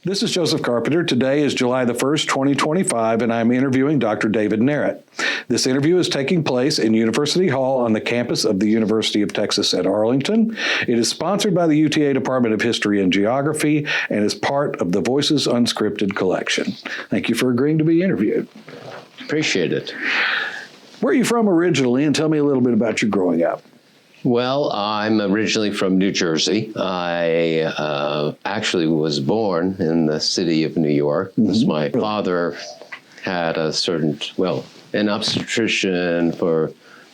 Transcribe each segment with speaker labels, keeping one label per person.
Speaker 1: This is Joseph Carpenter. Today is July the 1st, 2025, and I'm interviewing Dr. David Narrett. This interview is taking place in University Hall on the campus of the University of Texas at Arlington. It is sponsored by the UTA Department of History and Geography and is part of the Voices Unscripted collection. Thank you for agreeing to be interviewed.
Speaker 2: Appreciate it.
Speaker 1: Where are you from originally, and tell me a little bit about your growing up?
Speaker 2: Well, I'm originally from New Jersey. I actually was born in the city of New York. My father had an obstetrician for,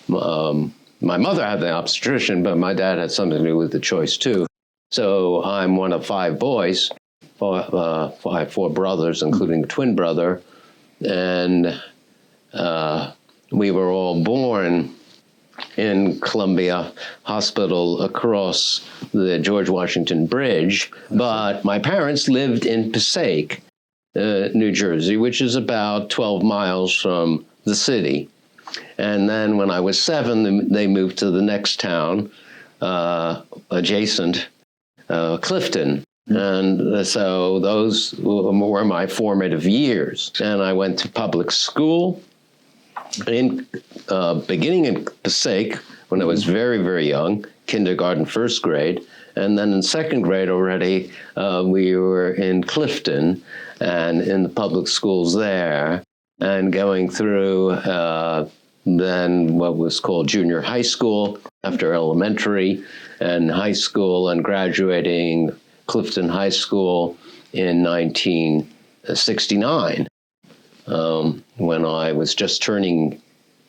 Speaker 2: my mother had the obstetrician, but my dad had something to do with the choice too. So I'm one of five boys, four brothers, including a twin brother. And we were all born in Columbia Hospital across the George Washington Bridge, but my parents lived in Passaic, New Jersey, which is about 12 miles from the city. And then when I was 7, they moved to the next town adjacent, Clifton. And so those were my formative years. And I went to public school, beginning in Passaic when I was very, very young, kindergarten, first grade. And then in second grade already, we were in Clifton and in the public schools there, and going through then what was called junior high school after elementary and high school, and graduating Clifton High School in 1969. When I was just turning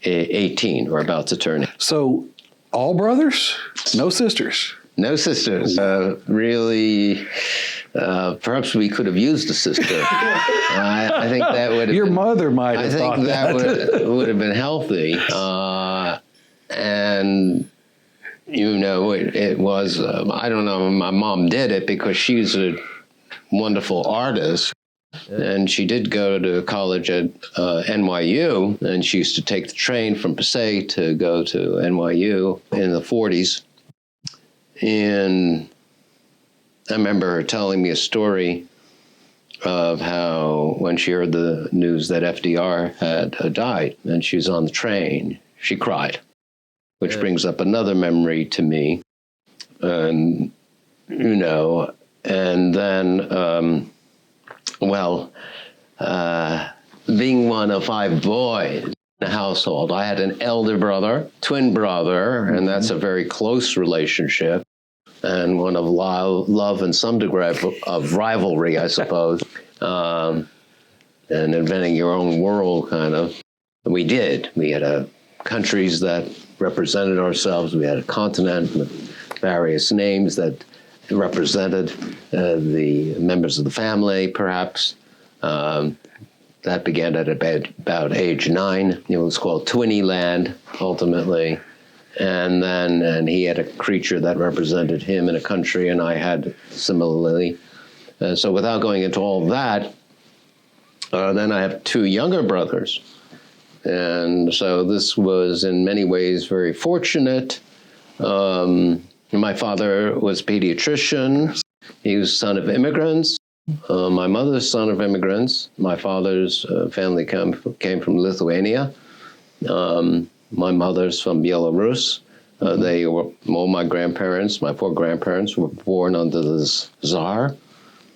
Speaker 2: 18 or about to turn.
Speaker 1: So all brothers, no sisters?
Speaker 2: No sisters. Really, perhaps we could have used a sister. I think that would have
Speaker 1: Your mother might have thought that.
Speaker 2: I think that would have been healthy. And, you know, it was, I don't know, my mom did it because she's a wonderful artist. And she did go to college at NYU, and she used to take the train from Passaic to go to NYU in the 40s. And I remember her telling me a story of how when she heard the news that FDR had died and she was on the train, she cried, which brings up another memory to me. And, you know, and then... being one of five boys in the household, I had an elder brother, twin brother, and that's a very close relationship, and one of love and some degree of rivalry, I suppose, and inventing your own world, kind of. We did. We had countries that represented ourselves. We had a continent with various names that represented the members of the family, perhaps. That began at about age 9. It was called Twinny Land, ultimately. And he had a creature that represented him in a country, and I had similarly. So without going into all that, then I have two younger brothers. And so this was in many ways very fortunate. My father was a pediatrician. He was son of immigrants. My mother's son of immigrants. My father's family came from Lithuania. My mother's from Belarus. They were all my grandparents. My 4 grandparents were born under the Tsar.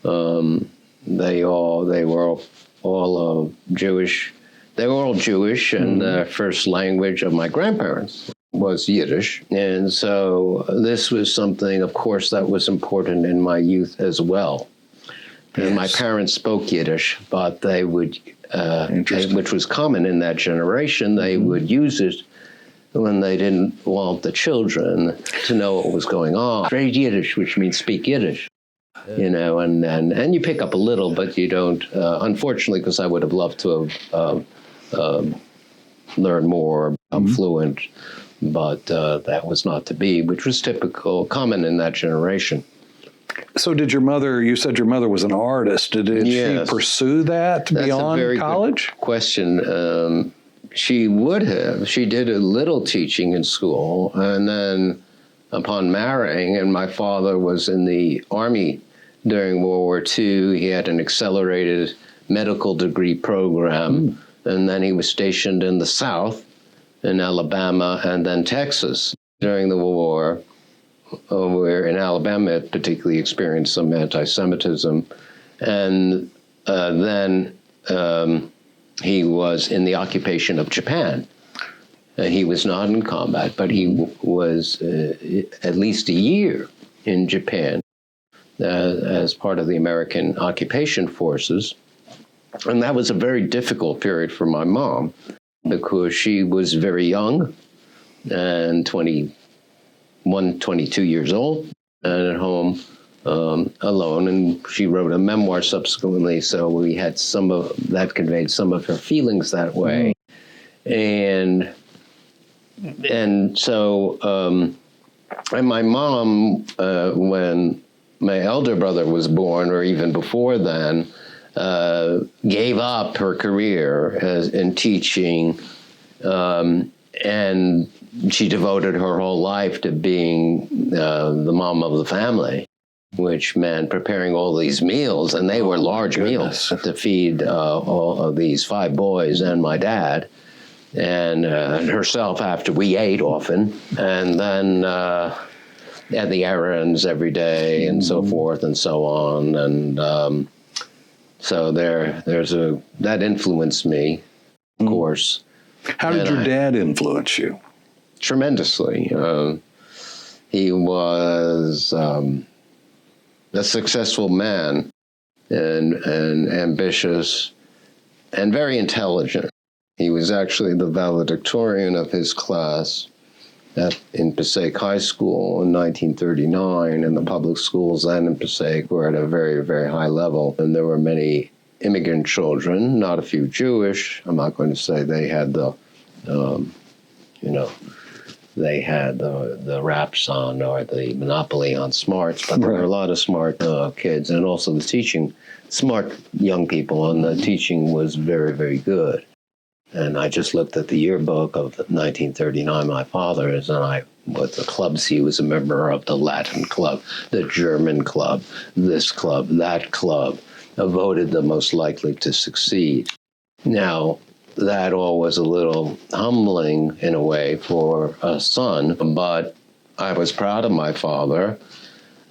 Speaker 2: They were all Jewish. They were all Jewish, and the first language of my grandparents was Yiddish. And so this was something, of course, that was important in my youth as well. And my parents spoke Yiddish, but they would, which was common in that generation, they would use it when they didn't want the children to know what was going on. Read Yiddish, which means speak Yiddish, you know, and you pick up a little, but you don't, unfortunately, because I would have loved to have learned more, become fluent, but that was not to be, which was common in that generation.
Speaker 1: So did your mother, you said your mother was an artist. Did
Speaker 2: Yes.
Speaker 1: she pursue that beyond college?
Speaker 2: Good question. She would have. She did a little teaching in school, and then upon marrying, and my father was in the Army during World War II. He had an accelerated medical degree program, and then he was stationed in the South, in Alabama, and then Texas during the war, where in Alabama it particularly experienced some anti-Semitism. And then he was in the occupation of Japan. He was not in combat, but he was at least a year in Japan as part of the American occupation forces. And that was a very difficult period for my mom because she was very young and 21, 22 years old and at home alone. And she wrote a memoir subsequently, so we had some of that conveyed some of her feelings that way. And so, and my mom, when my elder brother was born, or even before then, gave up her career in teaching, and she devoted her whole life to being the mom of the family, which meant preparing all these meals, and they were large meals to feed all of these 5 boys and my dad. And herself after we ate often, and then at the errands every day and so forth and so on. And so that influenced me, of course.
Speaker 1: How did your dad influence you?
Speaker 2: Tremendously. He was a successful man and ambitious and very intelligent. He was actually the valedictorian of his class in Passaic High School in 1939, and the public schools then in Passaic were at a very, very high level. And there were many immigrant children, not a few Jewish. I'm not going to say they had the raps on or the monopoly on smarts, but there were a lot of smart kids, and also the smart young people, and the teaching was very, very good. And I just looked at the yearbook of 1939, my father's, and what the clubs he was a member of, the Latin club, the German club, this club, that club, voted the most likely to succeed. Now, that all was a little humbling in a way for a son, but I was proud of my father,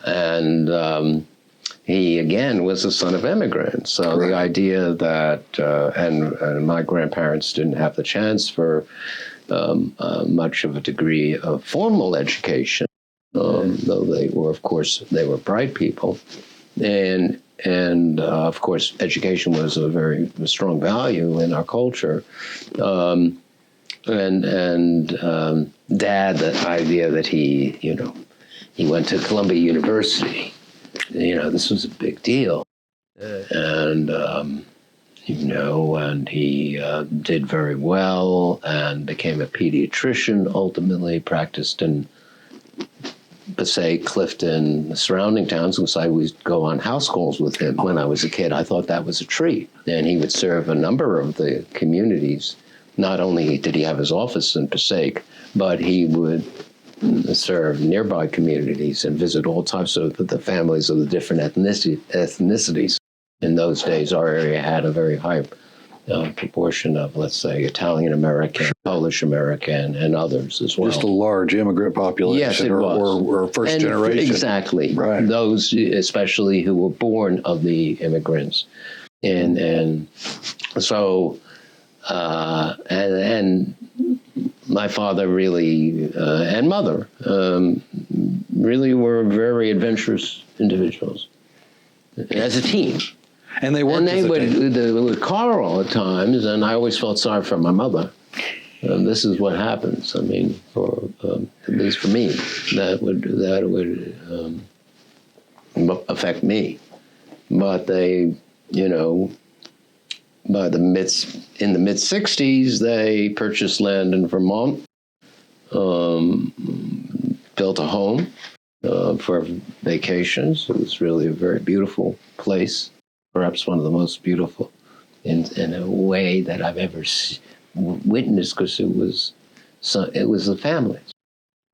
Speaker 2: and he, again, was the son of immigrants. So the idea that, and my grandparents didn't have the chance for much of a degree of formal education, though they were, of course, they were bright people. And of course, education was a very strong value in our culture. And Dad, the idea that he went to Columbia University, this was a big deal. And he did very well and became a pediatrician, ultimately practiced in Passaic, Clifton, the surrounding towns, because I would go on house calls with him when I was a kid. I thought that was a treat. And he would serve a number of the communities. Not only did he have his office in Passaic, but he would serve nearby communities and visit all types of the families of the different ethnicities. In those days, our area had a very high proportion of, let's say, Italian-American, Polish-American, and others as well.
Speaker 1: Just a large immigrant population.
Speaker 2: Yes, it was.
Speaker 1: Or first generation.
Speaker 2: Exactly.
Speaker 1: Right.
Speaker 2: Those especially who were born of the immigrants. And so, and my father really, and mother, really were very adventurous individuals as a team.
Speaker 1: And they worked
Speaker 2: They would quarrel at times, and I always felt sorry for my mother. This is what happens. I mean, at least for me, that would affect me. But they, in the mid '60s, they purchased land in Vermont, built a home for vacations. It was really a very beautiful place. Perhaps one of the most beautiful in a way that I've ever witnessed, because it was the families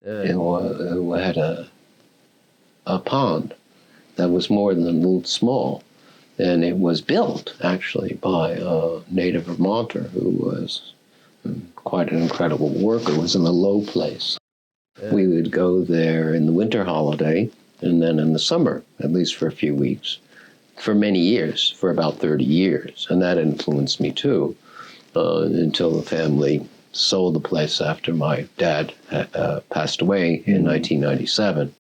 Speaker 2: who had a pond that was more than small. And it was built, actually, by a native Vermonter who was quite an incredible worker. It was in a low place. Yeah. We would go there in the winter holiday, and then in the summer, at least for a few weeks, for many years, for about 30 years. And that influenced me, too, until the family sold the place after my dad passed away in 1997.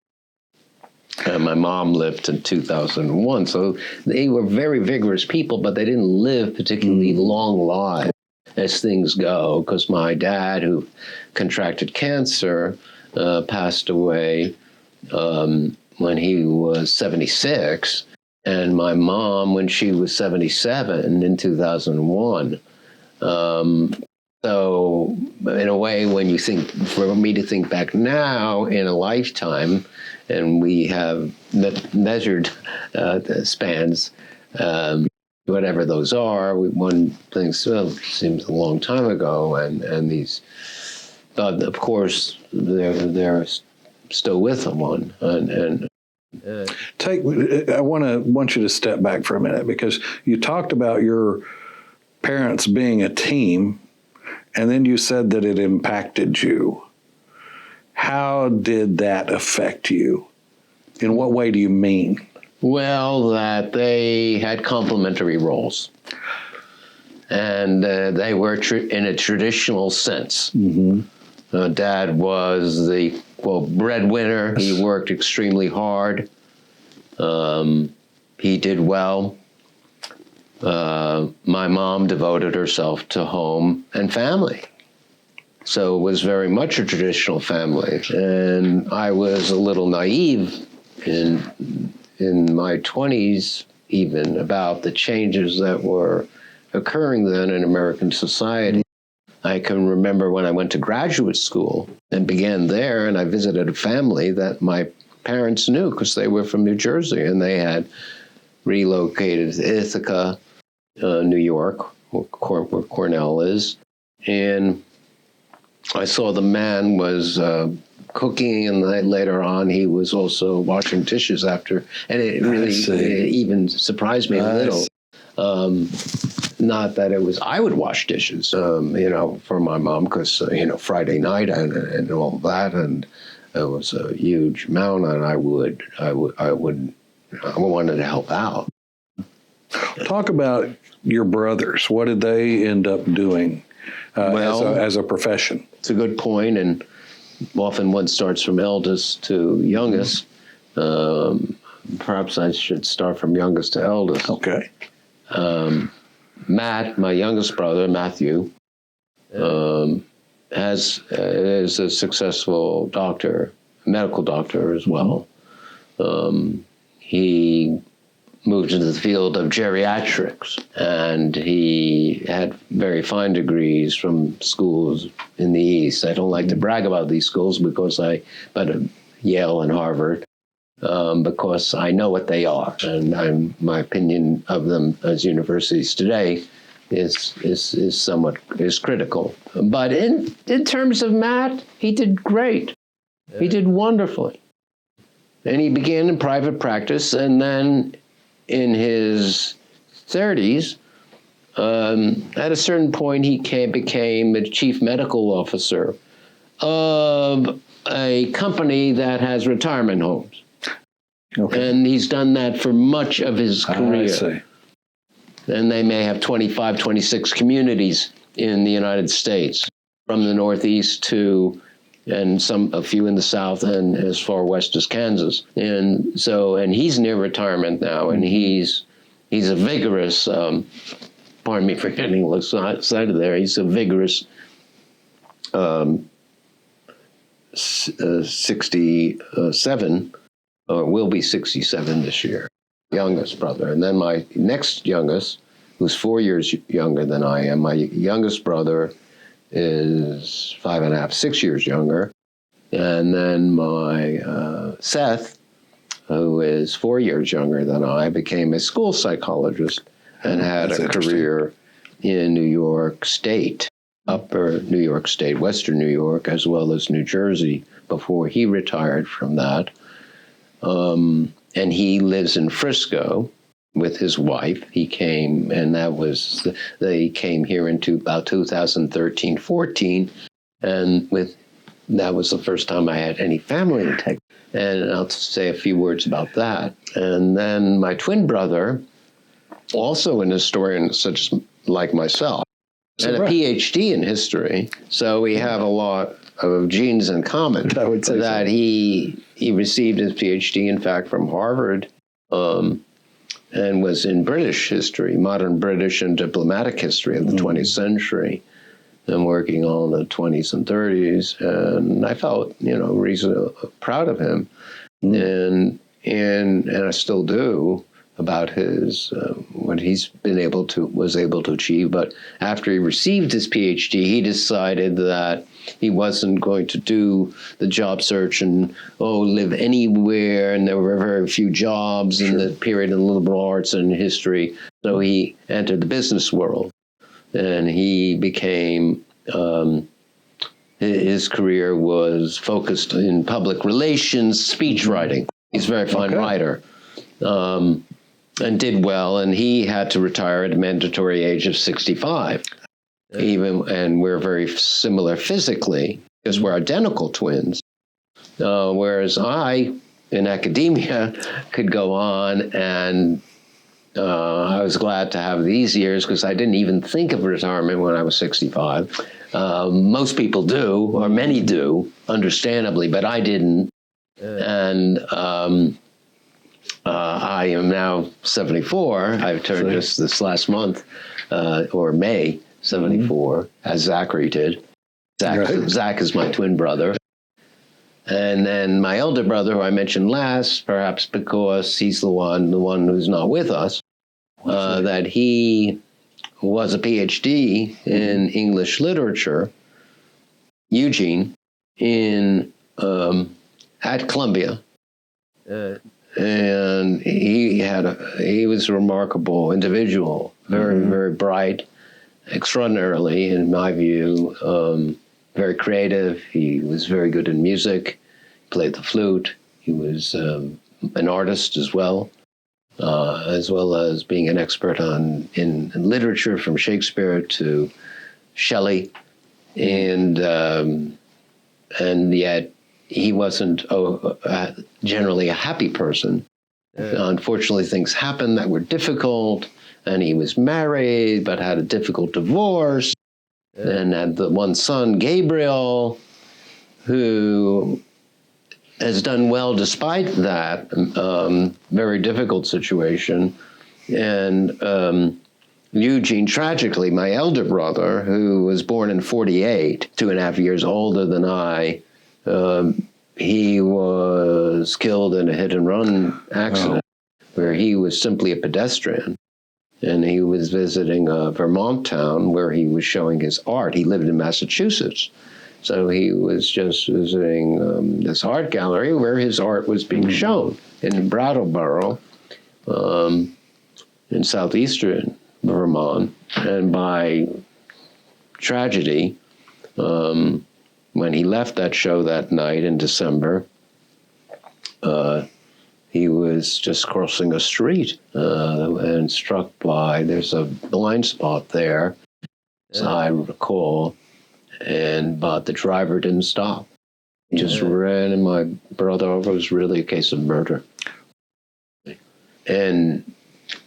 Speaker 2: My mom lived in 2001, so they were very vigorous people, but they didn't live particularly long lives as things go, because my dad, who contracted cancer, passed away when he was 76, and my mom when she was 77 in 2001. So in a way, when you think, for me to think back now in a lifetime, and we have measured the spans, whatever those are, one thinks, well, it seems a long time ago, and these, but of course, they're still with someone, and
Speaker 1: I want you to step back for a minute, because you talked about your parents being a team, and then you said that it impacted you. How did that affect you? In what way do you mean?
Speaker 2: Well, that they had complementary roles, and they were in a traditional sense. Mm-hmm. Dad was the, breadwinner. He worked extremely hard. He did well. My mom devoted herself to home and family. So it was very much a traditional family. And I was a little naive in my 20s, even, about the changes that were occurring then in American society. I can remember when I went to graduate school and began there, and I visited a family that my parents knew because they were from New Jersey, and they had relocated to Ithaca, New York, where Cornell is. And I saw the man was cooking, and later on he was also washing dishes after, and it really even surprised me a little. Not that it was, I would wash dishes, for my mom, because, Friday night and all that, and it was a huge amount, and I wanted to help out.
Speaker 1: Talk about your brothers. What did they end up doing as a profession?
Speaker 2: It's a good point, and often one starts from eldest to youngest. Perhaps I should start from youngest to eldest.
Speaker 1: Okay.
Speaker 2: Matt, my youngest brother, Matthew, is a successful doctor, medical doctor as well. He moved into the field of geriatrics, and he had very fine degrees from schools in the East. I don't like to brag about these schools but Yale and Harvard, because I know what they are, and my opinion of them as universities today is critical. But in terms of Matt, he did great. He did wonderfully, and he began in private practice, and then in his 30s, at a certain point, he became a chief medical officer of a company that has retirement homes. Okay. And he's done that for much of his career. I see. And they may have 25, 26 communities in the United States, from the Northeast and a few in the South, and as far west as Kansas. And he's near retirement now, and he's a vigorous, pardon me for getting excited there, he's a vigorous 67, or will be 67 this year, youngest brother. And then my next youngest, who's 4 years younger than I am, my youngest brother is 5.5, 6 years younger. And then my Seth, who is 4 years younger than I, became a school psychologist and had a career in New York State, upper New York State, Western New York, as well as New Jersey, before he retired from that. and he lives in Frisco with his wife. He came, and they came here into about 2013, 14, and that was the first time I had any family in Texas. And I'll say a few words about that. And then my twin brother, also an historian such like myself, and a PhD in history. So we have a lot of genes in common.
Speaker 1: I would say
Speaker 2: that
Speaker 1: so.
Speaker 2: He received his PhD, in fact, from Harvard, and was in British history, modern British and diplomatic history of the 20th century. And working on the 20s and 30s, and I felt, reasonably proud of him, and I still do, about his what he's was able to achieve. But after he received his PhD, he decided that he wasn't going to do the job search and live anywhere, and there were very few jobs in the period in liberal arts and history. So he entered the business world. And he became, his career was focused in public relations, speech writing. He's a very fine writer, and did well. And he had to retire at a mandatory age of 65. And we're very similar physically, because we're identical twins. Whereas I, in academia, could go on, and I was glad to have these years, because I didn't even think of retirement when I was 65. Most people do, or many do, understandably, but I didn't. And I am now 74. I've turned just this last month, or May, 74, as Zachary did. Zach is my twin brother. And then my elder brother, who I mentioned last, perhaps because he's the one who's not with us, that he was a PhD in English literature, Eugene, at Columbia, and he was a remarkable individual, very very bright, extraordinarily, in my view. Very creative. He was very good in music, played the flute. He was an artist as well as being an expert in literature, from Shakespeare to Shelley, and yet he wasn't generally a happy person. Unfortunately, things happened that were difficult, and he was married but had a difficult divorce. And had the one son, Gabriel, who has done well despite that very difficult situation. And Eugene, tragically, my elder brother, who was born in 48, 2.5 years older than I, he was killed in a hit-and-run accident where he was simply a pedestrian. And he was visiting a Vermont town where he was showing his art. He lived in Massachusetts. So he was just visiting this art gallery where his art was being shown in Brattleboro, in southeastern Vermont. And by tragedy, when he left that show that night in December, he was just crossing a street and struck by, there's a blind spot there, as I recall, but the driver didn't stop. He just ran, and my brother over. It was really a case of murder. And,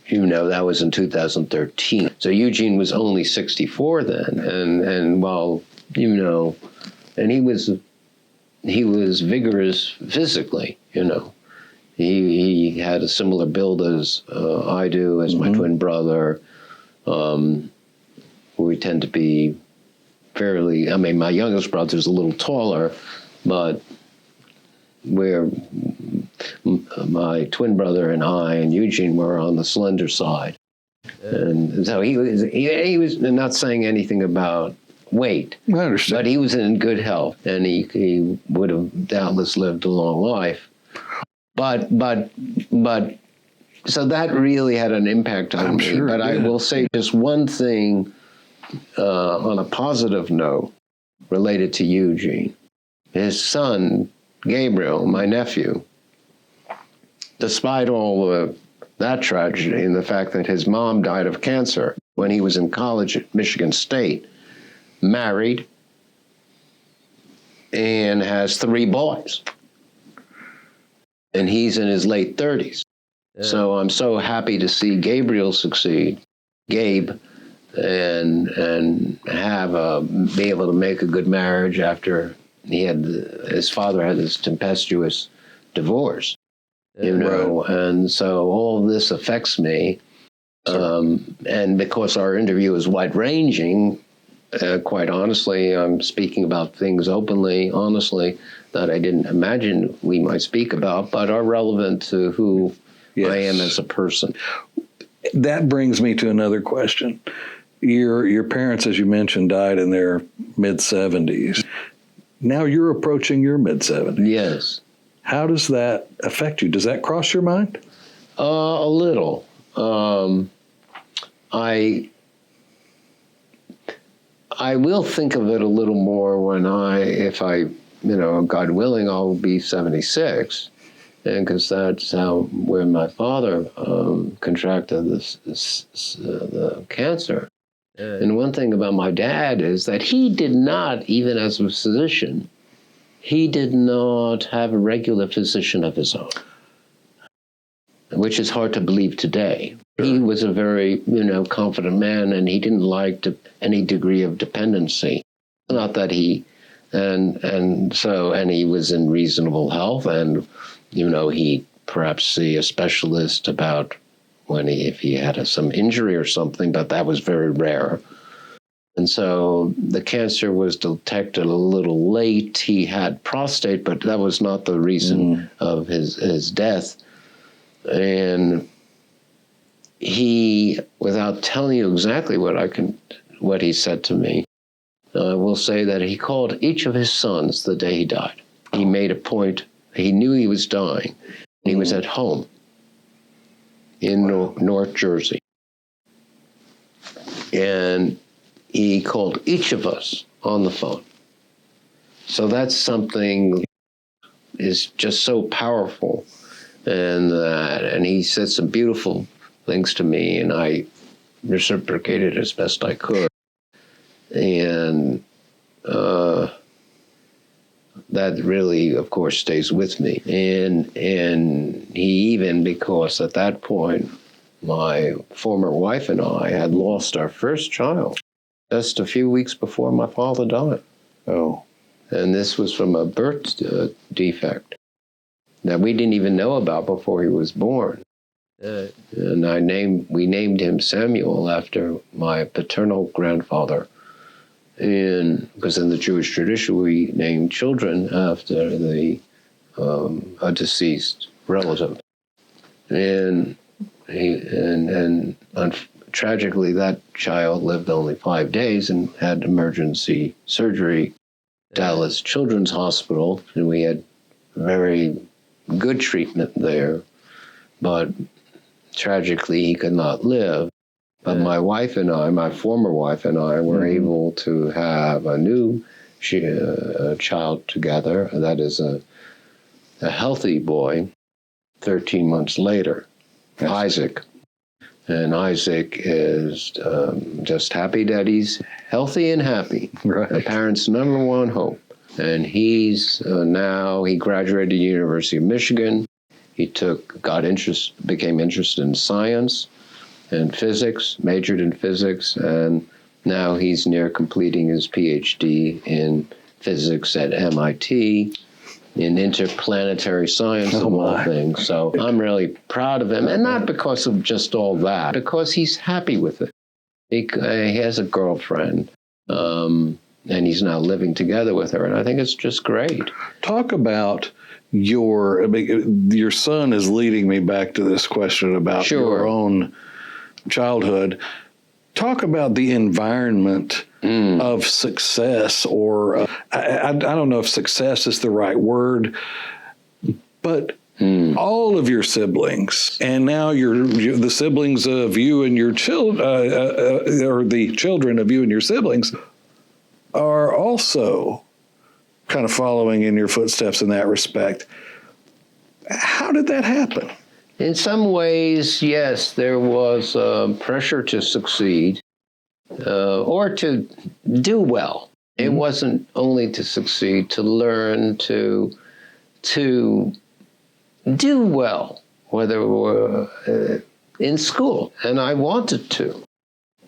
Speaker 2: that was in 2013. So Eugene was only 64 then. And while, and he was vigorous physically, He had a similar build as I do, as my twin brother. We tend to be fairly, my youngest brother's a little taller, but my twin brother and I and Eugene were on the slender side. And so he was not saying anything about weight,
Speaker 1: I understand.
Speaker 2: but he was in good health, and he would have doubtless lived a long life. But so that really had an impact on me.
Speaker 1: Sure,
Speaker 2: but I will say just one thing on a positive note related to Eugene. His son, Gabriel, my nephew, despite all that tragedy and the fact that his mom died of cancer when he was in college at Michigan State, married, and has 3 boys. And he's in his late 30s. Yeah. So I'm so happy to see Gabriel succeed, Gabe, and be able to make a good marriage after his father had this tempestuous divorce, you know, right. And so all of this affects me. And because our interview is wide-ranging, quite honestly, I'm speaking about things openly, honestly, that I didn't imagine we might speak about, but are relevant to who yes. I am as a person.
Speaker 1: That brings me to another question. Your parents, as you mentioned, died in their mid-70s. Now you're approaching your mid-70s.
Speaker 2: Yes.
Speaker 1: How does that affect you? Does that cross your mind?
Speaker 2: A little. I will think of it a little more if I, God willing, I'll be 76. And because that's when my father contracted the cancer. And one thing about my dad is that he did not, even as a physician, he did not have a regular physician of his own, which is hard to believe today. Sure. He was a very, confident man, and he didn't like any degree of dependency. Not that he, and he was in reasonable health, and he'd perhaps see a specialist about if he had some injury or something, but that was very rare. And so the cancer was detected a little late. He had prostate, but that was not the reason of his death. And he, without telling you exactly what he said to me, I will say that he called each of his sons the day he died. He made a point. He knew he was dying. He was at home in North Jersey. And he called each of us on the phone. So that's something is just so powerful. And he said some beautiful things to me, and I reciprocated as best I could. And that really, of course, stays with me. And he even, because at that point, my former wife and I had lost our first child just a few weeks before my father died. Oh. And this was from a birth defect that we didn't even know about before he was born. And we named him Samuel after my paternal grandfather. And because in the Jewish tradition, we name children after a deceased relative. And tragically, that child lived only 5 days and had emergency surgery at Dallas Children's Hospital, and we had very good treatment there. But tragically, he could not live. But my wife and I, my former wife and I, were able to have a new child together. That is a healthy boy, 13 months later, yes. Isaac. And Isaac is just happy that he's healthy and happy. Right. The parents' number one hope. And he's he graduated the University of Michigan. He became interested in science and physics, majored in physics, and now he's near completing his PhD in physics at MIT in interplanetary science of all things. So I'm really proud of him, and not because of just all that, because he's happy with it. He has a girlfriend, and he's now living together with her, and I think it's just great.
Speaker 1: Talk about your son is leading me back to this question about your own childhood. Talk about the environment of success, or I don't know if success is the right word, but all of your siblings, and now the siblings of you and your children, or the children of you and your siblings, are also kind of following in your footsteps in that respect. How did that happen?
Speaker 2: In some ways, yes, there was pressure to succeed or to do well. It wasn't only to succeed, to learn, to do well, whether it were in school, and I wanted to.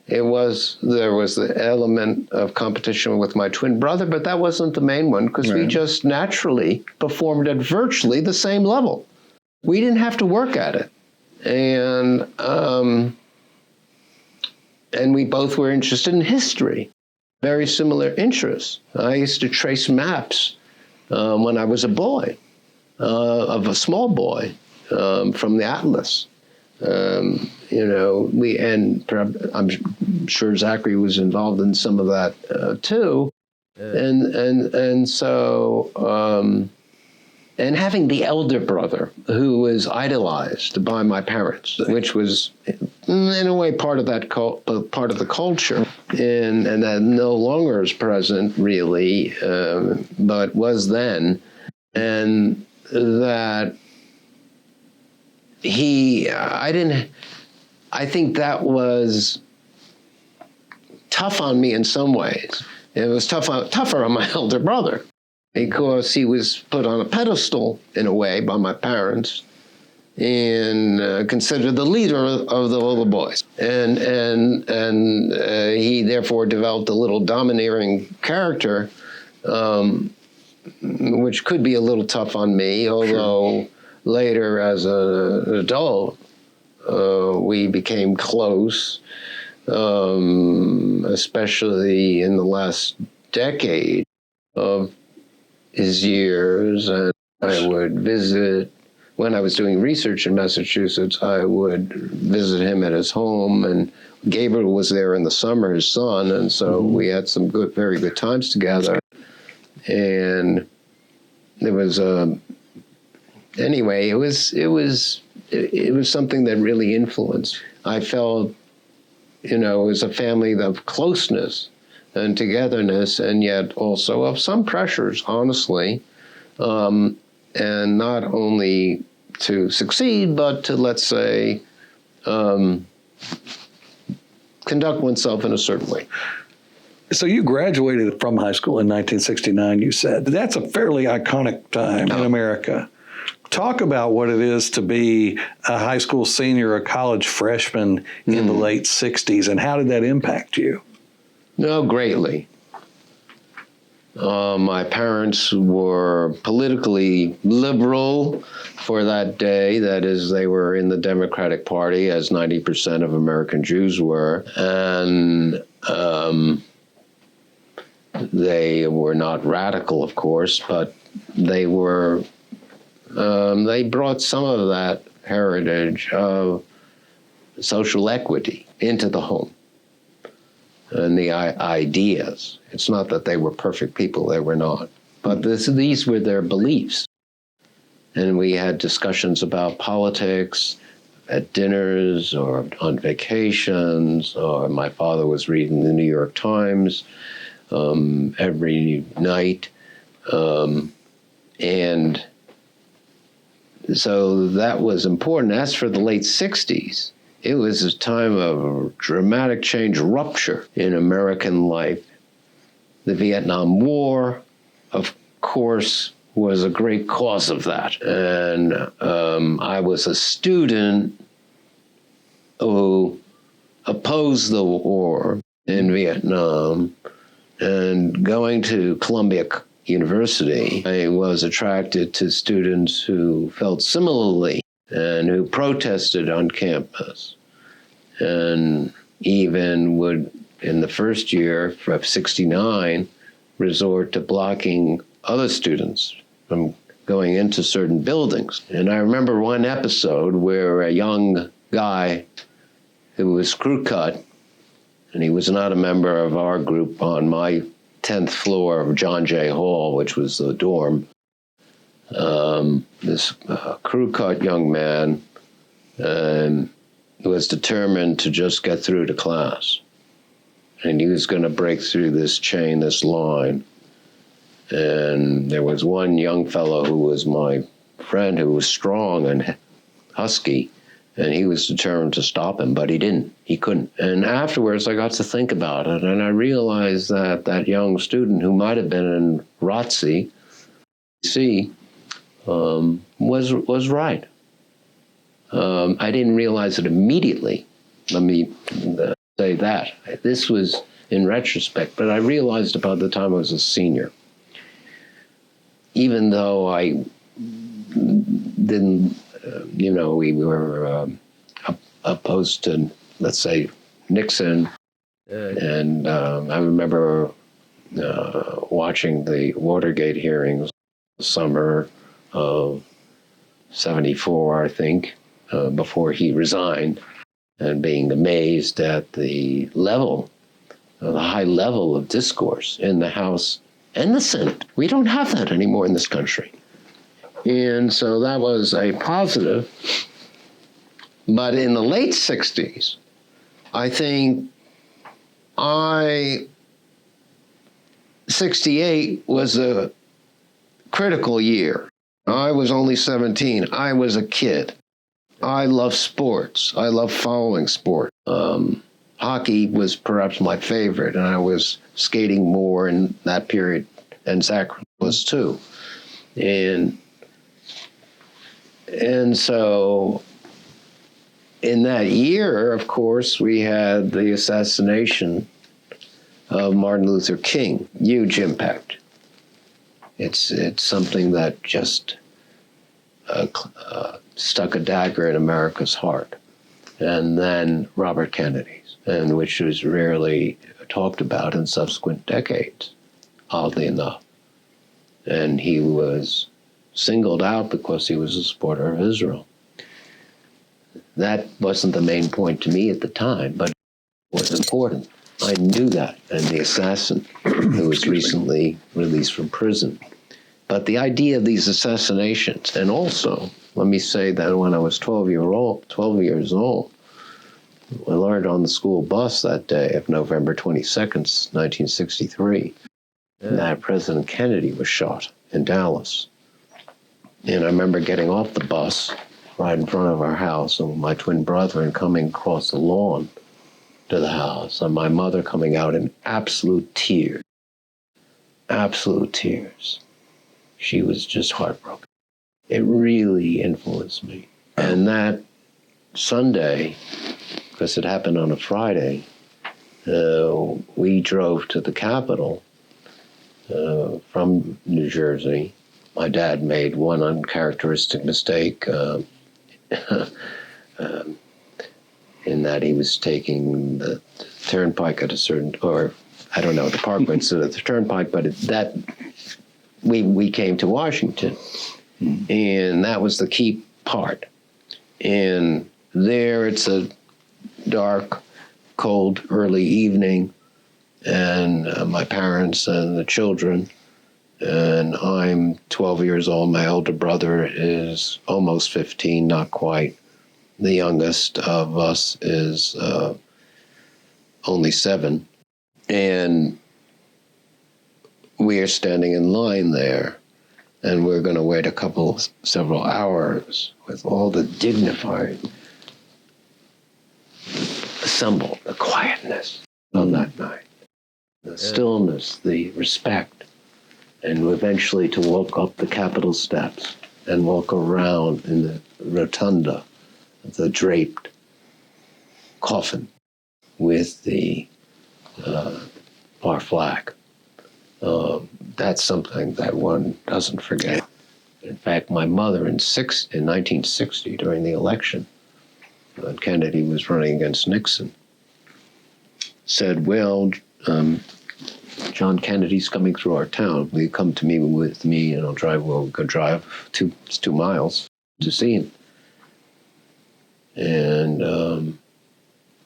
Speaker 2: There was the element of competition with my twin brother, but that wasn't the main one because we just naturally performed at virtually the same level. We didn't have to work at it, and we both were interested in history, very similar interests. I used to trace maps when I was a boy, of a small boy, from the Atlas. I'm sure Zachary was involved in some of that too, and so having the elder brother who was idolized by my parents, which was in a way part of that part of the culture, and that no longer is present really, but was then, and that. I think that was tough on me in some ways. It was tougher on my elder brother because he was put on a pedestal in a way by my parents and considered the leader of the little boys. And he therefore developed a little domineering character, which could be a little tough on me, although... Sure. Later, as an adult, we became close, especially in the last decade of his years. And I would visit, when I was doing research in Massachusetts, I would visit him at his home. And Gabriel was there in the summer, his son. And so we had some very good times together. And there was anyway, it was something that really influenced. I felt, it was a family of closeness and togetherness, and yet also of some pressures, honestly, and not only to succeed, but to, let's say, conduct oneself in a certain way.
Speaker 1: So you graduated from high school in 1969, you said. That's a fairly iconic time in America. Talk about what it is to be a high school senior, a college freshman in the late 60s, and how did that impact you?
Speaker 2: No, greatly. My parents were politically liberal for that day. That is, they were in the Democratic Party, as 90% of American Jews were. And they were not radical, of course, but they were... they brought some of that heritage of social equity into the home and the ideas. It's not that they were perfect people, they were not. But these were their beliefs. And we had discussions about politics at dinners or on vacations, or my father was reading the New York Times every night. And so that was important. As for the late 60s, it was a time of dramatic change, rupture in American life. The Vietnam War, of course, was a great cause of that. And I was a student who opposed the war in Vietnam, and going to Columbia University, I was attracted to students who felt similarly and who protested on campus, and even would, in the first year of '69, resort to blocking other students from going into certain buildings. And I remember one episode where a young guy who was crew cut, and he was not a member of our group, on my 10th floor of John Jay Hall, which was the dorm. This crew cut young man was determined to just get through to class. And he was going to break through this chain, this line. And there was one young fellow who was my friend who was strong and husky, and he was determined to stop him, but he didn't. He couldn't. And afterwards, I got to think about it, and I realized that that young student who might have been in ROTC was right. I didn't realize it immediately. Let me say that. This was in retrospect, but I realized about the time I was a senior. Even though I didn't, we were opposed to, let's say, Nixon. And I remember watching the Watergate hearings summer of 74, I think, before he resigned, and being amazed at the high level of discourse in the House and the Senate. We don't have that anymore in this country. And so that was a positive. But in the late 60s, I think 68 was a critical year. I was only 17. I was a kid. I love sports. I love following sport. Hockey was perhaps my favorite, and I was skating more in that period, and Zach was too. And so in that year, of course, we had the assassination of Martin Luther King. Huge impact. It's something that just stuck a dagger in America's heart. And then Robert Kennedy's, and which was rarely talked about in subsequent decades, oddly enough. And he was singled out because he was a supporter of Israel. That wasn't the main point to me at the time, but it was important. I knew that, and the assassin who was recently released from prison. But the idea of these assassinations, and also, let me say that when I was 12 years old, I learned on the school bus that day of November 22nd, 1963, that President Kennedy was shot in Dallas. And I remember getting off the bus right in front of our house, and my twin brother, and coming across the lawn to the house, and my mother coming out in absolute tears. Absolute tears. She was just heartbroken. It really influenced me. And that Sunday, because it happened on a Friday, we drove to the Capitol from New Jersey. My dad made one uncharacteristic mistake in that he was taking the turnpike at a certain, or I don't know, the park went to the turnpike, but we came to Washington, and that was the key part. And there it's a dark, cold, early evening, and my parents and the children, and I'm 12 years old. My older brother is almost 15, not quite. The youngest of us is only 7. And we are standing in line there, and we're going to wait several hours with all the dignified assembled, the quietness of that night, the stillness, the respect, and eventually to walk up the Capitol steps and walk around in the rotunda, the draped coffin with the our flag. That's something that one doesn't forget. In fact, my mother in 1960, during the election, when Kennedy was running against Nixon, said, well, John Kennedy's coming through our town. Will you come to me with me, and we could drive 2 miles to see him. And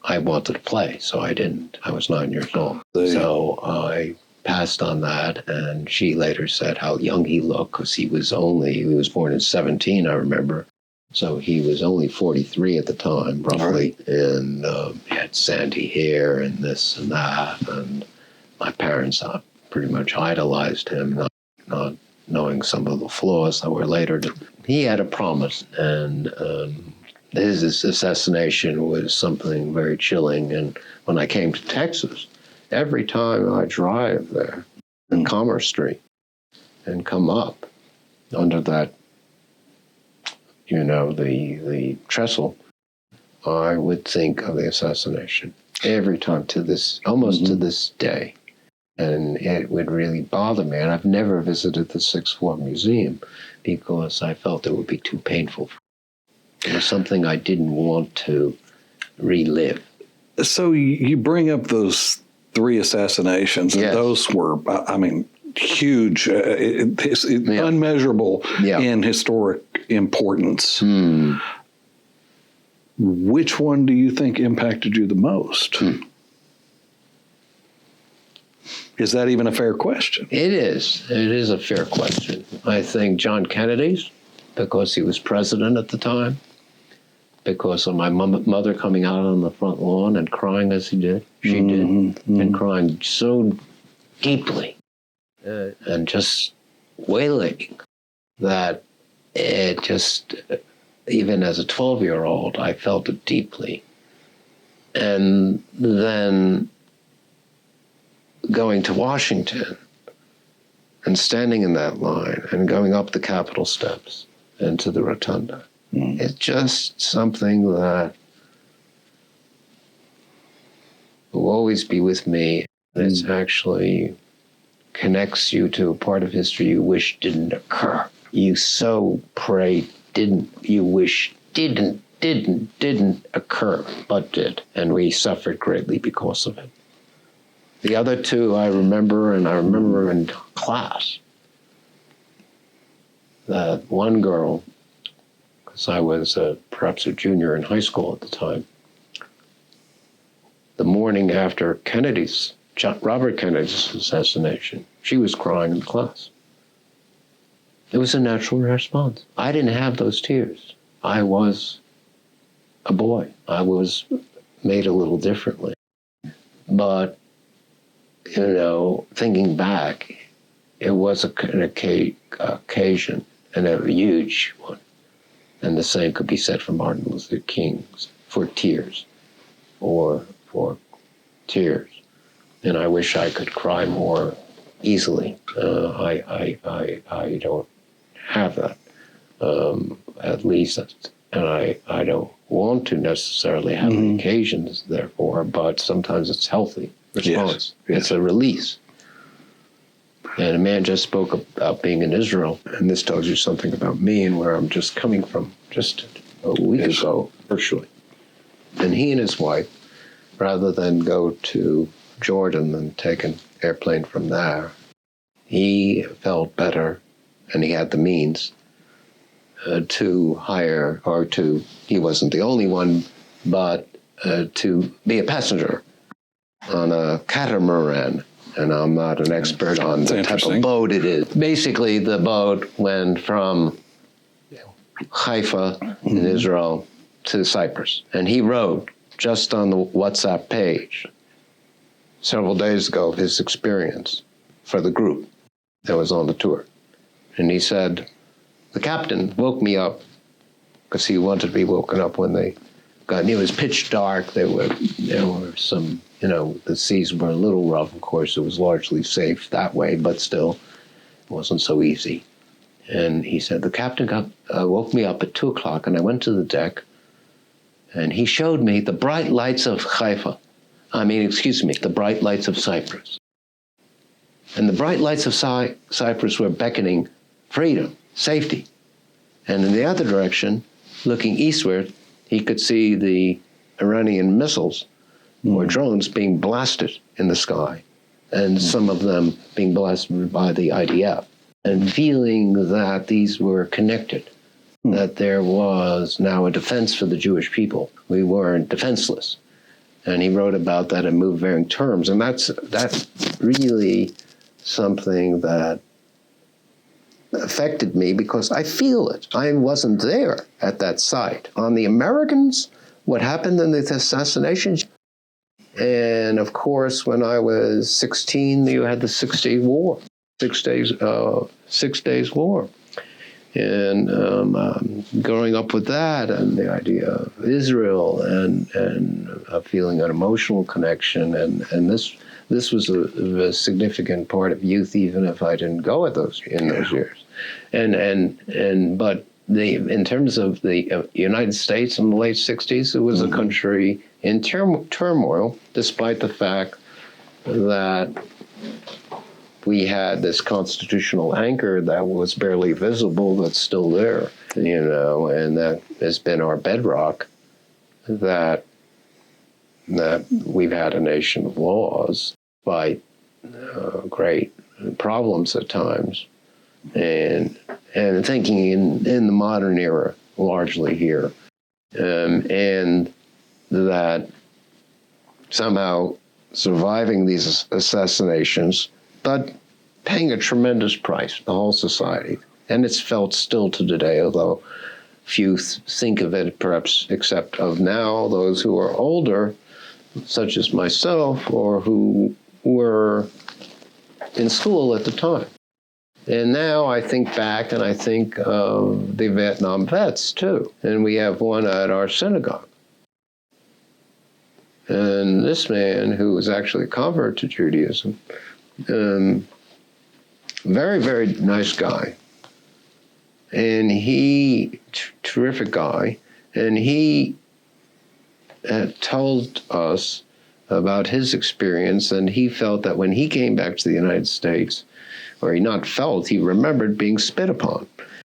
Speaker 2: I wanted to play, so I didn't. I was 9 years old. So I passed on that, and she later said how young he looked, because he was born in 17, I remember. So he was only 43 at the time, roughly, and he had sandy hair and this and that, and my parents pretty much idolized him, not knowing some of the flaws that were later. He had a promise, and his assassination was something very chilling. And when I came to Texas, every time I drive there in Commerce Street and come up under that, the trestle, I would think of the assassination every time almost to this day. And it would really bother me. And I've never visited the Sixth Floor Museum because I felt it would be too painful. It was something I didn't want to relive.
Speaker 1: So you bring up those 3 assassinations, and
Speaker 2: Yes.
Speaker 1: those were, huge, unmeasurable in historic importance. Which one do you think impacted you the most? Is that even a fair question?
Speaker 2: It is. It is a fair question. I think John Kennedy's, because he was president at the time, because of my mother coming out on the front lawn and crying as she did, and crying so deeply and just wailing that it just, even as a 12-year-old, I felt it deeply. And then going to Washington and standing in that line and going up the Capitol steps and to the rotunda. It's just something that will always be with me. It actually connects you to a part of history you wish didn't occur. You so pray you wish didn't occur, but did. And we suffered greatly because of it. The other 2 I remember, and I remember in class, that one girl, because I was perhaps a junior in high school at the time, the morning after Robert Kennedy's assassination, she was crying in class. It was a natural response. I didn't have those tears. I was a boy. I was made a little differently. But, thinking back, it was an occasion, and a huge one. And the same could be said for Martin Luther King's, for tears, or for tears. And I wish I could cry more easily. I don't have that, at least, and I don't want to necessarily have the occasions, therefore, but sometimes it's healthy response. Yes. It's a release. And a man just spoke about being in Israel, and this tells you something about me and where I'm just coming from just a week ago, virtually. And he and his wife, rather than go to Jordan and take an airplane from there, he felt better, and he had the means to hire, he wasn't the only one, but to be a passenger on a catamaran. And I'm not an expert on the type of boat it is. Basically, the boat went from Haifa in Israel to Cyprus. And he wrote just on the WhatsApp page several days ago of his experience for the group that was on the tour. And he said, the captain woke me up because he wanted to be woken up when they got, it was pitch dark. There were some, the seas were a little rough, of course. It was largely safe that way, but still, it wasn't so easy. And he said, the captain woke me up at 2 o'clock, and I went to the deck, and he showed me the bright lights of the bright lights of Cyprus. And the bright lights of Cyprus were beckoning freedom, safety. And in the other direction, looking eastward, he could see the Iranian missiles or drones being blasted in the sky, and some of them being blasted by the IDF, and feeling that these were connected, that there was now a defense for the Jewish people. We weren't defenseless. And he wrote about that in move-varying terms, and that's really something that affected me because I feel it. I wasn't there at that site. On the Americans, what happened in the assassinations, and of course, when I was 16, you had the 6 Days War. And growing up with that and the idea of Israel and a feeling an emotional connection, and this was a significant part of youth, even if I didn't go at those years. But in terms of the United States in the late 60s, it was a country in turmoil, despite the fact that we had this constitutional anchor that was barely visible, that's still there, and that has been our bedrock, that we've had a nation of laws, despite great problems at times, and thinking in the modern era largely here, and that somehow surviving these assassinations, but paying a tremendous price, the whole society. And it's felt still to today, although few think of it perhaps except of now, those who are older, such as myself, or who were in school at the time. And now I think back and I think of the Vietnam vets too. And we have one at our synagogue. And this man, who was actually a convert to Judaism, very, very nice guy. And terrific guy. And he had told us about his experience, and he felt that when he came back to the United States, or he remembered being spit upon.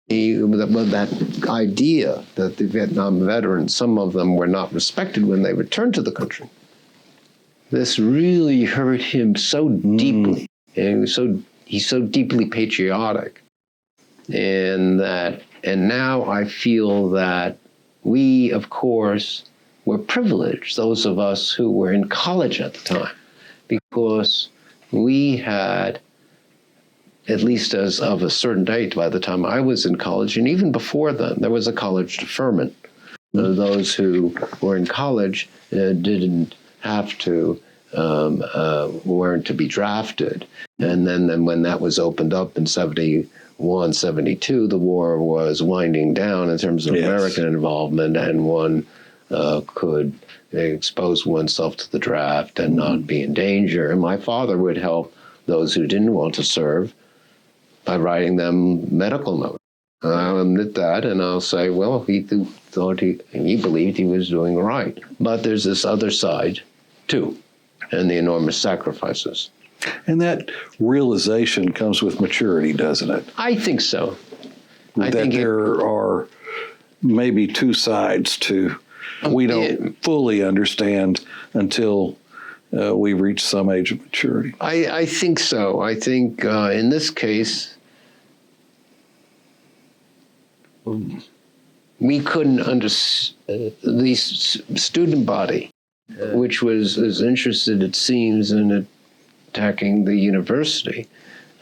Speaker 2: That idea that the Vietnam veterans, some of them were not respected when they returned to the country. This really hurt him so deeply, and he's so deeply patriotic. And now I feel that we, of course, were privileged, those of us who were in college at the time, because we had, at least as of a certain date, by the time I was in college, and even before then, there was a college deferment. Those who were in college didn't have to, weren't to be drafted. And then when that was opened up in 71, 72, the war was winding down in terms of American involvement, and one could expose oneself to the draft and not be in danger. And my father would help those who didn't want to serve by writing them medical notes. I'll admit that, and I'll say, well, he believed he was doing right. But there's this other side, too, and the enormous sacrifices.
Speaker 1: And that realization comes with maturity, doesn't it?
Speaker 2: I think so.
Speaker 1: There are maybe two sides to, we don't fully understand until we reach some age of maturity.
Speaker 2: I think so. I think in this case, we couldn't understand the student body, which was as interested, it seems, in attacking the university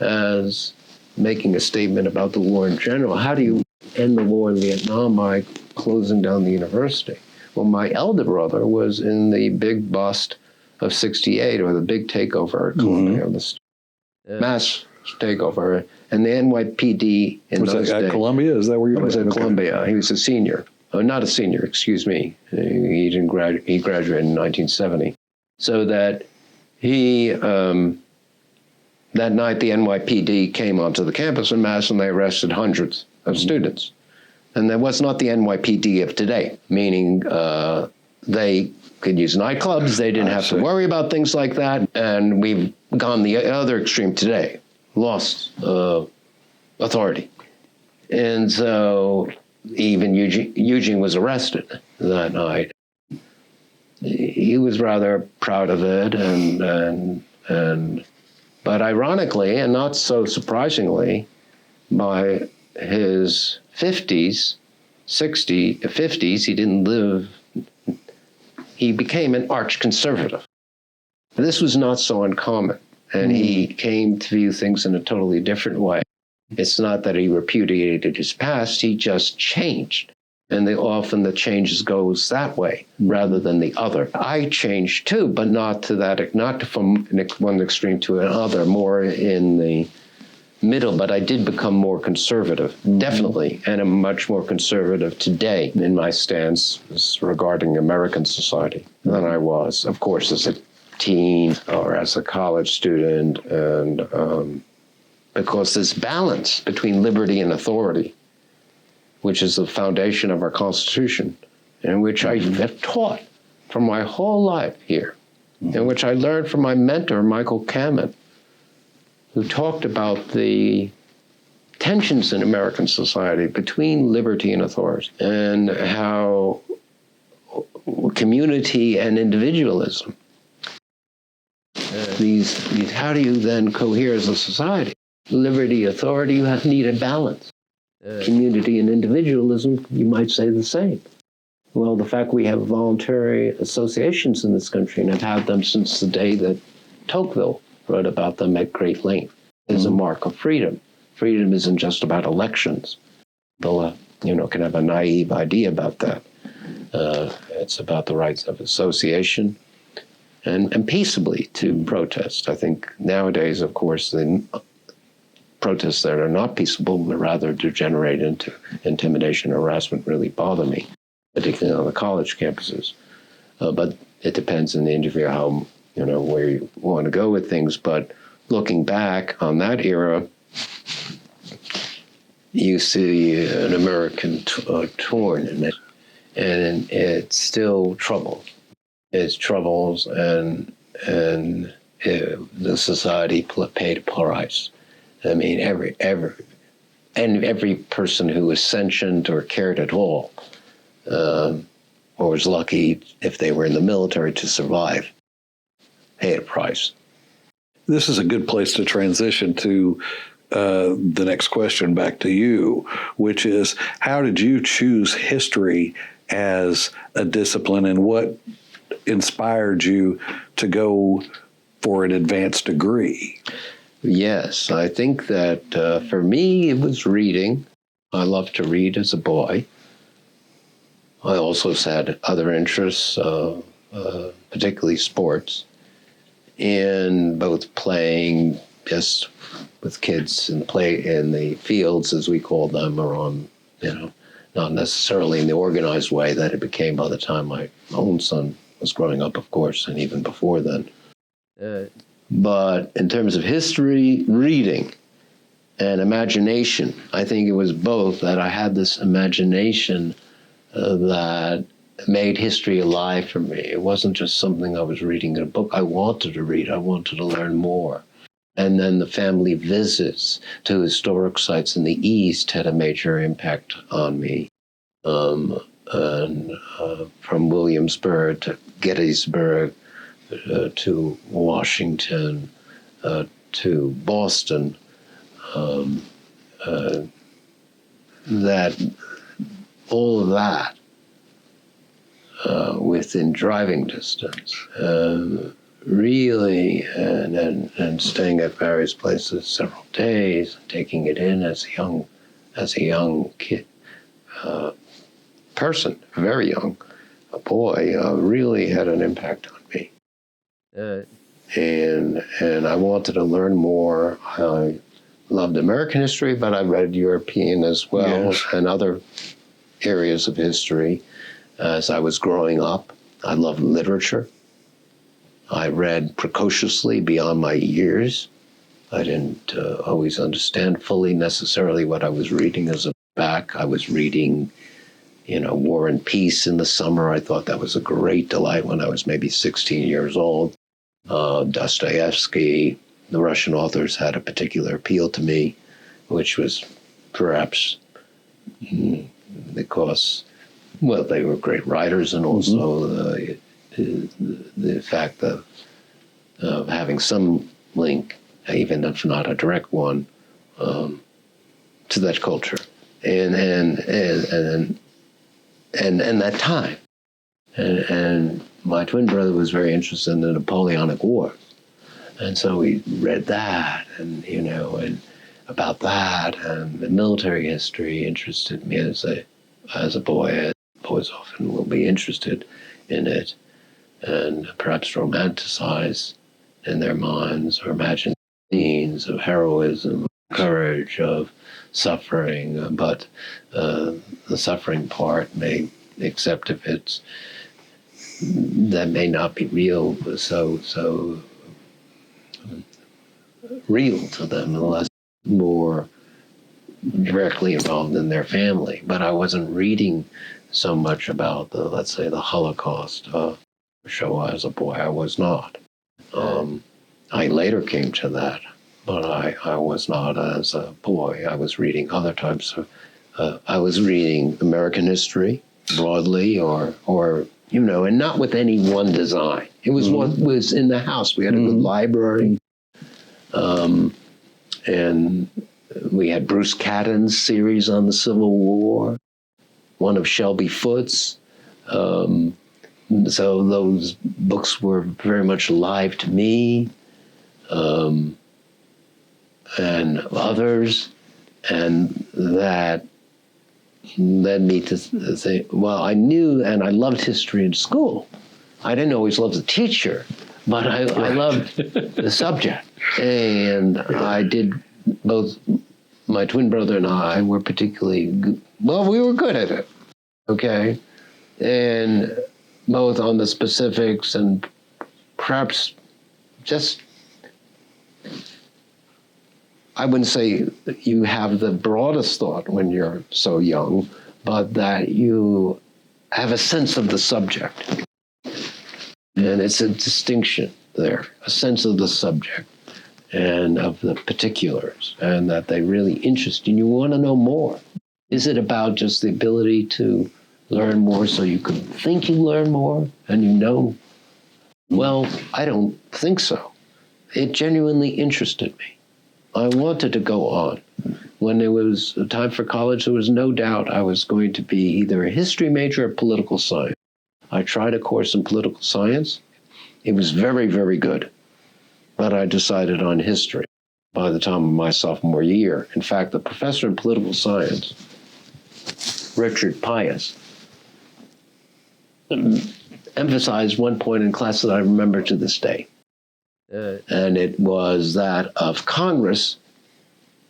Speaker 2: as making a statement about the war in general. How do you end the war in Vietnam by closing down the university? Well, my elder brother was in the big bust of 68, or the big takeover at Columbia, the mass takeover, and the NYPD in those days. Was that
Speaker 1: at Columbia? Is that where you
Speaker 2: was at Columbia. He was a senior. Oh, not a senior, excuse me. He didn't graduate. He graduated in 1970. So that he, that night, the NYPD came onto the campus en masse, and they arrested hundreds of students. And that was not the NYPD of today, meaning they could use nightclubs. They didn't have to worry about things like that. And we've gone the other extreme today, lost authority. And so even Eugene was arrested that night. He was rather proud of it, but ironically, and not so surprisingly, by his 50s, he didn't live, he became an arch conservative. This was not so uncommon, and he came to view things in a totally different way. It's not that he repudiated his past, he just changed. And often the changes goes that way rather than the other. I changed too, but not from one extreme to another, more in the middle, but I did become more conservative, definitely, and I'm much more conservative today in my stance regarding American society than I was, of course, as a teen or as a college student, and because this balance between liberty and authority, which is the foundation of our Constitution, and which I have taught for my whole life here, and which I learned from my mentor, Michael Kamen, who talked about the tensions in American society between liberty and authority, and how community and individualism, how do you then cohere as a society? Liberty, authority, you need a balance. Community and individualism, you might say the same. Well, the fact we have voluntary associations in this country, and have had them since the day that Tocqueville wrote about them at great length, is a mark of freedom. Freedom isn't just about elections. People, can have a naive idea about that. It's about the rights of association and peaceably to protest. I think nowadays, of course, the protests that are not peaceable, but rather degenerate into intimidation and harassment really bother me, particularly on the college campuses. But it depends in the interview how, where you want to go with things. But looking back on that era, you see an American torn in it, and it's still trouble. It's troubles, and the society paid a price. I mean, every person who was sentient or cared at all, or was lucky if they were in the military to survive, paid a price.
Speaker 1: This is a good place to transition to the next question back to you, which is, how did you choose history as a discipline, and what inspired you to go for an advanced degree?
Speaker 2: Yes, I think that for me, it was reading. I loved to read as a boy. I also had other interests, particularly sports, and both playing just with kids in the fields, as we called them, or on, not necessarily in the organized way that it became by the time my own son was growing up, of course, and even before then. But in terms of history, reading, and imagination, I think it was both, that I had this imagination that made history alive for me. It wasn't just something I was reading in a book. I wanted to read. I wanted to learn more. And then the family visits to historic sites in the East had a major impact on me. From Williamsburg to Gettysburg, to Washington, to Boston, that all of that within driving distance, really, and staying at various places several days, taking it in as a young kid, person, very young, a boy, really had an impact on me. And I wanted to learn more. I loved American history, but I read European as well, yes, and other areas of history as I was growing up. I loved literature. I read precociously beyond my years. I didn't always understand fully necessarily what I was reading as a back. I was reading, War and Peace in the summer. I thought that was a great delight when I was maybe 16 years old. Dostoevsky, the Russian authors had a particular appeal to me, which was perhaps because, well, they were great writers, and also the fact of having some link, even if not a direct one, to that culture and that time. And my twin brother was very interested in the Napoleonic Wars. And so we read that, and about that, and the military history interested me as a boy. Boys often will be interested in it, and perhaps romanticize in their minds or imagine scenes of heroism, courage of suffering, but the suffering part may, except if it's that may not be real, so real to them, unless more directly involved in their family. But I wasn't reading so much about the, let's say, the Holocaust show as a boy. I was not. I later came to that, but I was not as a boy. I was reading other types of, I was reading American history broadly, or and not with any one design. It was what was in the house. We had a good library, and we had Bruce Catton's series on the Civil War, one of Shelby Foote's. So those books were very much alive to me, and others, and that led me to say, well, I knew and I loved history in school. I didn't always love the teacher, but I loved the subject. And I did, both my twin brother and I were particularly good. Well, we were good at it, okay? And both on the specifics and perhaps just, I wouldn't say you have the broadest thought when you're so young, but that you have a sense of the subject. And it's a distinction there, a sense of the subject and of the particulars, and that they really interest you. You want to know more. Is it about just the ability to learn more so you can think you learn more and you know? Well, I don't think so. It genuinely interested me. I wanted to go on. When it was time for college, there was no doubt I was going to be either a history major or political science. I tried a course in political science. It was very, very good. But I decided on history by the time of my sophomore year. In fact, the professor in political science, Richard Pius, emphasized one point in class that I remember to this day. And it was that of Congress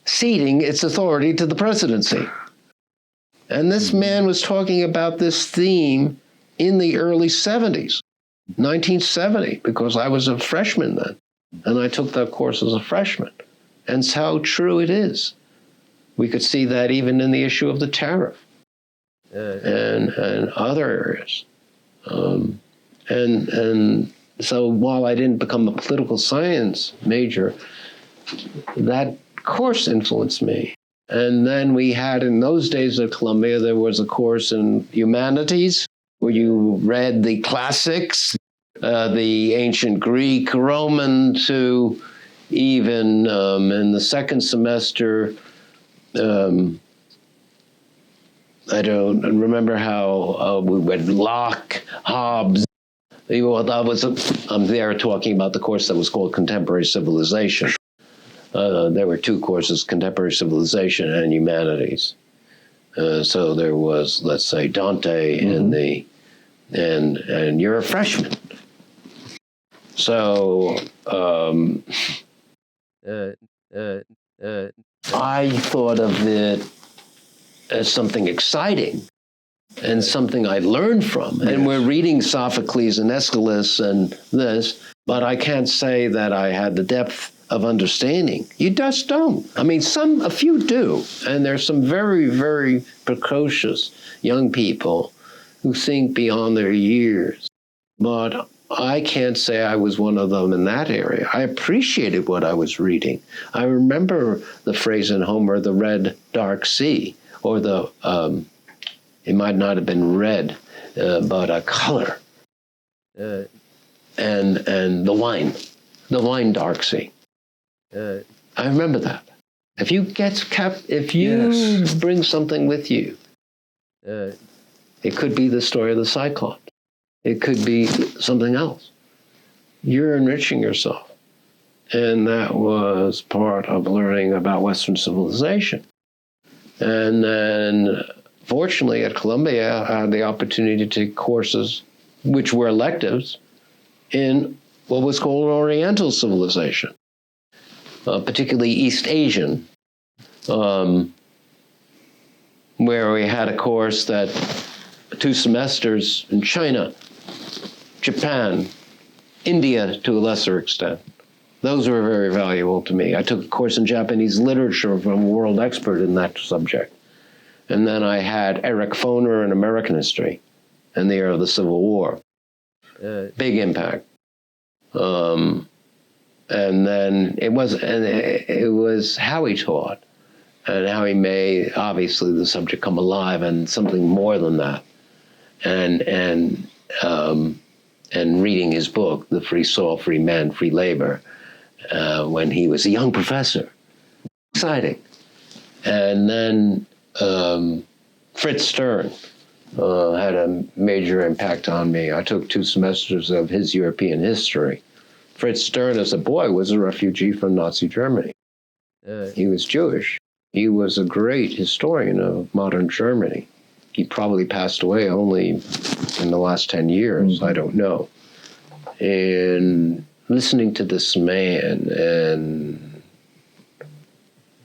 Speaker 2: ceding its authority to the presidency. And this man was talking about this theme in the early 70s, 1970, because I was a freshman then. And I took that course as a freshman. And it's how true it is. We could see that even in the issue of the tariff and other areas. And so while I didn't become a political science major, that course influenced me. And then we had, in those days at Columbia, there was a course in humanities where you read the classics, the ancient Greek, Roman, to even in the second semester, I don't remember how we read Locke, Hobbes. Well, I'm there talking about the course that was called Contemporary Civilization. There were two courses, Contemporary Civilization and Humanities. So there was, let's say, Dante and you're a freshman. So I thought of it as something exciting and something I learned from. Yes. And we're reading Sophocles and Aeschylus and this, but I can't say that I had the depth of understanding. You just don't. I mean, a few do. And there's some very, very precocious young people who think beyond their years. But I can't say I was one of them in that area. I appreciated what I was reading. I remember the phrase in Homer, the red, dark sea, or the, it might not have been red, but a color. And the wine dark sea. I remember that. If you yes. Bring something with you, it could be the story of the Cyclops. It could be something else. You're enriching yourself. And that was part of learning about Western civilization. And then, fortunately, at Columbia, I had the opportunity to take courses, which were electives, in what was called Oriental civilization, particularly East Asian. where we had a course that 2 semesters in China, Japan, India to a lesser extent. Those were very valuable to me. I took a course in Japanese literature from a world expert in that subject. And then I had Eric Foner in American history in the era of the Civil War. Big impact. And then it was how he taught and how he made, obviously, the subject come alive and something more than that. And reading his book, The Free Soil, Free Men, Free Labor, when he was a young professor. Exciting. And then Fritz Stern had a major impact on me. I took 2 semesters of his European history. Fritz Stern, as a boy, was a refugee from Nazi Germany. He was Jewish. He was a great historian of modern Germany. He probably passed away only in the last 10 years. I don't know. And listening to this man and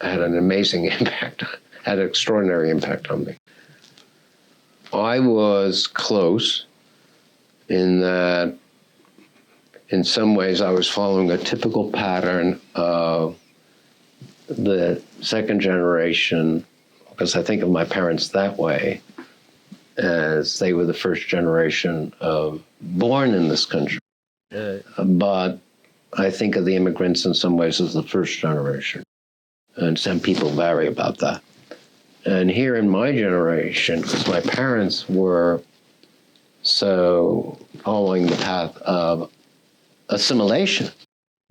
Speaker 2: had an amazing impact, had an extraordinary impact on me. I was close in that, in some ways, I was following a typical pattern of the second generation, because I think of my parents that way, as they were the first generation born in this country. But I think of the immigrants in some ways as the first generation. And some people vary about that. And here in my generation, because my parents were so following the path of assimilation.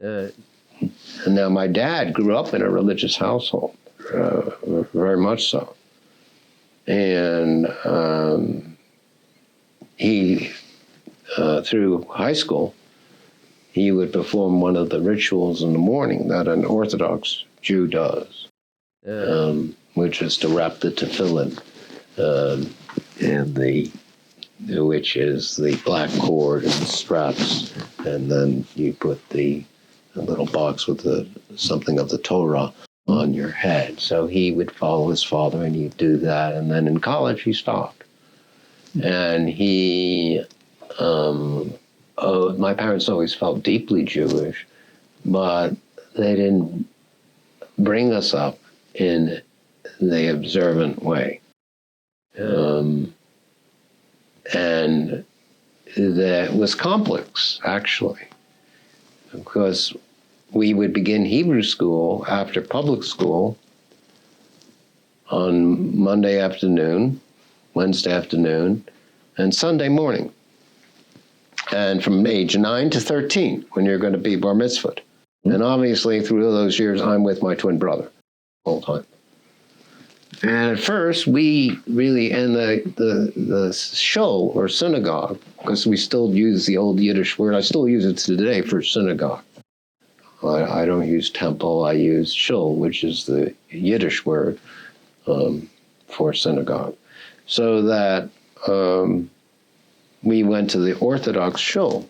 Speaker 2: And now my dad grew up in a religious household, very much so. And he, through high school, he would perform one of the rituals in the morning that an Orthodox Jew does, which is to wrap the tefillin, which is the black cord and straps, and then you put the little box with something of the Torah on your head. So he would follow his father and he'd do that. And then in college he stopped. And my parents always felt deeply Jewish, but they didn't bring us up in the observant way. And that was complex, actually, because we would begin Hebrew school after public school on Monday afternoon, Wednesday afternoon, and Sunday morning. And from age 9 to 13, when you're going to be bar mitzvahed. And obviously, through those years, I'm with my twin brother all the time. And at first, we really, and the shul, or synagogue, because we still use the old Yiddish word, I still use it today for synagogue. I don't use temple, I use shul, which is the Yiddish word for synagogue. So that we went to the Orthodox shul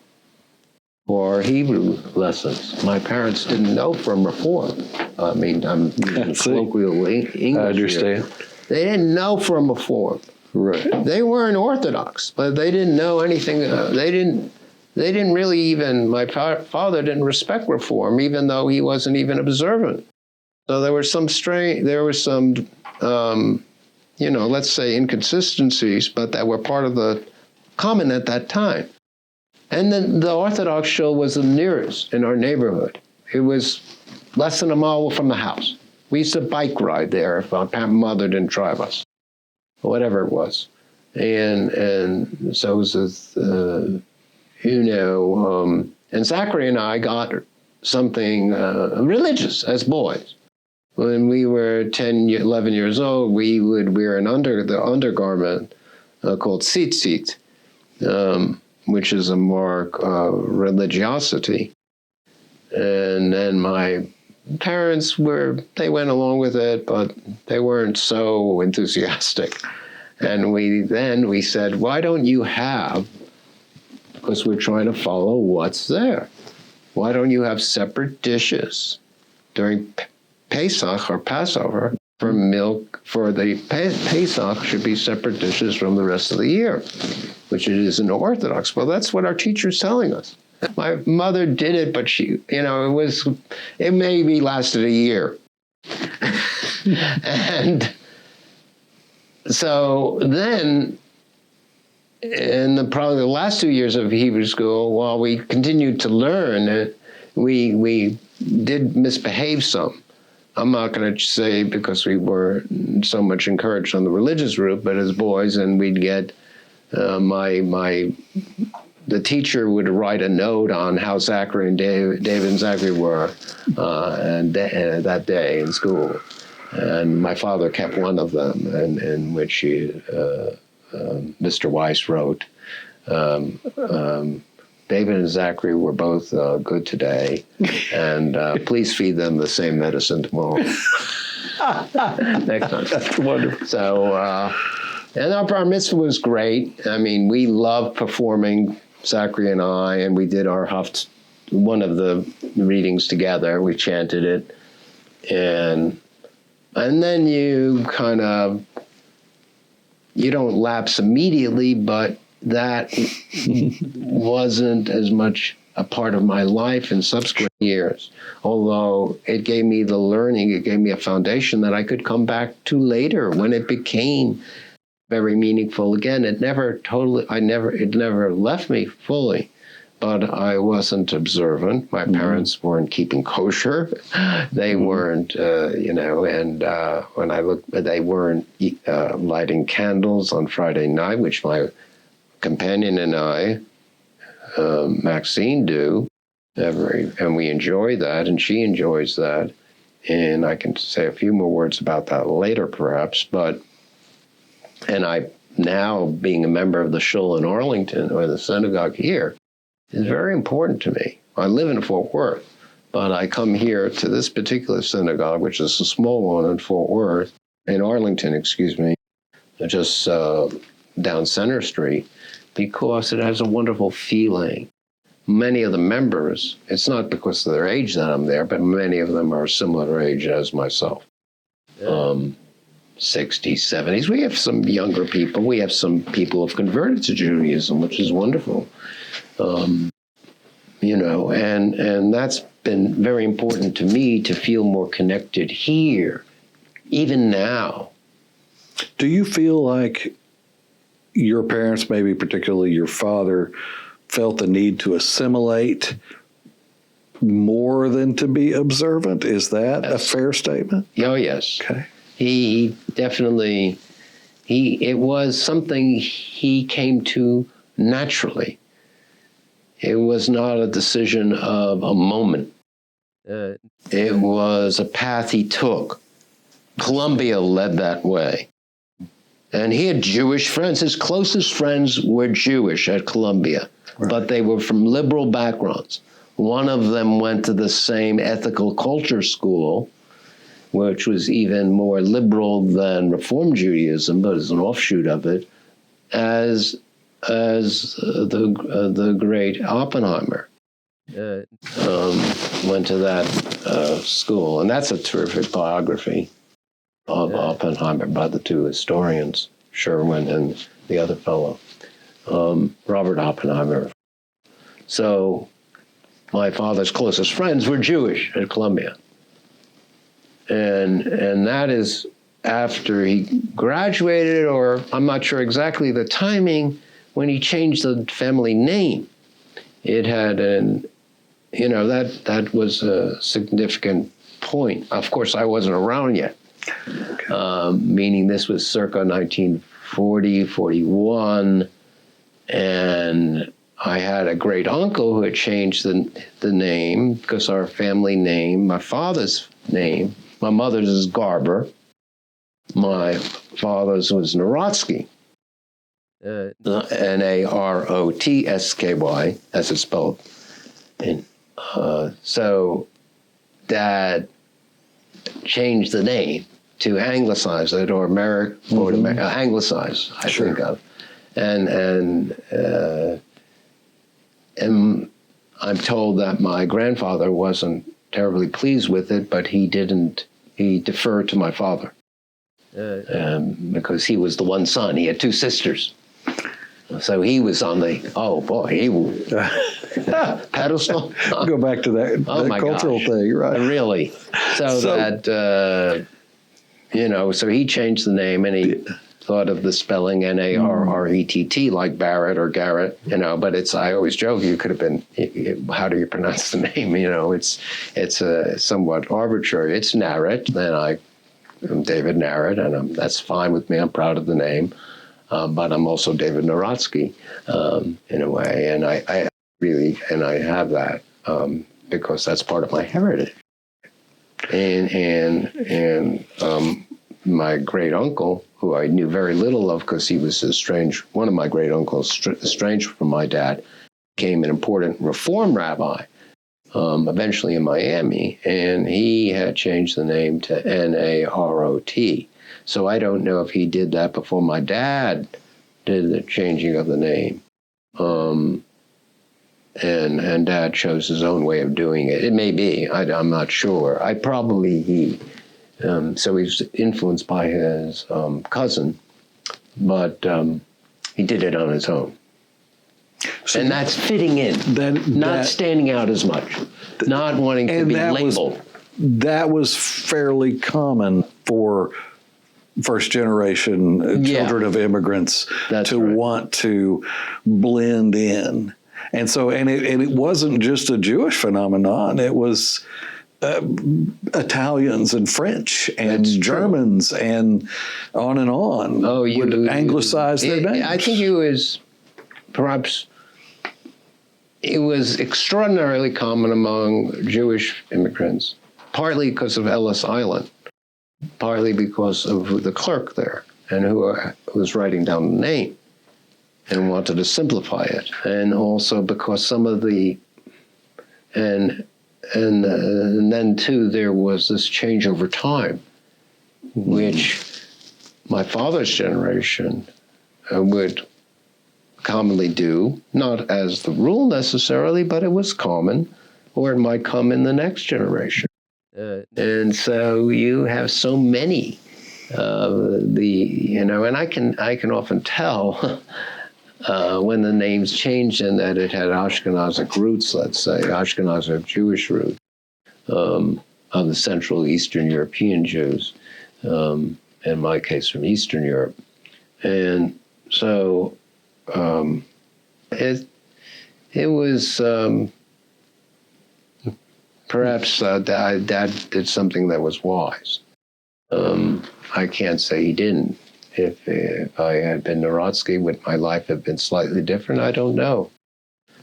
Speaker 2: for Hebrew lessons. My parents didn't know from Reform. I mean, I'm using colloquial English.
Speaker 1: I understand.
Speaker 2: Here. They didn't know from Reform.
Speaker 1: Right.
Speaker 2: They weren't Orthodox, but they didn't know anything. They didn't really even, my father didn't respect Reform, even though he wasn't even observant. So there was some let's say inconsistencies, but that were part of the common at that time. And then the Orthodox shul was the nearest in our neighborhood. It was less than a mile from the house. We used to bike ride there if our mother didn't drive us, or whatever it was. And so it was, and Zachary and I got something religious as boys. When we were 10, 11 years old, we would wear the undergarment called tzitzit, which is a mark of religiosity. And then my parents they went along with it, but they weren't so enthusiastic. And we said, why don't you have, because we're trying to follow what's there, why don't you have separate dishes during Pesach or Passover for milk for the Pesach should be separate dishes from the rest of the year, which it is in Orthodox. Well, that's what our teacher's telling us. My mother did it, but she, it maybe lasted a year. And so then, in probably the last 2 years of Hebrew school, while we continued to learn, we did misbehave some. I'm not going to say because we were so much encouraged on the religious route, but as boys, and we'd get the teacher would write a note on how Zachary and David and Zachary were that day in school. And my father kept one of them, in which Mr. Weiss wrote, David and Zachary were both good today, and please feed them the same medicine tomorrow. Next time.
Speaker 1: That's wonderful.
Speaker 2: So, and our bar mitzvah was great. I mean, we loved performing, Zachary and I, and we did our one of the readings together. We chanted it, and then you don't lapse immediately, but that wasn't as much a part of my life in subsequent years, although it gave me the learning, it gave me a foundation that I could come back to later when it became very meaningful again. It never left me fully, but I wasn't observant. My parents weren't keeping kosher. They weren't, and when I look, they weren't lighting candles on Friday night, which my companion and I, Maxine, do, and we enjoy that, and she enjoys that. And I can say a few more words about that later, perhaps. And I, now being a member of the shul in Arlington, or the synagogue here, is very important to me. I live in Fort Worth, but I come here to this particular synagogue, which is a small one in Arlington, just down Center Street, because it has a wonderful feeling. Many of the members, it's not because of their age that I'm there, but many of them are similar age as myself. 60s, 70s. We have some younger people. We have some people who have converted to Judaism, which is wonderful. And that's been very important to me to feel more connected here, even now.
Speaker 1: Do you feel like your parents, maybe particularly your father, felt the need to assimilate more than to be observant? Is that a fair statement?
Speaker 2: Oh, yes.
Speaker 1: Okay.
Speaker 2: He definitely, it was something he came to naturally. It was not a decision of a moment. It was a path he took. Columbia led that way. And he had Jewish friends. His closest friends were Jewish at Columbia, right, but they were from liberal backgrounds. One of them went to the same ethical culture school, which was even more liberal than Reform Judaism, but as an offshoot of it, as the great Oppenheimer went to that school. And that's a terrific biography of Oppenheimer by the two historians, Sherwin and the other fellow, Robert Oppenheimer. So my father's closest friends were Jewish at Columbia. And that is after he graduated, or I'm not sure exactly the timing, when he changed the family name. It had that was a significant point. Of course, I wasn't around yet, meaning this was circa 1940, 41, and I had a great uncle who had changed the name, because our family name, my father's name, my mother's is Garber, my father's was Narotsky, Narotsky, as it's spelled. And so Dad changed the name to anglicize it, or anglicize, I think of. And I'm told that my grandfather wasn't terribly pleased with it, but he deferred to my father. because he was the one son. He had two sisters. So he was on the, pedestal.
Speaker 1: Go back to that cultural thing, right?
Speaker 2: Really. So that, so he changed the name and he thought of the spelling Narrett like Barrett or Garrett, but I always joke, you could have been, how do you pronounce the name? It's somewhat arbitrary. It's Narrett, and I'm David Narrett, and that's fine with me. I'm proud of the name. But I'm also David Narodsky, in a way, and I have that because that's part of my heritage. And my great uncle, who I knew very little of because he was one of my great uncles, estranged from my dad, became an important Reform rabbi, eventually in Miami, and he had changed the name to Narrot. So I don't know if he did that before my dad did the changing of the name. And Dad chose his own way of doing it. It may be, I'm not sure. So he's influenced by his cousin, but he did it on his own. So and that's fitting in, not standing out as much, not wanting to be labeled.
Speaker 1: That was fairly common for first generation children of immigrants want to blend in. And so, and it wasn't just a Jewish phenomenon. It was Italians and French and Germans and on would anglicize their names.
Speaker 2: I think it was extraordinarily common among Jewish immigrants, partly because of Ellis Island, partly because of the clerk there and who was writing down the name and wanted to simplify it, and also because some of and then too there was this change over time, which my father's generation would commonly do, not as the rule necessarily, but it was common, or it might come in the next generation. And so you have so many, and I can often tell when the names changed and that it had Ashkenazic roots, let's say, Ashkenazic Jewish roots, of the Central Eastern European Jews, in my case from Eastern Europe. And so it was... Perhaps Dad did something that was wise. I can't say he didn't. If I had been Narodsky, would my life have been slightly different? I don't know.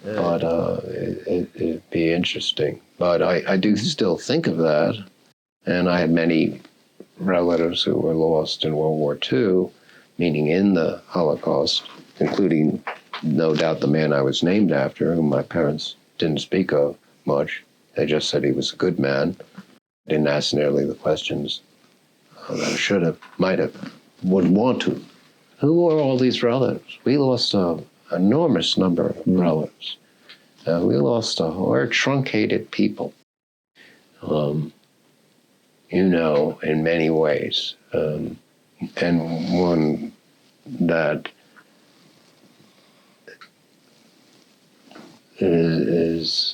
Speaker 2: But it'd be interesting. But I do still think of that. And I had many relatives who were lost in World War II, meaning in the Holocaust, including, no doubt, the man I was named after, whom my parents didn't speak of much. They just said he was a good man. Didn't ask nearly the questions that I should have, might have, would want to. Who are all these relatives? We lost an enormous number of relatives. We lost we're truncated people, in many ways. And one that is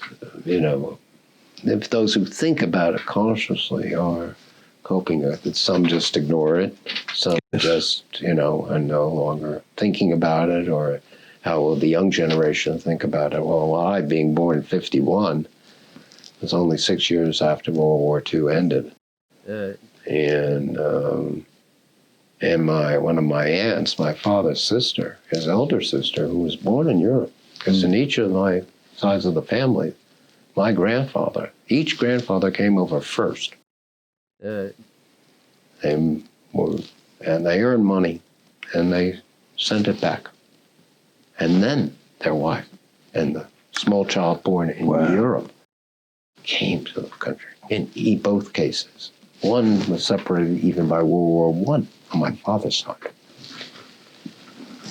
Speaker 2: if those who think about it consciously are coping with it, some just ignore it, some just, are no longer thinking about it, or how will the young generation think about it? Well, I, being born in 1951, was only 6 years after World War II ended. And one of my aunts, my father's sister, his elder sister, who was born in Europe, because in each of my sides of the family, my each grandfather came over first. And they earned money, and they sent it back. And then their wife and the small child born in Europe came to the country in both cases. One was separated even by World War I on my father's side.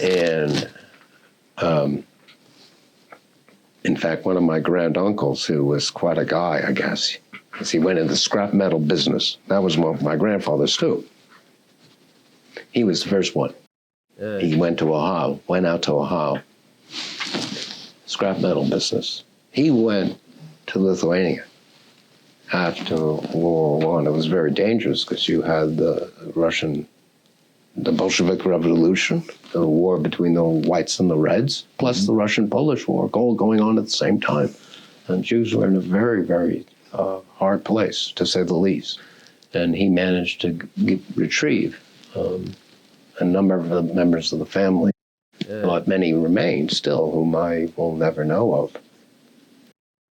Speaker 2: And in fact, one of my granduncles, who was quite a guy, I guess, he went into the scrap metal business. That was my grandfather's too. He was the first one. He went out to Ohio, scrap metal business. He went to Lithuania after World War I. It was very dangerous because you had the Bolshevik Revolution, the war between the whites and the reds, plus the Russian-Polish War, all going on at the same time. And Jews were in a very, very hard place, to say the least. And he managed to retrieve a number of the members of the family, but many remain still, whom I will never know of.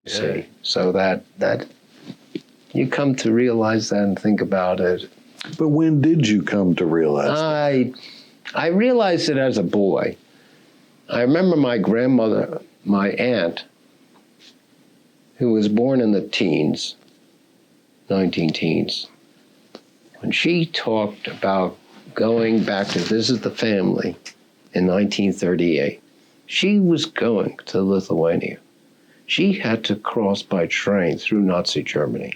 Speaker 2: See, so that you come to realize that and think about it.
Speaker 1: But when did you come to realize that?
Speaker 2: I realized it as a boy. I remember my grandmother, my aunt, who was born in the teens, 19 teens, when she talked about going back to visit the family in 1938, she was going to Lithuania. She had to cross by train through Nazi Germany.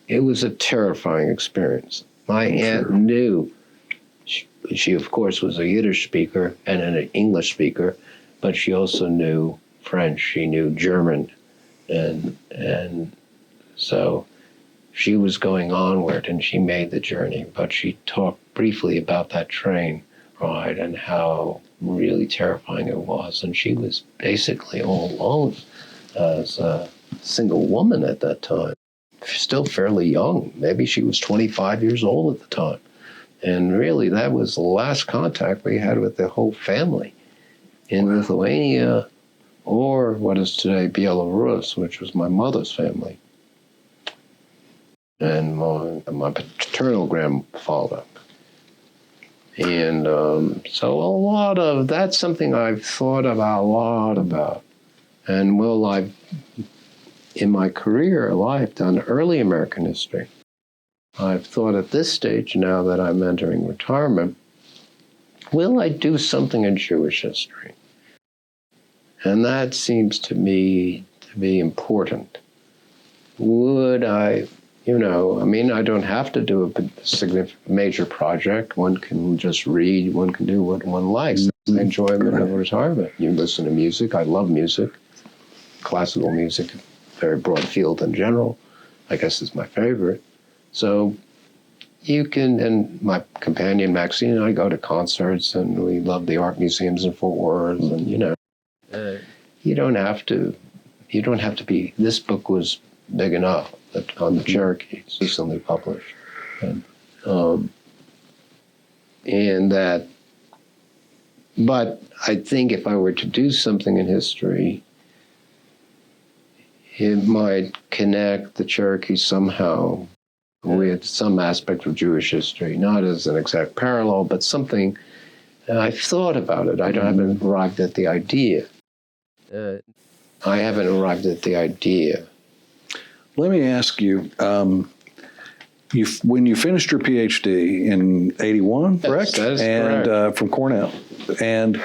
Speaker 2: It was a terrifying experience. My aunt knew, she of course was a Yiddish speaker and an English speaker, but she also knew French, she knew German, and so she was going onward and she made the journey, but she talked briefly about that train ride and how really terrifying it was. And she was basically all alone as a single woman at that time. Still fairly young. Maybe she was 25 years old at the time. And really, that was the last contact we had with the whole family in Lithuania, or what is today Belarus, which was my mother's family, and my paternal grandfather. And so a lot of, that's something I've thought about a lot about. And I've, in my career life, done early American history. I've thought at this stage, now that I'm entering retirement, will I do something in Jewish history? And that seems to me to be important. Would I, I don't have to do a significant major project. One can just read, one can do what one likes. That's the enjoyment of retirement. You listen to music. I love music. Classical music, very broad field in general, I guess is my favorite. So you can, and my companion Maxine and I go to concerts, and we love the art museums in Fort Worth, and you don't have to be, this book was big enough on the Cherokees, recently published. But I think if I were to do something in history, it might connect the Cherokees somehow with some aspect of Jewish history, not as an exact parallel, but something. I've thought about it. I haven't arrived at the idea.
Speaker 1: Let me ask you, when you finished your PhD in 81, correct?
Speaker 2: That is correct.
Speaker 1: From Cornell. And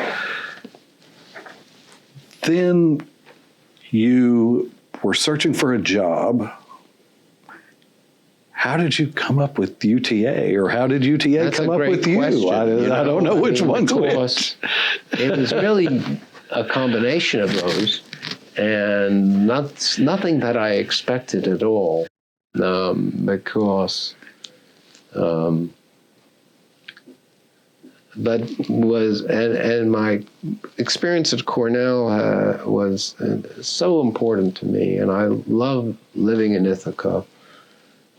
Speaker 1: then you were searching for a job. How did you come up with UTA, or how did UTA come up with you? I don't know which one to which.
Speaker 2: It was really a combination of those, and nothing that I expected at all, because and my experience at Cornell was so important to me, and I love living in Ithaca.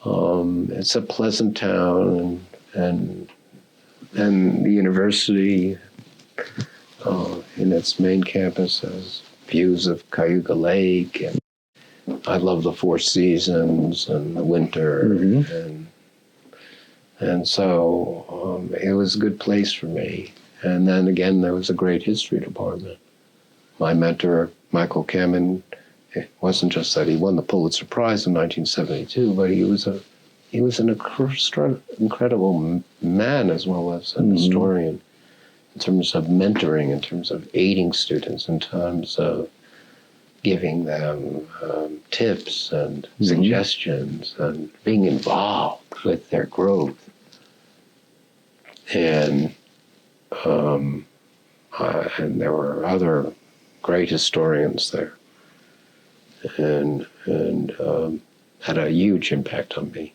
Speaker 2: It's a pleasant town, and the university in its main campus has views of Cayuga Lake, and I love the Four Seasons and the winter, and so it was a good place for me. And then again, there was a great history department. My mentor, Michael Kamen, it wasn't just that he won the Pulitzer Prize in 1972, but he was an incredible man as well as an historian, in terms of mentoring, in terms of aiding students, in terms of giving them tips and suggestions and being involved with their growth. And and there were other great historians there, and had a huge impact on me.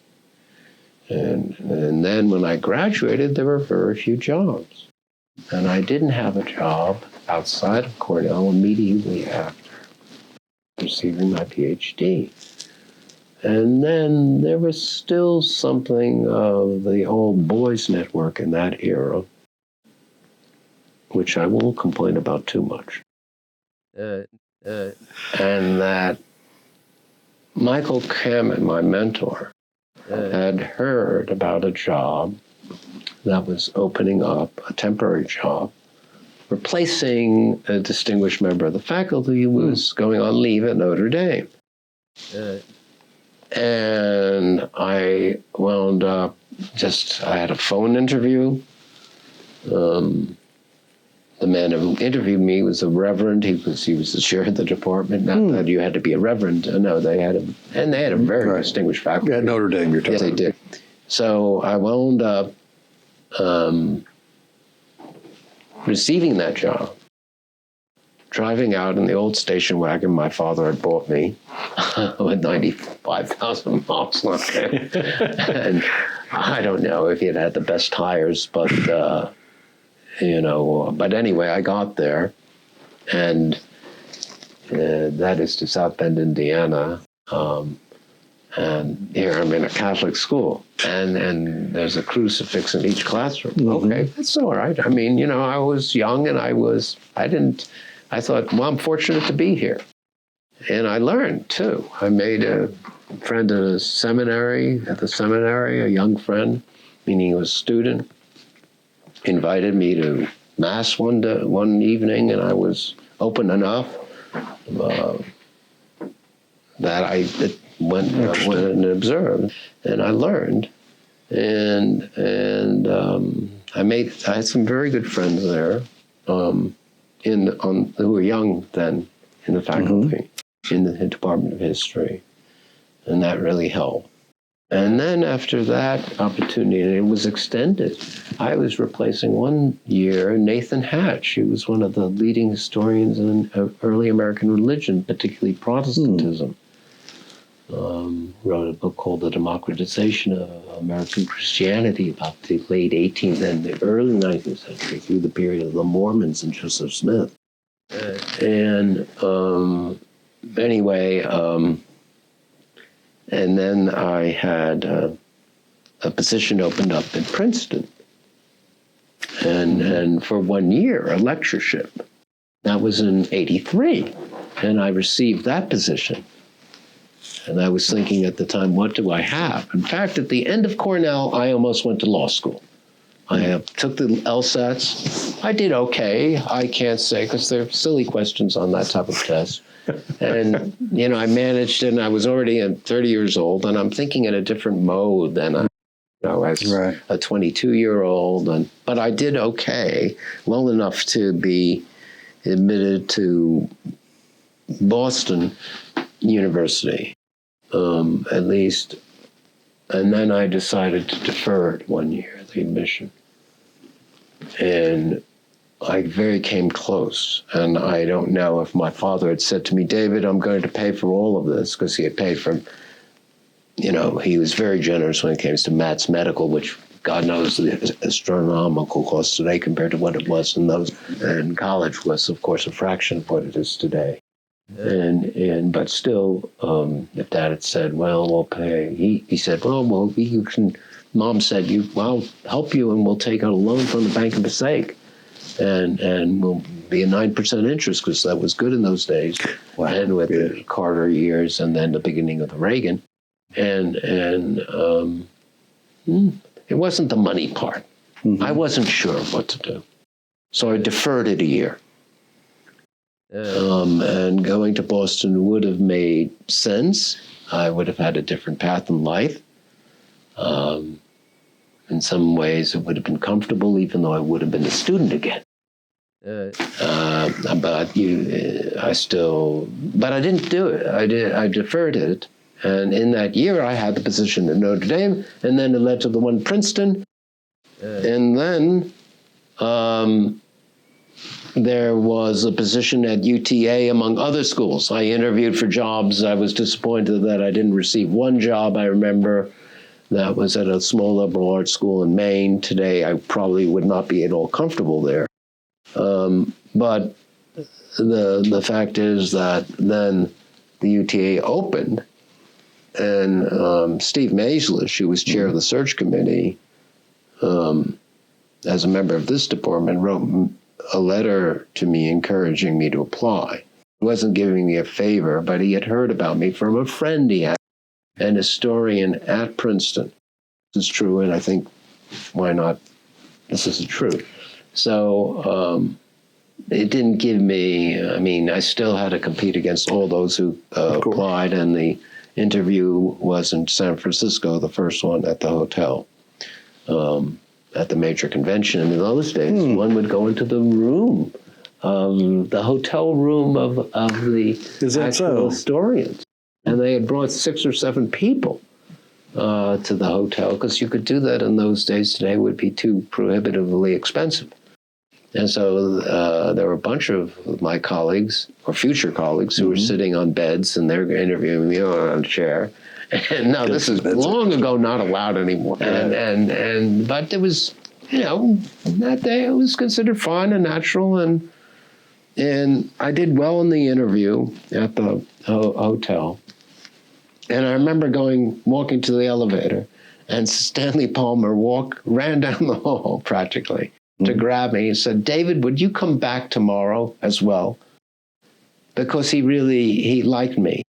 Speaker 2: And then when I graduated, there were very few jobs, and I didn't have a job outside of Cornell immediately after receiving my PhD. And then there was still something of the old boys network in that era, which I won't complain about too much. And that Michael Kamen, my mentor, had heard about a job that was opening up, a temporary job, replacing a distinguished member of the faculty who was going on leave at Notre Dame. And I wound up I had a phone interview. The man who interviewed me was a reverend. He was the chair of the department. Not that you had to be a reverend. No, they had a very distinguished faculty.
Speaker 1: At Notre Dame, you're talking
Speaker 2: Yes, they did. So I wound up receiving that job, driving out in the old station wagon my father had bought me with 95,000 miles on it. And I don't know if he had the best tires, but but anyway, I got there, and that is to South Bend, Indiana. And here I'm in a Catholic school, and there's a crucifix in each classroom. Mm-hmm. Okay, that's all right. I mean, I was young, and I thought, well, I'm fortunate to be here. And I learned, too. I made a friend at the seminary, a young friend, meaning he was a student, invited me to Mass one evening, and I was open enough that I went and observed, and I learned. And I had some very good friends there, who were young then in the faculty, in the Department of History, and that really helped. And then after that opportunity, and it was extended, I was replacing one year Nathan Hatch, who was one of the leading historians in early American religion, particularly Protestantism. Wrote a book called The Democratization of American Christianity about the late 18th and the early 19th century through the period of the Mormons and Joseph Smith. And then I had a position opened up in Princeton, and for 1 year, a lectureship. That was in '83, and I received that position. And I was thinking at the time, what do I have? In fact, at the end of Cornell, I almost went to law school. I took the LSATs. I did okay. I can't say, because there are silly questions on that type of test. And, I managed it, and I was already 30 years old, and I'm thinking in a different mode than as a 22-year-old. But I did okay, well enough to be admitted to Boston University, at least. And then I decided to defer it 1 year, the admission. And I very came close. And I don't know if my father had said to me, David, I'm going to pay for all of this, because he had paid for, he was very generous when it came to Matt's Medical, which God knows the astronomical cost today compared to what it was in those. And college was, of course, a fraction of what it is today. But still, if Dad had said, well, we'll pay, he said, well, you can, Mom said, I'll help you, and we'll take out a loan from the Bank of Passaic, and we'll be a 9% interest, because that was good in those days. Wow. And with the Carter years, and then the beginning of the Reagan. And it wasn't the money part. Mm-hmm. I wasn't sure what to do. So I deferred it a year. And going to Boston would have made sense. I would have had a different path in life. In some ways, it would have been comfortable, even though I would have been a student again. But I didn't do it. I deferred it. And in that year, I had the position at Notre Dame, and then it led to the one in Princeton. And then there was a position at UTA among other schools. I interviewed for jobs. I was disappointed that I didn't receive one job. I remember that was at a small liberal arts school in Maine. Today, I probably would not be at all comfortable there. But the fact is that then the UTA opened, and Steve Maislish, who was chair of the search committee, as a member of this department, wrote a letter to me encouraging me to apply. He wasn't giving me a favor, but he had heard about me from a friend he had, an historian at Princeton. This is true, and I think, why not? This is true. So it didn't give me, I still had to compete against all those who applied, and the interview was in San Francisco, the first one at the hotel. At the major convention in those days, one would go into the room, the hotel room of the actual historians. And they had brought 6 or 7 people to the hotel, because you could do that in those days. Today it would be too prohibitively expensive. And so there were a bunch of my colleagues, or future colleagues, who were sitting on beds, and they're interviewing me on a chair. And now this is long ago not allowed anymore. But it was, that day it was considered fun and natural, and I did well in the interview at the hotel. And I remember walking to the elevator, and Stanley Palmer ran down the hall practically to grab me. He said, "David, would you come back tomorrow as well?" Because he liked me.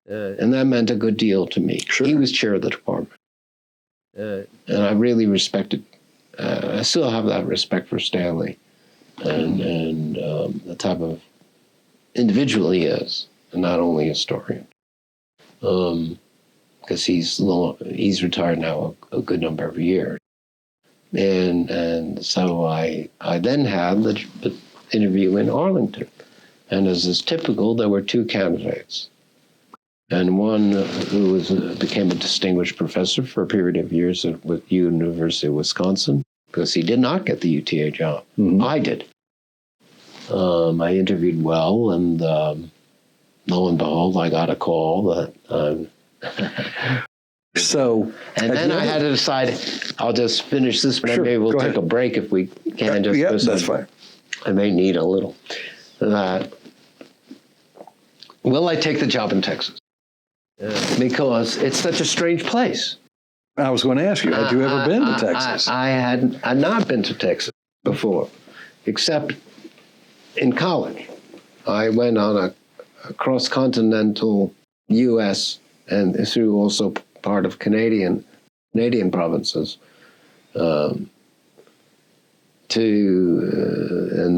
Speaker 2: And that meant a good deal to me. Sure. He was chair of the department. And I really respected, I still have that respect for Stanley and the type of individual he is, and not only a historian. Because he's retired now a good number of years. And so I then had the interview in Arlington. And as is typical, there were 2 candidates. And one who became a distinguished professor for a period of years at University of Wisconsin, because he did not get the UTA job. I did. I interviewed well, and lo and behold, I got a call that.
Speaker 1: So,
Speaker 2: and then I had to decide. I'll just finish this, but maybe we'll take a break if we can.
Speaker 1: That's fine.
Speaker 2: I may need a little. Will I take the job in Texas? Because it's such a strange place.
Speaker 1: I was going to ask you, had you ever been to Texas?
Speaker 2: I had not been to Texas before, except in college. I went on a cross-continental U.S. and through also part of Canadian provinces and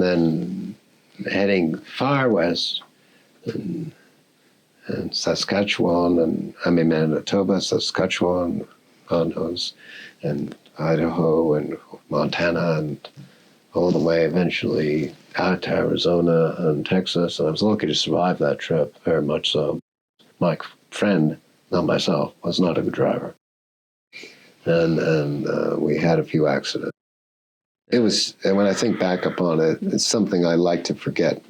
Speaker 2: then heading far west and Saskatchewan, Manitoba, Saskatchewan, and Idaho and Montana, and all the way eventually out to Arizona and Texas. And I was lucky to survive that trip, very much so. My friend, not myself, was not a good driver. And we had a few accidents. And when I think back upon it, it's something I like to forget.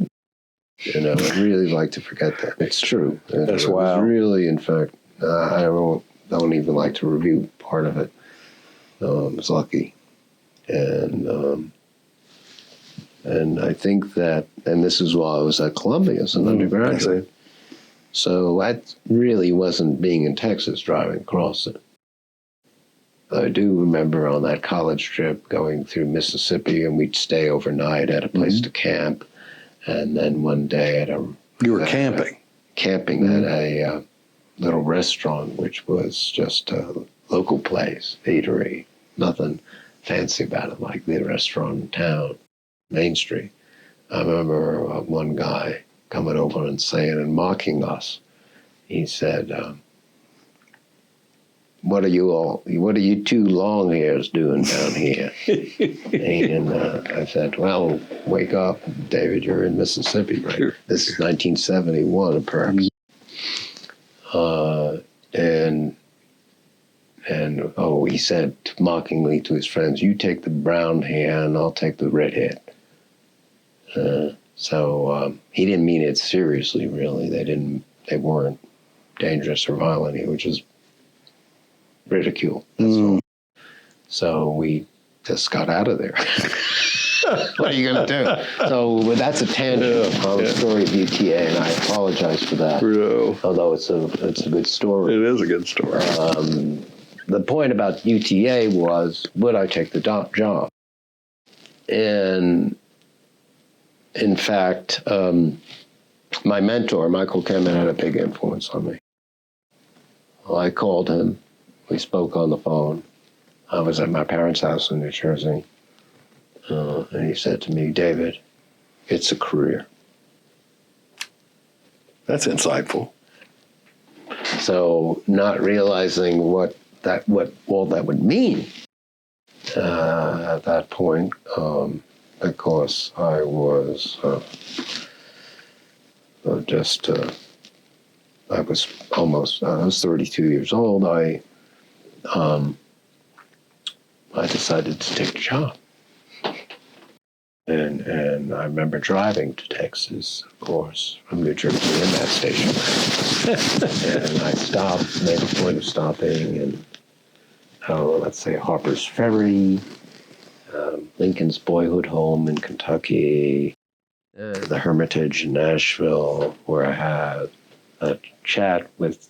Speaker 2: I really like to forget that. It's true.
Speaker 1: That's wow.
Speaker 2: It was really, in fact, I don't even like to review part of it. I was lucky. And I think that, and this is while I was at Columbia as an undergraduate. So that really wasn't being in Texas driving across it. I do remember on that college trip going through Mississippi, and we'd stay overnight at a place to camp. And then one day
Speaker 1: You were camping?
Speaker 2: Camping at a little restaurant, which was just a local place, eatery, nothing fancy about it, like the restaurant in town, Main Street. I remember one guy coming over and saying and mocking us. He said, what are you 2 long hairs doing down here? And I said, well, wake up, David, you're in Mississippi, right? Sure. This is 1971, perhaps. And And he said mockingly to his friends, "You take the brown hair and I'll take the red head." So he didn't mean it seriously, really. They weren't dangerous or violent. He was just ridicule. That's all. So we just got out of there. What are you going to do? So that's a tangent on the story of UTA, and I apologize for that.
Speaker 1: No.
Speaker 2: Although it's a good story.
Speaker 1: It is a good story.
Speaker 2: The point about UTA was, would I take the job? And in fact, my mentor, Michael Kemen, had a big influence on me. Well, I called him. We spoke on the phone. I was at my parents' house in New Jersey. And he said to me, "David, it's a career."
Speaker 1: That's insightful.
Speaker 2: So not realizing what all that would mean at that point, because I was I was 32 years old. I decided to take the job. And I remember driving to Texas, of course, from New Jersey in that station. And I stopped, made a point of stopping in, let's say, Harper's Ferry, Lincoln's boyhood home in Kentucky, the Hermitage in Nashville, where I had a chat with,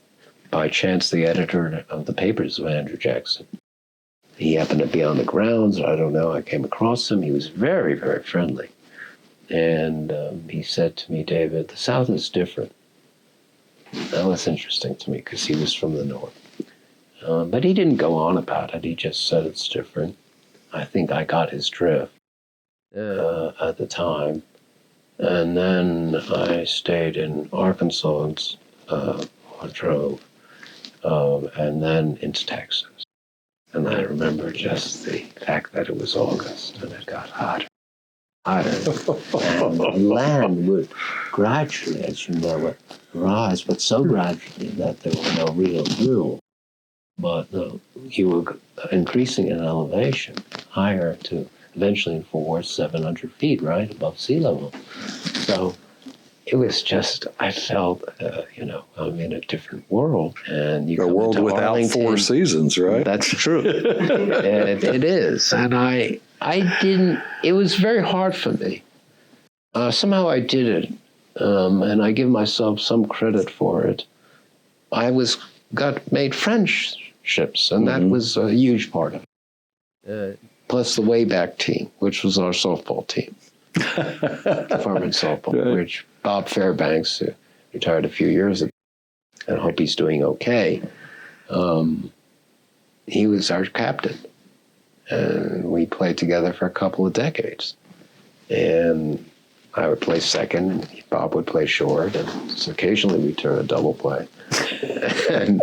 Speaker 2: by chance, the editor of the papers of Andrew Jackson. He happened to be on the grounds. I don't know. I came across him. He was very, very friendly. And he said to me, "David, the South is different." That was interesting to me because he was from the North. But he didn't go on about it. He just said it's different. I think I got his drift at the time. And then I stayed in Arkansas and drove, and then into Texas. And I remember just the fact that it was August and it got hotter. And the land would gradually, as you know, rise, but so gradually that there were no real hills. But you were increasing in elevation higher to eventually in Fort Worth 700 feet, right, above sea level. So it was just, I felt, I'm in a different world. And you
Speaker 1: a world without
Speaker 2: Arlington,
Speaker 1: 4 seasons, right?
Speaker 2: That's true. It is. And I didn't, it was very hard for me. Somehow I did it, and I give myself some credit for it. I made friendships, and that was a huge part of it. Plus the Wayback team, which was our softball team. Department softball, which Bob Fairbanks, who retired a few years ago, and I hope he's doing okay. He was our captain, and we played together for a couple of decades. And I would play second, Bob would play short, and so occasionally we'd turn a double play. and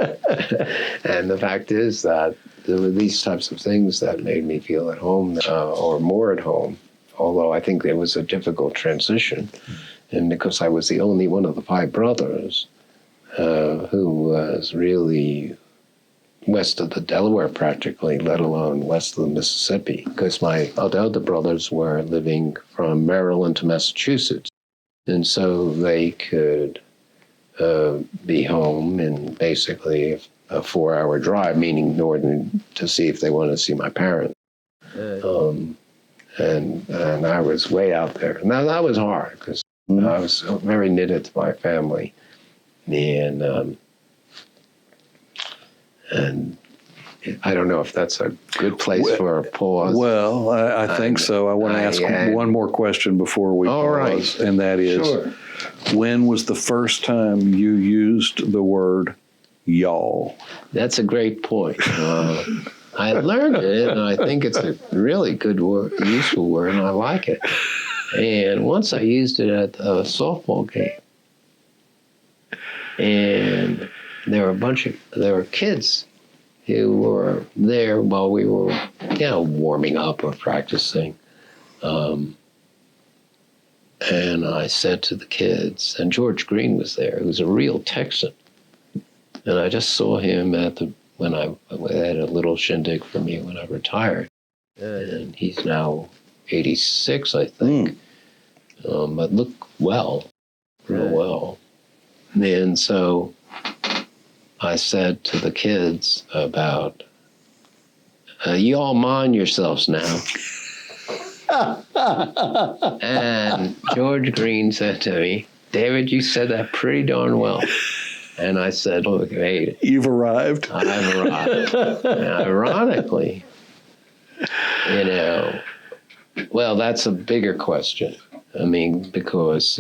Speaker 2: the fact is that there were these types of things that made me feel at home, or more at home. Although I think there was a difficult transition, and because I was the only one of the 5 brothers who was really west of the Delaware practically, let alone west of the Mississippi, because my other brothers were living from Maryland to Massachusetts. And so they could be home in basically a 4-hour drive, meaning northern, to see if they wanted to see my parents. And I was way out there. Now that was hard because I was very knitted to my family, and I don't know if that's a good place for a pause.
Speaker 1: Well, I think so. I want to ask one more question before we pause, and that is, when was the first time you used the word y'all?
Speaker 2: That's a great point. I learned it, and I think it's a really good word, useful word, and I like it. And once I used it at a softball game, and there were kids who were there while we were, warming up or practicing. And I said to the kids, and George Green was there, who's a real Texan, and I just saw him at the when I had a little shindig for me when I retired. And he's now 86, I think. But look well, real well. And so I said to the kids about, you all mind yourselves now. And George Green said to me, David, you said that pretty darn well. And I said, look, hey,
Speaker 1: You've arrived.
Speaker 2: I've arrived. And ironically, you know, well, that's a bigger question. I mean, because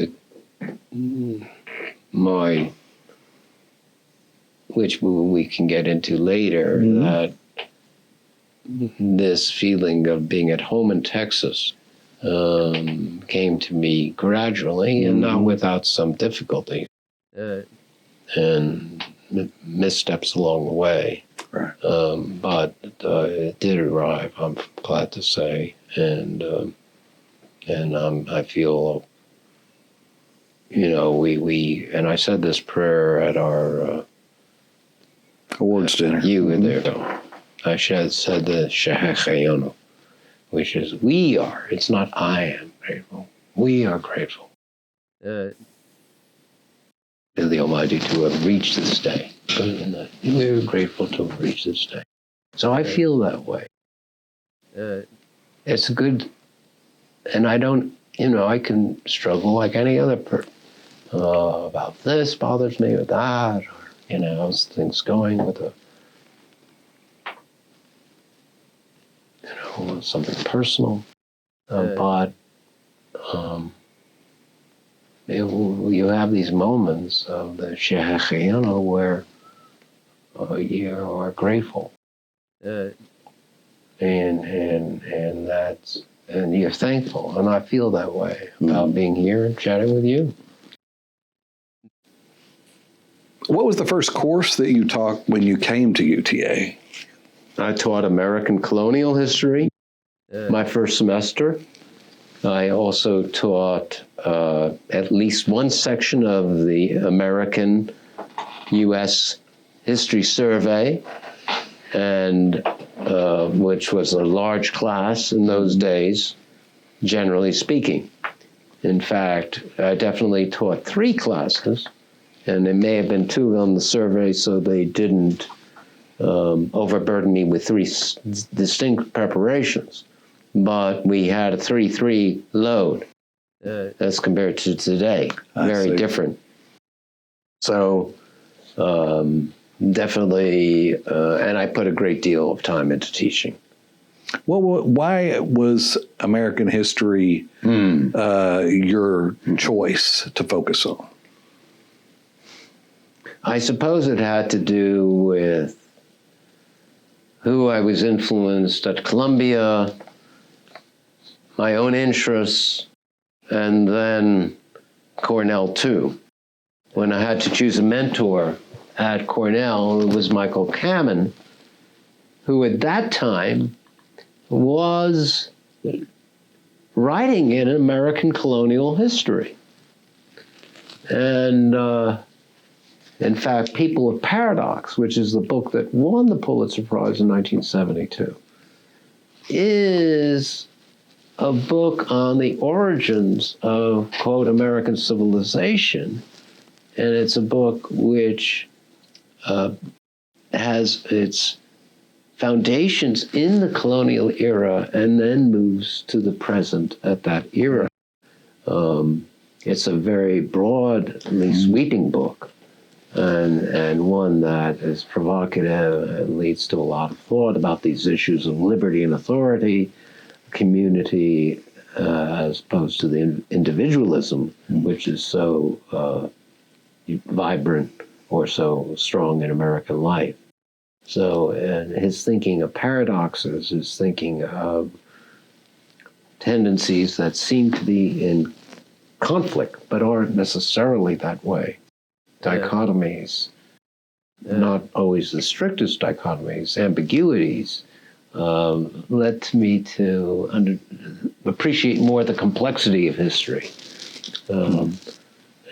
Speaker 2: which we can get into later, that this feeling of being at home in Texas came to me gradually and not without some difficulty and missteps along the way.
Speaker 1: Right.
Speaker 2: But it did arrive, I'm glad to say, and I feel, you know, we and I said this prayer at our
Speaker 1: awards dinner.
Speaker 2: There you go. I said the Shehecheyonu, which is we are. It's not I am grateful. We are grateful to the Almighty to have reached this day. We're grateful to have reached this day. So I feel that way. It's good, and I don't, you know, I can struggle like any other person about this bothers me, with that, or, you know, how's things going with something personal. But you have these moments of the Shehecheyanu where you are grateful, and that's, and you're thankful, and I feel that way about being here and chatting with you.
Speaker 1: What was the first course that you taught when you came to UTA?
Speaker 2: I taught American colonial history my first semester. I also taught at least one section of the American U.S. History Survey, and which was a large class in those days, generally speaking. In fact, I definitely taught 3 classes, and there may have been 2 on the survey, so they didn't overburden me with 3 distinct preparations. But we had a 3-3 load as compared to today. Very different. So definitely, and I put a great deal of time into teaching.
Speaker 1: Well, why was American history your choice to focus on?
Speaker 2: I suppose it had to do with who I was influenced at Columbia, my own interests, and then Cornell too. When I had to choose a mentor at Cornell, it was Michael Kamen, who at that time was writing in American colonial history. And in fact, People of Paradox, which is the book that won the Pulitzer Prize in 1972, is a book on the origins of, quote, American civilization. And it's a book which has its foundations in the colonial era and then moves to the present at that era. It's a very broadly sweeping book, and one that is provocative and leads to a lot of thought about these issues of liberty and authority, community, as opposed to the individualism, which is so vibrant or so strong in American life. So, and his thinking of paradoxes, his thinking of tendencies that seem to be in conflict, but aren't necessarily that way. Dichotomies, not always the strictest dichotomies, ambiguities, led me to appreciate more the complexity of history.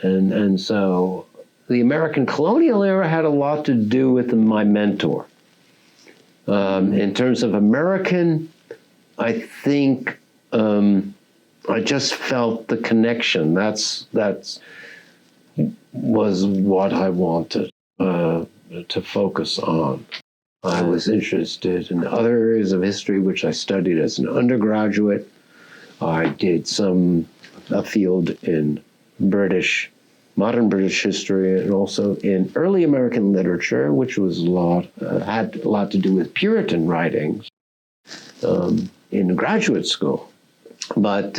Speaker 2: And so the American colonial era had a lot to do with my mentor, In terms of American, I think I just felt the connection. That's was what I wanted to focus on. I was interested in other areas of history, which I studied as an undergraduate. I did a field in modern British history, and also in early American literature, which was had a lot to do with Puritan writings in graduate school. But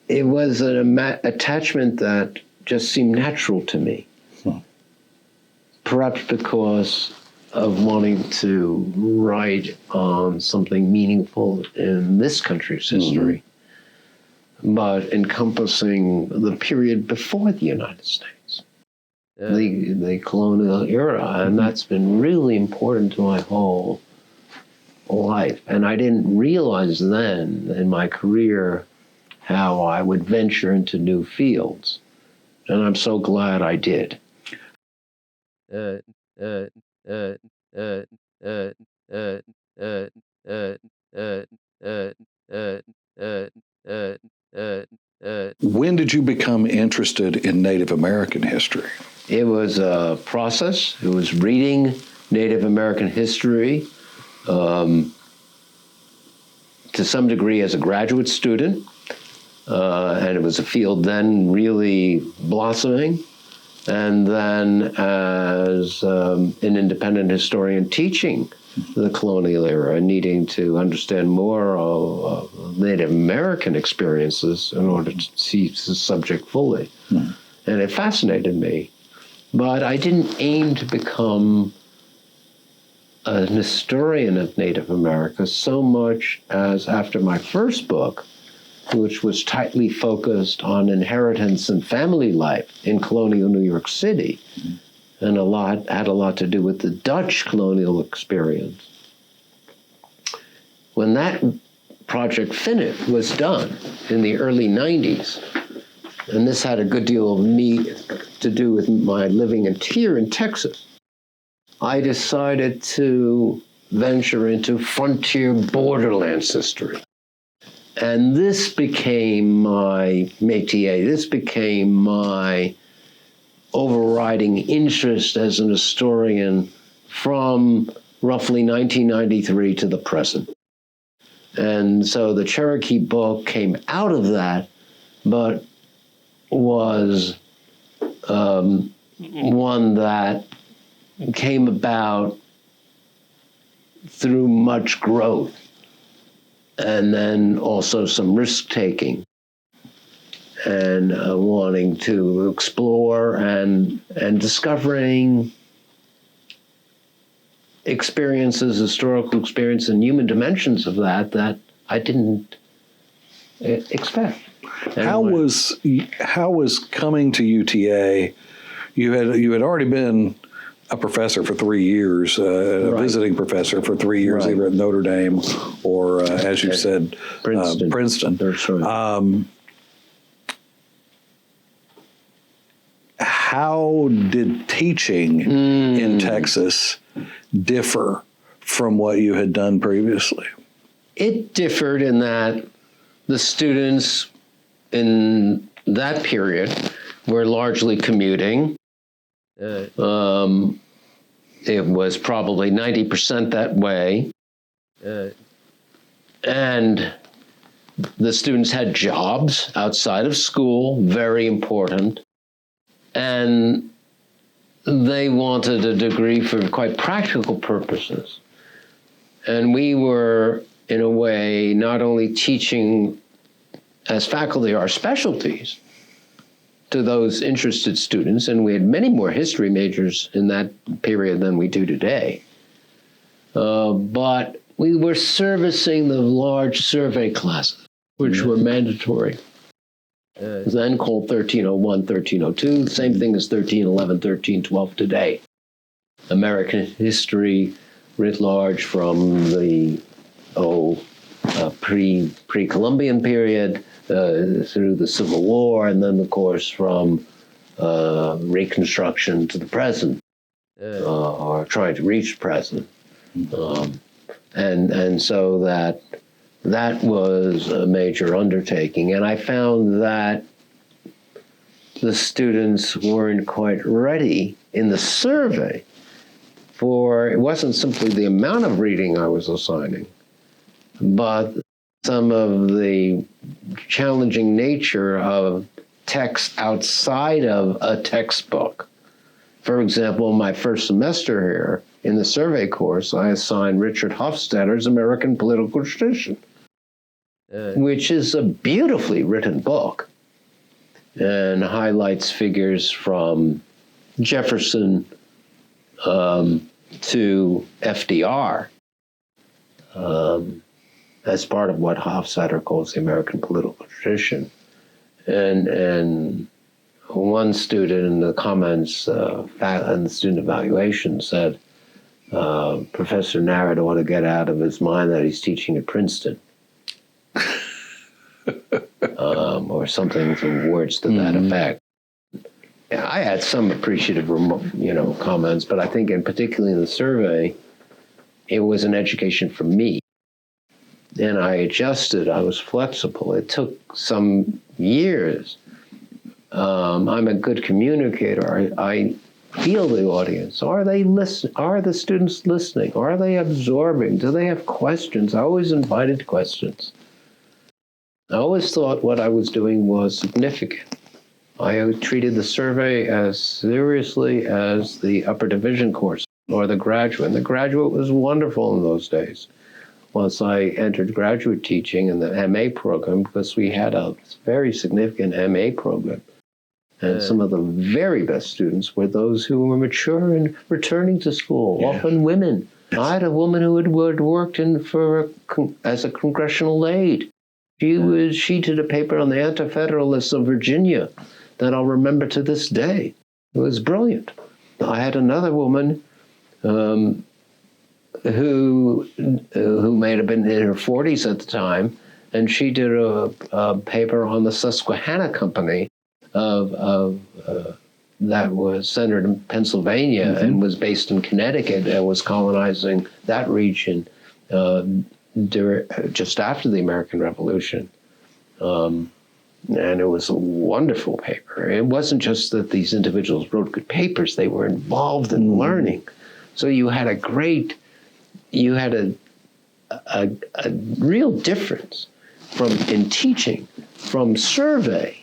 Speaker 2: it was an attachment that just seemed natural to me. Perhaps because of wanting to write on something meaningful in this country's history, but encompassing the period before the United States, the colonial era. And that's been really important to my whole life. And I didn't realize then in my career how I would venture into new fields. And I'm so glad I did.
Speaker 1: When did you become interested in Native American history?
Speaker 2: It was a process. It was reading Native American history to some degree as a graduate student. And it was a field then really blossoming. And then as an independent historian teaching the colonial era and needing to understand more of Native American experiences in order to see the subject fully. And it fascinated me. But I didn't aim to become an historian of Native America so much as after my first book, which was tightly focused on inheritance and family life in colonial New York City, and had a lot to do with the Dutch colonial experience. When that project was done in the early 90s, and this had a good deal to do with my living here in Texas, I decided to venture into frontier borderlands history. And this became my métier. This became my overriding interest as an historian from roughly 1993 to the present. And so the Cherokee book came out of that, but was one that came about through much growth. And then also some risk-taking and wanting to explore and discovering historical experience and human dimensions of that I didn't expect.
Speaker 1: How was coming to UTA? You had already been a professor for 3 years, a visiting professor for 3 years, either at Notre Dame or, as you said, Princeton.
Speaker 2: That's right.
Speaker 1: How did teaching in Texas differ from what you had done previously?
Speaker 2: It differed in that the students in that period were largely commuting. It was probably 90% that way. And the students had jobs outside of school, very important. And they wanted a degree for quite practical purposes. And we were, in a way, not only teaching as faculty our specialties to those interested students, and we had many more history majors in that period than we do today, but we were servicing the large survey classes, which were mandatory. Then called 1301, 1302, same thing as 1311, 1312 today. American history writ large from the pre-Columbian period through the Civil War, and then, of course, from Reconstruction to the present. or trying to reach the president. And so that was a major undertaking. And I found that the students weren't quite ready in the survey for, it wasn't simply the amount of reading I was assigning, but some of the challenging nature of text outside of a textbook. For example, my first semester here in the survey course, I assigned Richard Hofstadter's American Political Tradition, which is a beautifully written book and highlights figures from Jefferson to FDR as part of what Hofstadter calls the American political tradition. And one student in the comments and the student evaluation said, Professor Narrett ought to get out of his mind that he's teaching at Princeton. Or something, some words to that effect. I had some appreciative, comments, but I think, in particularly in the survey, it was an education for me. And I adjusted. I was flexible. It took some years. I'm a good communicator. I feel the audience. Are they listening? Are the students listening? Are they absorbing? Do they have questions? I always invited questions. I always thought what I was doing was significant. I treated the survey as seriously as the upper division course or the graduate. And the graduate was wonderful in those days. Once I entered graduate teaching in the MA program, because we had a very significant MA program. And some of the very best students were those who were mature and returning to school, often women. I had a woman who had worked as a congressional aide. She did a paper on the Anti-Federalists of Virginia that I'll remember to this day. It was brilliant. I had another woman who may have been in her 40s at the time, and she did a paper on the Susquehanna Company that was centered in Pennsylvania and was based in Connecticut and was colonizing that region just after the American Revolution. And it was a wonderful paper. It wasn't just that these individuals wrote good papers, they were involved in learning. So you had a real difference in teaching from survey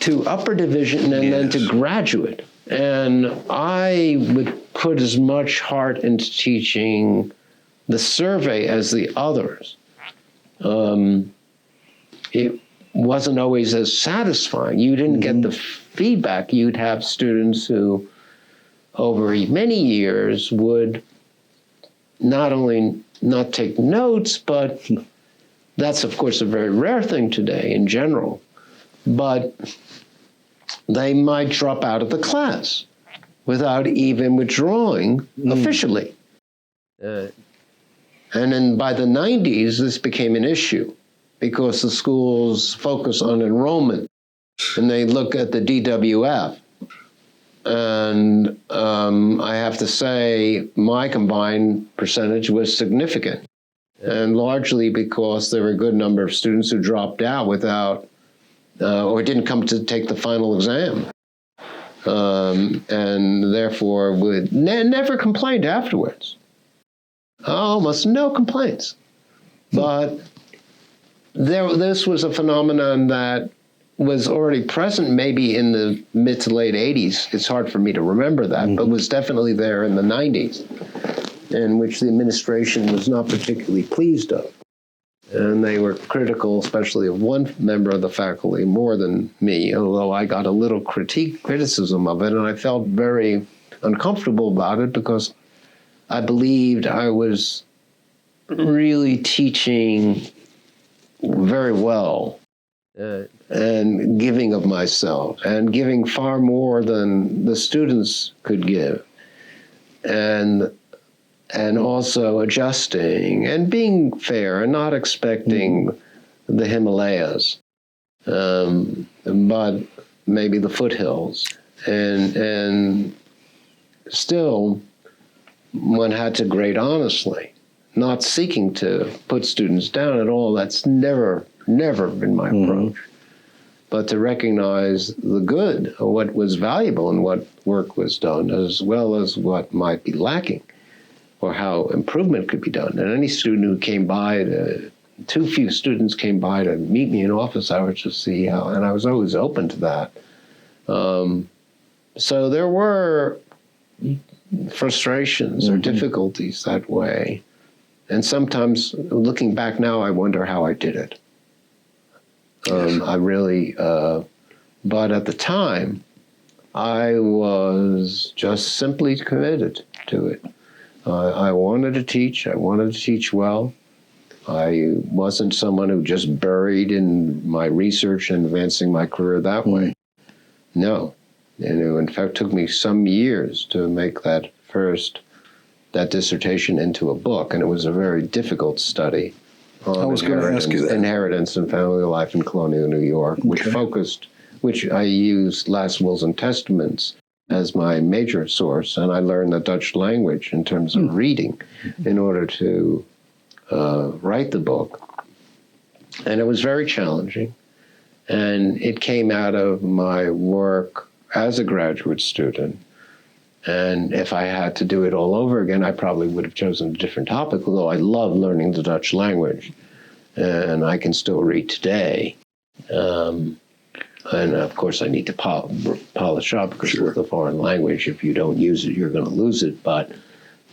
Speaker 2: to upper division and then to graduate. And I would put as much heart into teaching the survey as the others. It wasn't always as satisfying. You didn't get the feedback. You'd have students who, over many years, would not only not take notes, but that's, of course, a very rare thing today in general, but they might drop out of the class without even withdrawing officially. And then by the 90s, this became an issue because the schools focus on enrollment and they look at the DWF. And I have to say, my combined percentage was significant, and largely because there were a good number of students who dropped out without or didn't come to take the final exam, and therefore would never complained afterwards. Almost no complaints. But this was a phenomenon that was already present maybe in the mid to late 80s. It's hard for me to remember that, but was definitely there in the 90s, in which the administration was not particularly pleased of. And they were critical, especially of one member of the faculty, more than me, although I got a little criticism of it, and I felt very uncomfortable about it because I believed I was really teaching very well and giving of myself and giving far more than the students could give, and also adjusting and being fair and not expecting the Himalayas, but maybe the foothills, and still, one had to grade honestly, not seeking to put students down at all. That's never been my approach. But to recognize the good of what was valuable and what work was done, as well as what might be lacking, or how improvement could be done. And any student who came by, too few students came by to meet me in office hours to see how, and I was always open to that. So there were frustrations or difficulties that way. And sometimes, looking back now, I wonder how I did it. I really, but at the time, I was just simply committed to it. I wanted to teach. I wanted to teach well. I wasn't someone who just buried in my research and advancing my career that way. No. And it, in fact, took me some years to make that dissertation into a book, and it was a very difficult study on
Speaker 1: I was going to ask you that.
Speaker 2: inheritance and family life in colonial New York, which I used Last Wills and Testaments as my major source, and I learned the Dutch language in terms of reading in order to write the book. And it was very challenging, and it came out of my work as a graduate student. And if I had to do it all over again, I probably would have chosen a different topic, although I love learning the Dutch language, and I can still read today. And of course, I need to polish up, because with a foreign language, if you don't use it, you're going to lose it. But,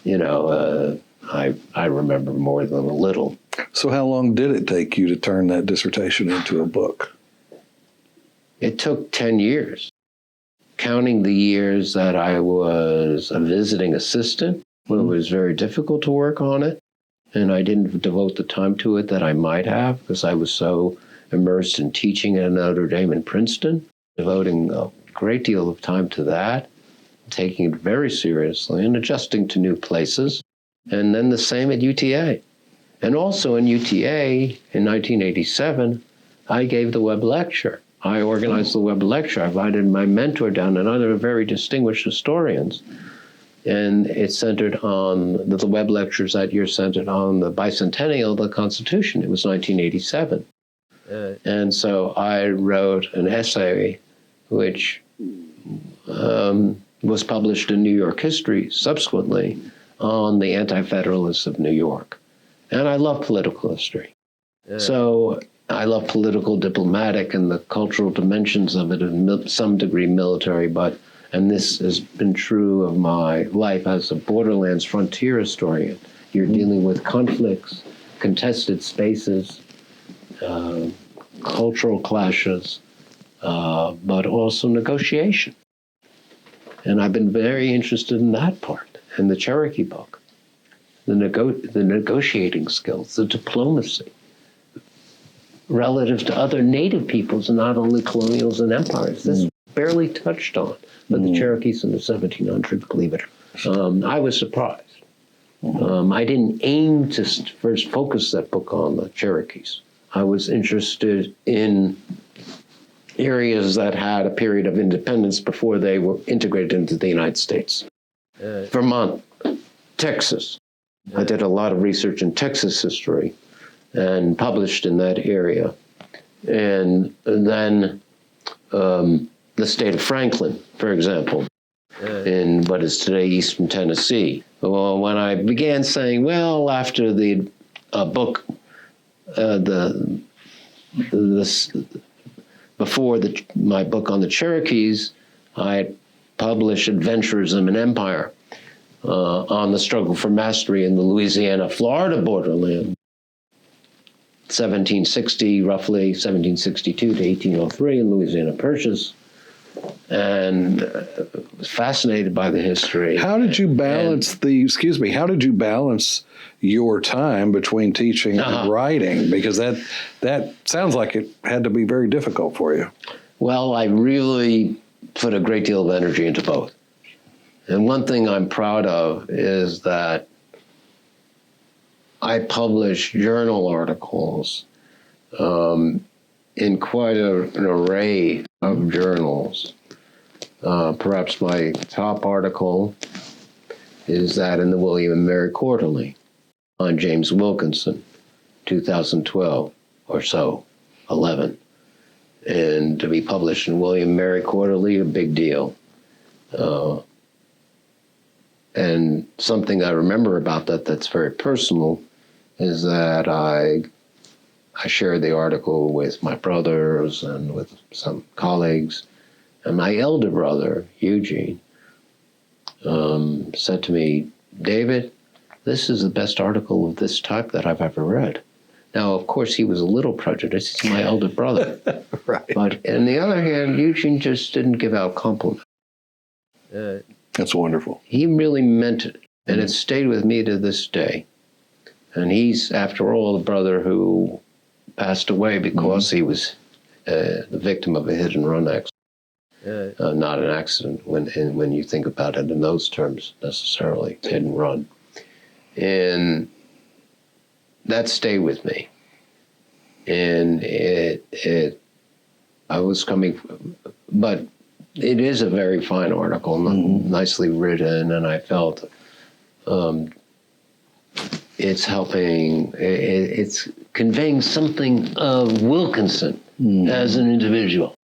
Speaker 2: I remember more than a little.
Speaker 1: So how long did it take you to turn that dissertation into a book?
Speaker 2: It took 10 years. Counting the years that I was a visiting assistant, it was very difficult to work on it, and I didn't devote the time to it that I might have, because I was so immersed in teaching at Notre Dame and Princeton, devoting a great deal of time to that, taking it very seriously and adjusting to new places, and then the same at UTA. And also in UTA in 1987, I gave the Webb Lecture. I organized the Webb Lecture. I invited my mentor down and other very distinguished historians. And it centered on, the Webb Lectures that year centered on the bicentennial of the Constitution. It was 1987. And so I wrote an essay which was published in New York History subsequently on the Anti-Federalists of New York. And I love political history. So I love political, diplomatic, and the cultural dimensions of it, and some degree military, and this has been true of my life as a borderlands frontier historian. You're dealing with conflicts, contested spaces, cultural clashes, but also negotiation. And I've been very interested in that part, in the Cherokee book, the negotiating skills, the diplomacy, relative to other native peoples, and not only colonials and empires. This barely touched on, but the Cherokees in the 1700s, believe it. I was surprised. I didn't aim to first focus that book on the Cherokees. I was interested in areas that had a period of independence before they were integrated into the United States. Vermont, Texas. I did a lot of research in Texas history and published in that area. And then the state of Franklin, for example, in what is today Eastern Tennessee. Well, when I began saying, well, after the book, before my book on the Cherokees, I published Adventurism and Empire on the struggle for mastery in the Louisiana-Florida borderland, 1760, roughly 1762 to 1803 in Louisiana Purchase, and was fascinated by the history.
Speaker 1: How did you balance how did you balance your time between teaching and writing? Because that sounds like it had to be very difficult for you.
Speaker 2: Well, I really put a great deal of energy into both. And one thing I'm proud of is that I published journal articles in quite an array of journals. Perhaps my top article is that in the William and Mary Quarterly on James Wilkinson, 2012 or so, 11. And to be published in William and Mary Quarterly, a big deal. And something I remember about that that's very personal is that I shared the article with my brothers and with some colleagues. And my elder brother, Eugene, said to me, "David, this is the best article of this type that I've ever read." Now, of course, he was a little prejudiced. He's my elder brother.
Speaker 1: Right.
Speaker 2: But on the other hand, Eugene just didn't give out compliments.
Speaker 1: That's wonderful.
Speaker 2: He really meant it, and it stayed with me to this day. And he's, after all, the brother who passed away because he was the victim of a hit-and-run accident. Not an accident when you think about it in those terms, necessarily, hit and run. And that stayed with me. And I was coming, but it is a very fine article, nicely written, and I felt it's helping, it's conveying something of Wilkinson as an individual.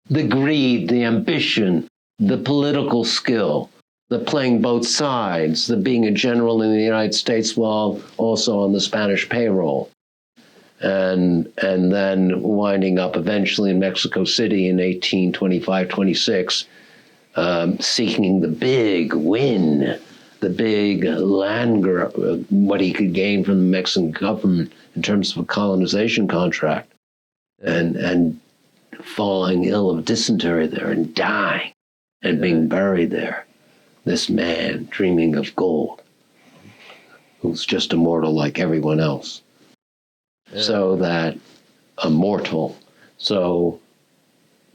Speaker 2: The greed, the ambition, the political skill, the playing both sides, the being a general in the United States while also on the Spanish payroll. And then winding up eventually in Mexico City in 1825-26, seeking the big win, the big land grab, what he could gain from the Mexican government in terms of a colonization contract, and falling ill of dysentery there and dying and being buried there. This man dreaming of gold, who's just immortal like everyone else. So that immortal. So,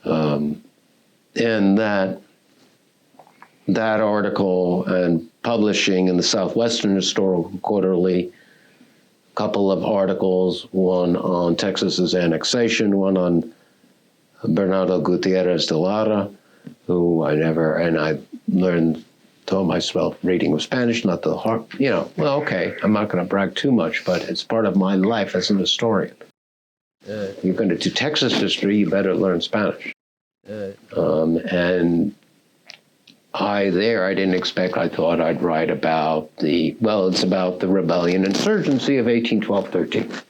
Speaker 2: and that article and publishing in the Southwestern Historical Quarterly, a couple of articles, one on Texas's annexation, one on Bernardo Gutierrez de Lara, who I told myself reading of Spanish, not the hard, well, okay, I'm not going to brag too much, but it's part of my life as an historian. If you're going to do Texas history, you better learn Spanish. And I didn't expect, I thought I'd write about it's about the rebellion insurgency of 1812-13,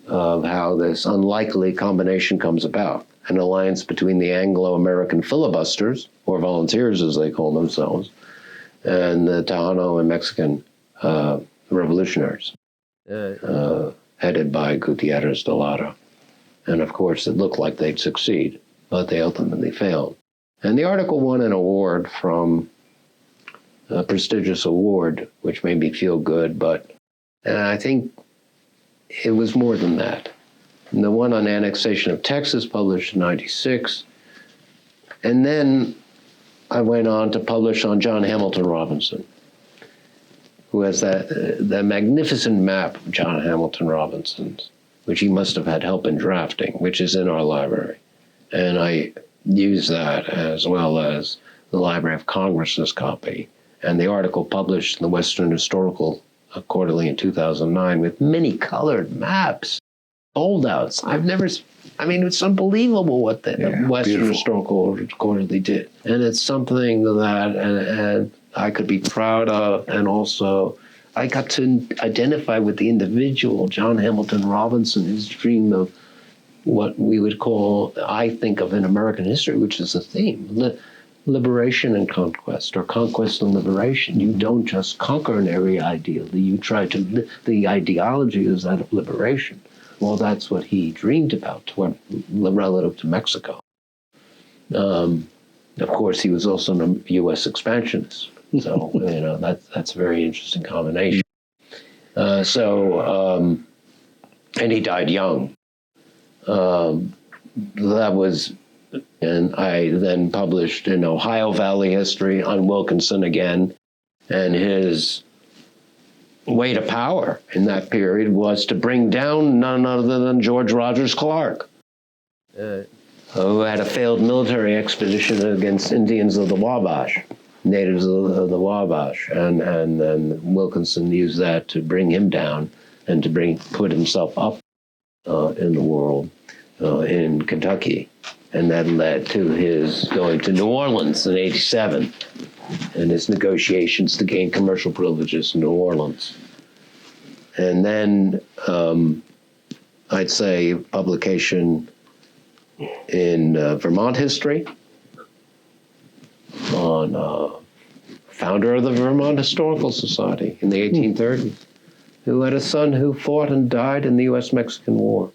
Speaker 2: of how this unlikely combination comes about. An alliance between the Anglo-American filibusters, or volunteers as they call themselves, and the Tejano and Mexican revolutionaries, headed by Gutierrez de Lara. And of course, it looked like they'd succeed, but they ultimately failed. And the article won an award from a prestigious award, which made me feel good, but I think it was more than that. And the one on annexation of Texas, published in 96. And then I went on to publish on John Hamilton Robinson, who has that magnificent map of John Hamilton Robinson's, which he must have had help in drafting, which is in our library. And I use that as well as the Library of Congress's copy, and the article published in the Western Historical Quarterly in 2009 with many colored maps. Holdouts. It's unbelievable what the Western Historical Quarterly did. And it's something that and I could be proud of, and also I got to identify with the individual, John Hamilton Robinson, his dream of what we would call, I think of in American history, which is a theme, liberation and conquest, or conquest and liberation. You don't just conquer an area ideally, you try to, the ideology is that of liberation. Well, that's what he dreamed about relative to Mexico. Of course, he was also a U.S. expansionist. So, that's a very interesting combination. And he died young. And I then published in Ohio Valley History on Wilkinson again, and his way to power in that period was to bring down none other than George Rogers Clark. who had a failed military expedition against Indians of the Wabash, natives of the Wabash, and then Wilkinson used that to bring him down and to put himself up in the world in Kentucky. And that led to his going to New Orleans in '87 and his negotiations to gain commercial privileges in New Orleans. And then I'd say publication in Vermont history on founder of the Vermont Historical Society in the 1830s, who had a son who fought and died in the U.S.-Mexican War.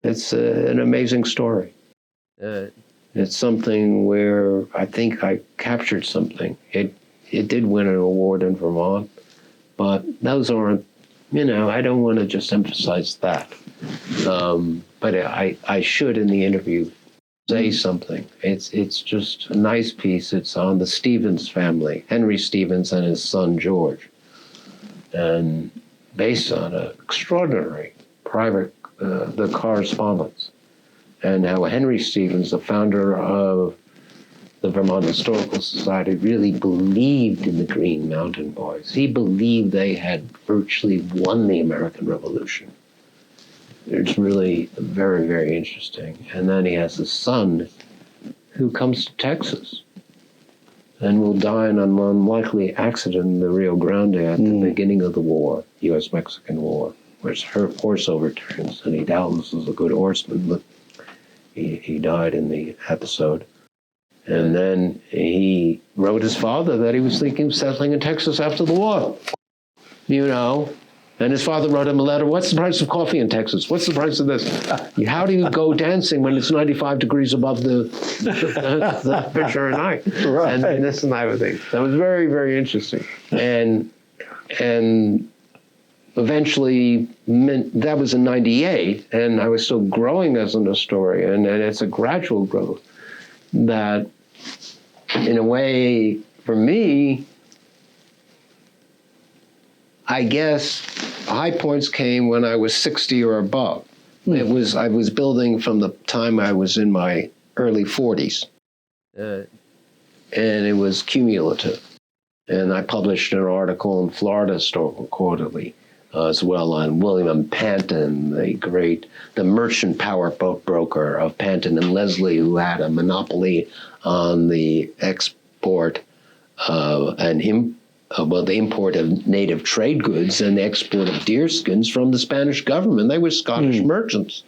Speaker 2: It's an amazing story. It's something where I think I captured something. It did win an award in Vermont, but those aren't, I don't want to just emphasize that. But I should in the interview say something. It's just a nice piece. It's on the Stevens family, Henry Stevens and his son George, and based on an extraordinary private the correspondence, and how Henry Stevens, the founder of the Vermont Historical Society, really believed in the Green Mountain Boys. He believed they had virtually won the American Revolution. It's really very, very interesting. And then he has a son who comes to Texas and will die in an unlikely accident in the Rio Grande at the beginning of the war, U.S.-Mexican War, where his horse overturns, and he doubtless was a good horseman, but he died in the episode. And then he wrote his father that he was thinking of settling in Texas after the war, And his father wrote him a letter, what's the price of coffee in Texas? What's the price of this? How do you go dancing when it's 95 degrees above the temperature at night? Right. And this and that thing. That was very, very interesting. And eventually, that was in '98, and I was still growing as an historian, and it's a gradual growth that, in a way, for me, I guess high points came when I was 60 or above. I was building from the time I was in my early 40s, and it was cumulative. And I published an article in Florida Historical Quarterly as well on William Panton, the merchant power boat broker of Panton and Leslie, who had a monopoly on the export the import of native trade goods and the export of deerskins from the Spanish government. They were Scottish merchants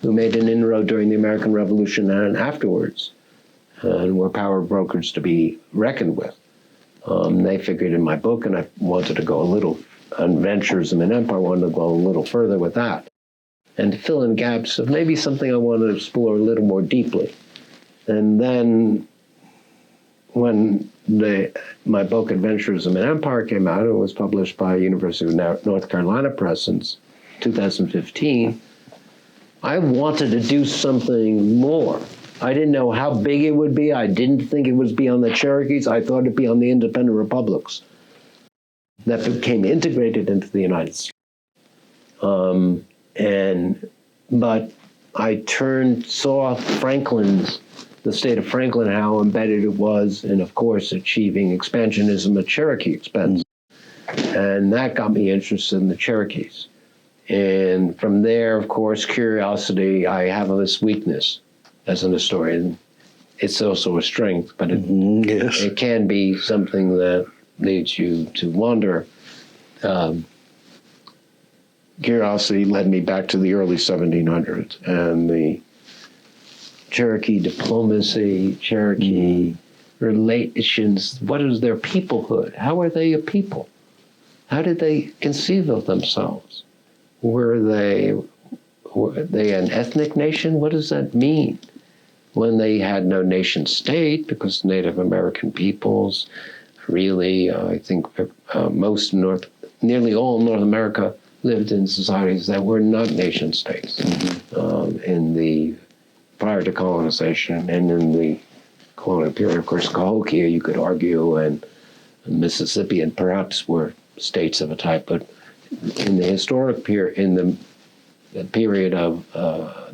Speaker 2: who made an inroad during the American Revolution and afterwards, and were power brokers to be reckoned with. They figured in my book, and I wanted to go a little, on Venturism and Empire, I wanted to go a little further with that, and to fill in gaps of maybe something I wanted to explore a little more deeply. And then when my book Adventurism and Empire came out, it was published by University of North Carolina Press in 2015, I wanted to do something more. I didn't know how big it would be. I didn't think it would be on the Cherokees. I thought it'd be on the independent republics that became integrated into the United States. But I saw the state of Franklin, how embedded it was in, of course, achieving expansionism at Cherokee expense. And that got me interested in the Cherokees. And from there, of course, curiosity, I have this weakness as an historian. It's also a strength, but it can be something that leads you to wander. Curiosity led me back to the early 1700s and the Cherokee diplomacy, Cherokee relations. What is their peoplehood? How are they a people? How did they conceive of themselves? Were they an ethnic nation? What does that mean? When they had no nation state, because Native American peoples really, I think nearly all North America lived in societies that were not nation states. Prior to colonization and in the colonial period. Of course, Cahokia, you could argue, and Mississippi, and perhaps were states of a type, but in the historic period, in the period of,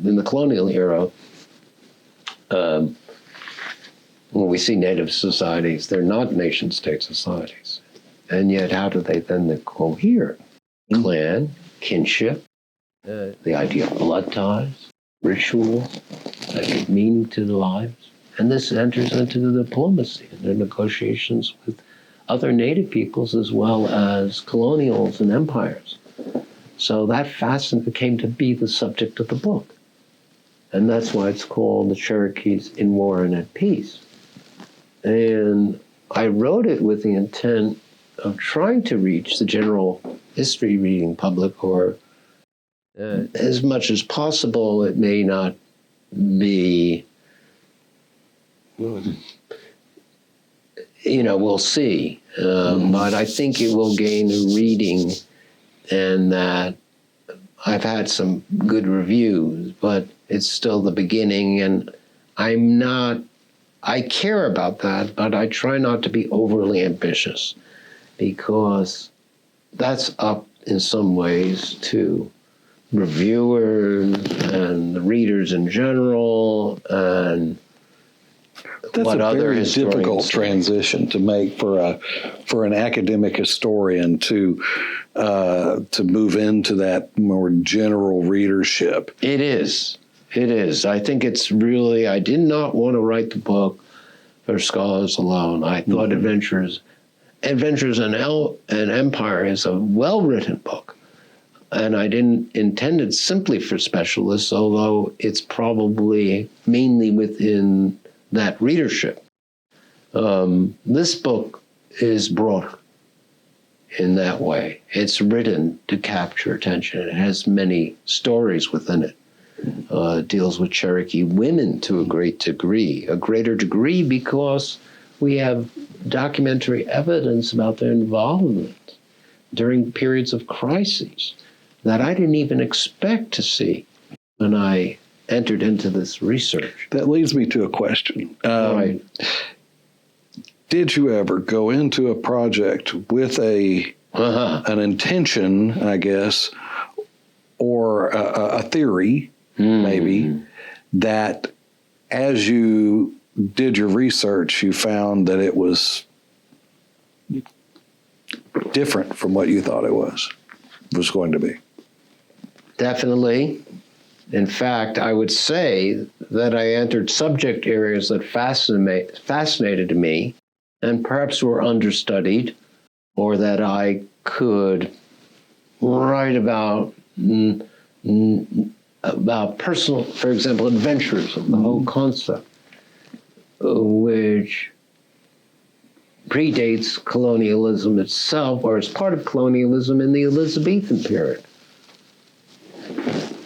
Speaker 2: in the colonial era, when we see native societies, they're not nation-state societies. And yet, how do they then cohere? Clan, kinship, the idea of blood ties, rituals that give meaning to their lives. And this enters into the diplomacy and the negotiations with other native peoples as well as colonials and empires. So that came to be the subject of the book. And that's why it's called The Cherokees in War and at Peace. And I wrote it with the intent of trying to reach the general history reading public, or as much as possible, it may not be, we'll see. But I think it will gain a reading, and that I've had some good reviews, but it's still the beginning, and I care about that, but I try not to be overly ambitious, because that's up in some ways to reviewers and the readers in general, and
Speaker 1: that's
Speaker 2: what
Speaker 1: a
Speaker 2: other
Speaker 1: very
Speaker 2: historians
Speaker 1: difficult
Speaker 2: think.
Speaker 1: transition to make for an academic historian to move into that more general readership.
Speaker 2: It is. I think it's really, I did not want to write the book for scholars alone. I thought Adventures in Empire is a well-written book. And I didn't intend it simply for specialists, although it's probably mainly within that readership. This book is broader in that way. It's written to capture attention. It has many stories within it. It deals with Cherokee women to a greater degree because we have documentary evidence about their involvement during periods of crises that I didn't even expect to see when I entered into this research.
Speaker 1: That leads me to a question.
Speaker 2: Right.
Speaker 1: Did you ever go into a project with an intention, I guess, or a theory, maybe, that as you did your research, you found that it was different from what you thought it was going to be?
Speaker 2: Definitely. In fact, I would say that I entered subject areas that fascinated me and perhaps were understudied, or that I could write about personal, for example, adventures of the whole concept, which predates colonialism itself, or is part of colonialism in the Elizabethan period.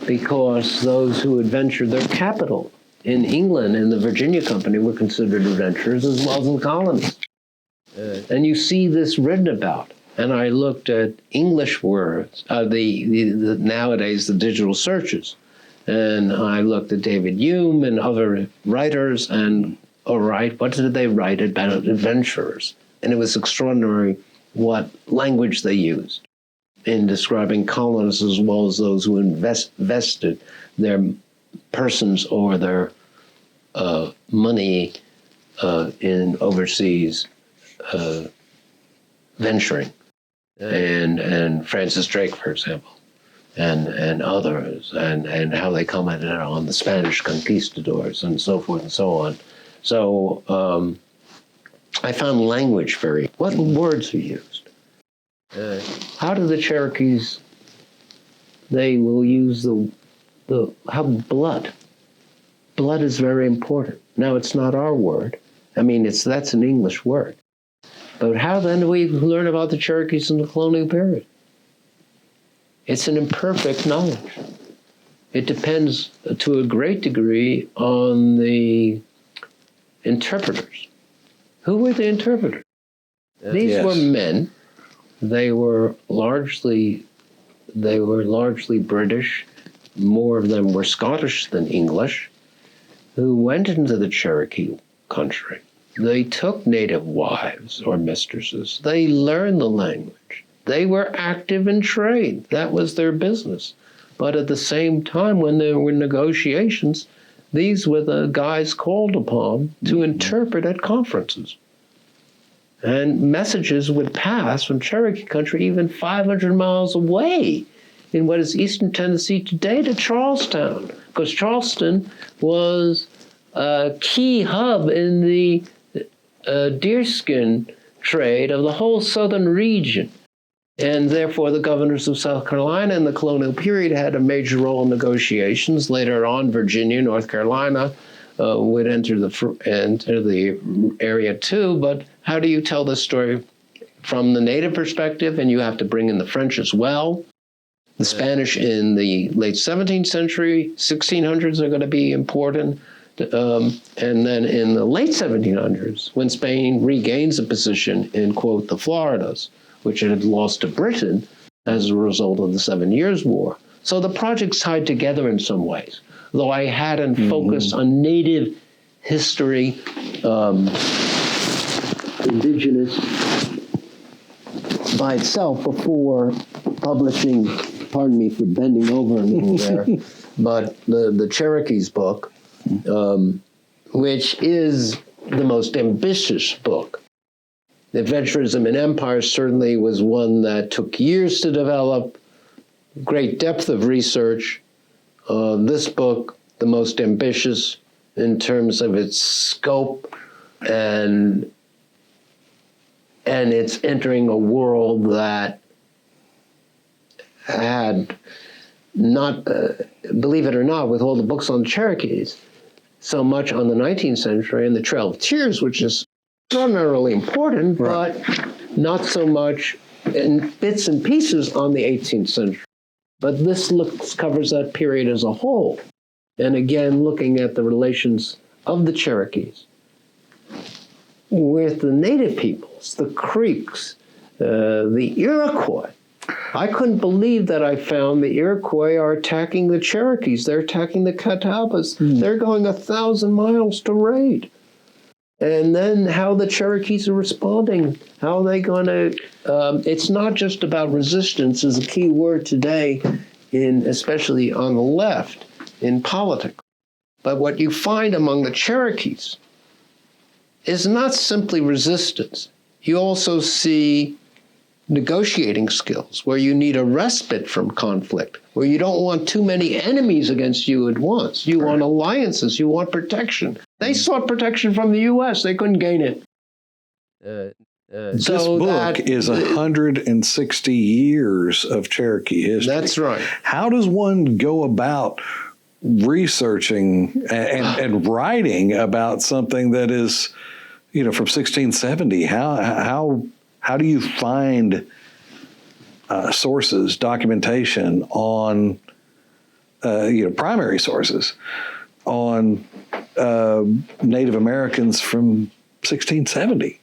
Speaker 2: Because those who adventured their capital in England in the Virginia Company were considered adventurers, as well as in the colonies. And you see this written about. And I looked at English words, nowadays the digital searches. And I looked at David Hume and other writers, and all right, what did they write about adventurers? And it was extraordinary what language they used in describing colonists, as well as those who invested their persons or their money in overseas venturing. And Francis Drake, for example, and others, and how they commented on the Spanish conquistadors and so forth and so on. So I found language what words are used? How do the Cherokees, they will use how blood. Blood is very important. Now, it's not our word. I mean, that's an English word. But how then do we learn about the Cherokees in the colonial period? It's an imperfect knowledge. It depends to a great degree on the interpreters. Who were the interpreters? These were men. They were largely British. More of them were Scottish than English, who went into the Cherokee country. They took native wives or mistresses. They learned the language. They were active in trade. That was their business. But at the same time, when there were negotiations, these were the guys called upon to interpret at conferences. And messages would pass from Cherokee country even 500 miles away in what is eastern Tennessee today to Charlestown, because Charleston was a key hub in the deerskin trade of the whole southern region. And therefore, the governors of South Carolina in the colonial period had a major role in negotiations. Later on, Virginia, North Carolina would enter the area too. But how do you tell this story from the native perspective? And you have to bring in the French as well. The Spanish in the late 17th century, 1600s are going to be important. And then in the late 1700s, when Spain regains a position in, quote, the Floridas, which it had lost to Britain as a result of the 7 Years' War. So the project's tied together in some ways, though I hadn't focused on native history, indigenous by itself before publishing, pardon me for bending over a little there, but the Cherokees book, which is the most ambitious book. Adventurism in Empire certainly was one that took years to develop, great depth of research. This book, the most ambitious in terms of its scope, and it's entering a world that had not, believe it or not, with all the books on Cherokees, so much on the 19th century and the Trail of Tears, which is extraordinarily important, right, but not so much in bits and pieces on the 18th century. But this covers that period as a whole. And again, looking at the relations of the Cherokees with the native peoples, the Creeks, the Iroquois. I couldn't believe that I found the Iroquois are attacking the Cherokees. They're attacking the Catawbas. They're going 1,000 miles to raid. And then how the Cherokees are responding, how are they going to, it's not just about resistance is a key word today, especially on the left, in politics. But what you find among the Cherokees is not simply resistance. You also see negotiating skills, where you need a respite from conflict, where you don't want too many enemies against you at once. You want alliances, you want protection. They sought protection from the U.S., they couldn't gain it.
Speaker 1: This book is 160 years of Cherokee history.
Speaker 2: That's right.
Speaker 1: How does one go about researching and writing about something that is, from 1670? How do you find sources, documentation on, primary sources on Native Americans from 1670?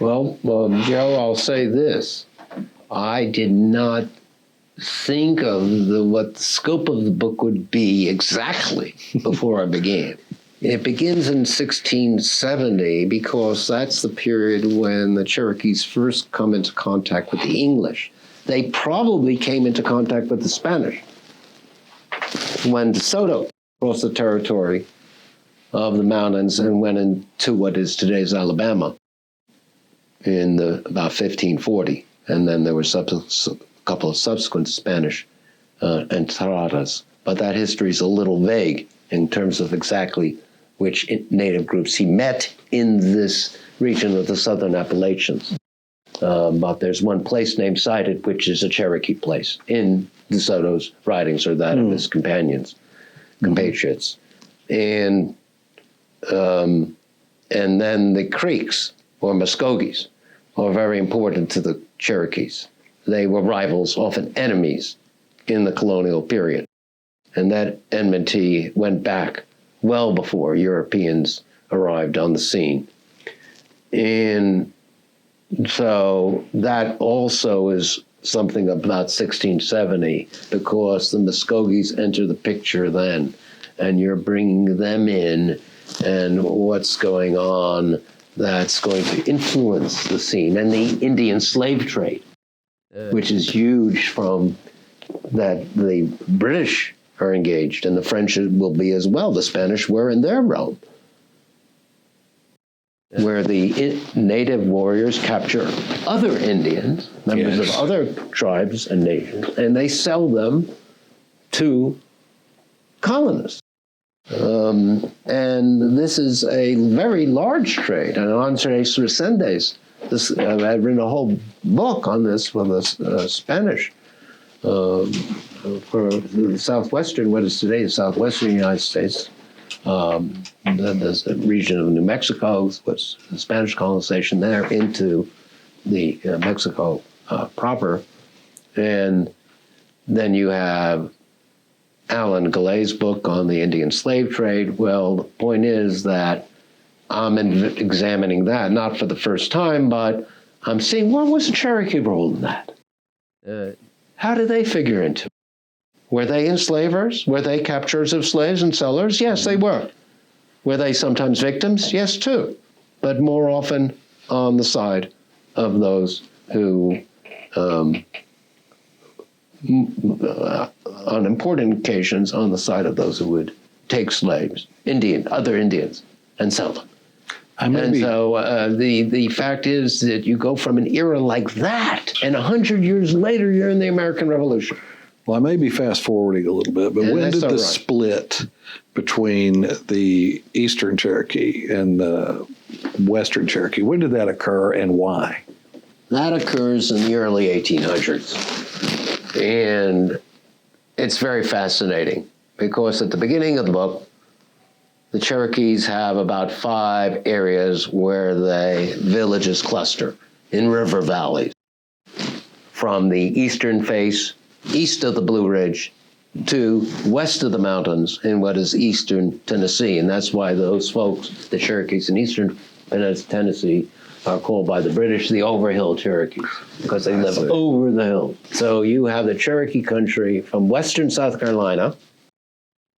Speaker 2: Well, Joe, I'll say this. I did not think of what the scope of the book would be exactly before I began. It begins in 1670 because that's the period when the Cherokees first come into contact with the English. They probably came into contact with the Spanish when DeSoto crossed the territory of the mountains and went into what is today's Alabama in about 1540. And then there were a couple of subsequent Spanish entradas. But that history is a little vague in terms of exactly which native groups he met in this region of the southern Appalachians. But there's one place name cited, which is a Cherokee place in DeSoto's writings, or that of his compatriots. And then the Creeks, or Muskogees, are very important to the Cherokees. They were rivals, often enemies, in the colonial period. And that enmity went back well before Europeans arrived on the scene. And so that also is something about 1670, because the Muskogees enter the picture then, and you're bringing them in, and what's going on that's going to influence the scene. And the Indian slave trade, which is huge from that the British are engaged, and the French will be as well. The Spanish were in their realm, where the native warriors capture other Indians, members of other tribes and nations, and they sell them to colonists. And this is a very large trade. And Andres Reséndez, I've written a whole book on this for the Spanish, for the southwestern, what is today the southwestern United States. There's a region of New Mexico, was the Spanish colonization there into the Mexico proper. And then you have Alan Galay's book on the Indian slave trade. Well, the point is that I'm examining that, not for the first time, but I'm seeing, what was the Cherokee role in that? How did they figure into it? Were they enslavers? Were they capturers of slaves and sellers? Yes, they were. Were they sometimes victims? Yes, too. But more often on the side of those who, on important occasions, on the side of those who would take slaves, other Indians, and sell them. So the fact is that you go from an era like that, and 100 years later, you're in the American Revolution.
Speaker 1: Well, I may be fast forwarding a little bit, but when did the split between the Eastern Cherokee and the Western Cherokee, when did that occur and why?
Speaker 2: That occurs in the early 1800s. And it's very fascinating because at the beginning of the book, the Cherokees have about 5 areas where villages cluster in river valleys, from the eastern face, east of the Blue Ridge, to west of the mountains in what is eastern Tennessee. And that's why those folks, the Cherokees in eastern Tennessee, are called by the British the Overhill Cherokees, because they live over the hill. So you have the Cherokee country from western South Carolina,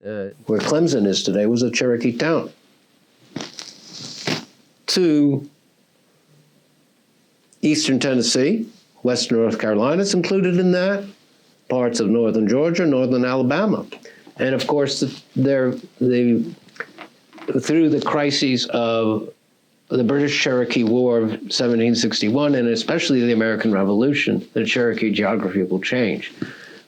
Speaker 2: where Clemson is today, was a Cherokee town, to eastern Tennessee, western North Carolina is included in that, parts of northern Georgia, northern Alabama. And of course, through the crises of the British-Cherokee War of 1761, and especially the American Revolution, the Cherokee geography will change.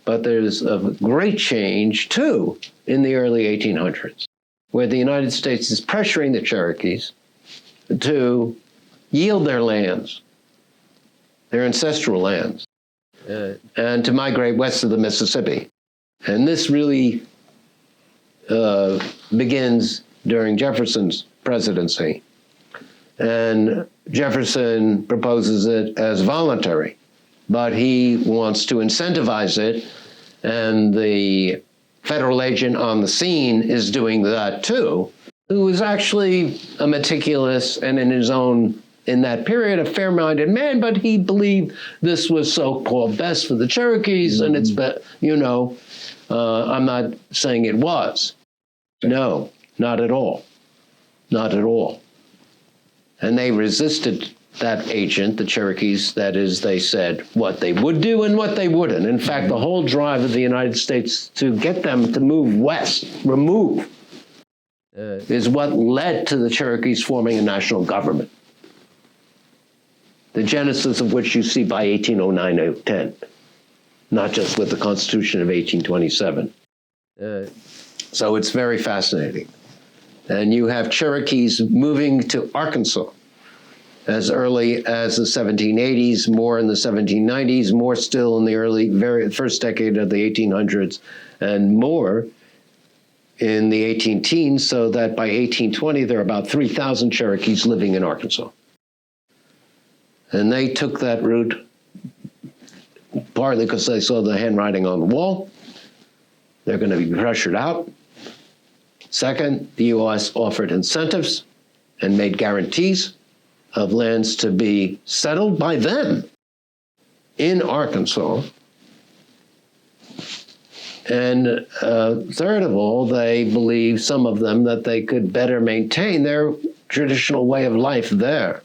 Speaker 2: But there's a great change, too, in the early 1800s, where the United States is pressuring the Cherokees to yield their lands, their ancestral lands, and to migrate west of the Mississippi. And this really begins during Jefferson's presidency. And Jefferson proposes it as voluntary, but he wants to incentivize it, and the federal agent on the scene is doing that too, who is actually a meticulous and in that period, a fair-minded man, but he believed this was so-called best for the Cherokees, and it's, I'm not saying it was. No, not at all. Not at all. And they resisted that agent, the Cherokees, that is, they said what they would do and what they wouldn't. In fact, the whole drive of the United States to get them to move west, is what led to the Cherokees forming a national government, the genesis of which you see by 1809-10, not just with the Constitution of 1827. So it's very fascinating. And you have Cherokees moving to Arkansas as early as the 1780s, more in the 1790s, more still in the very first decade of the 1800s, and more in the 18-teens, so that by 1820, there are about 3,000 Cherokees living in Arkansas. And they took that route partly because they saw the handwriting on the wall. They're going to be pressured out. Second, the U.S. offered incentives and made guarantees of lands to be settled by them in Arkansas. And third of all, they believed, some of them, that they could better maintain their traditional way of life there.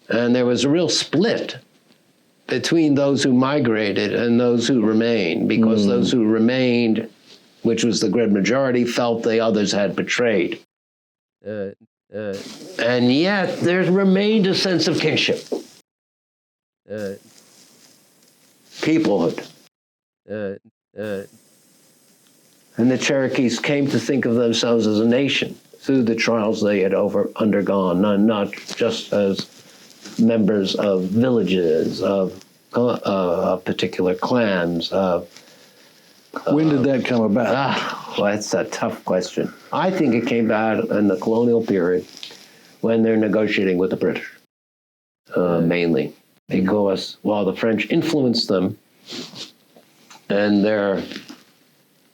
Speaker 2: And there was a real split between those who migrated and those who remained, because those who remained, which was the great majority, felt the others had betrayed. And yet there remained a sense of kinship, peoplehood. And the Cherokees came to think of themselves as a nation through the trials they had undergone, not just as members of villages, of particular clans.
Speaker 1: When did that come about?
Speaker 2: Well, that's a tough question. I think it came about in the colonial period when they're negotiating with the British, mainly, because while the French influenced them, and they're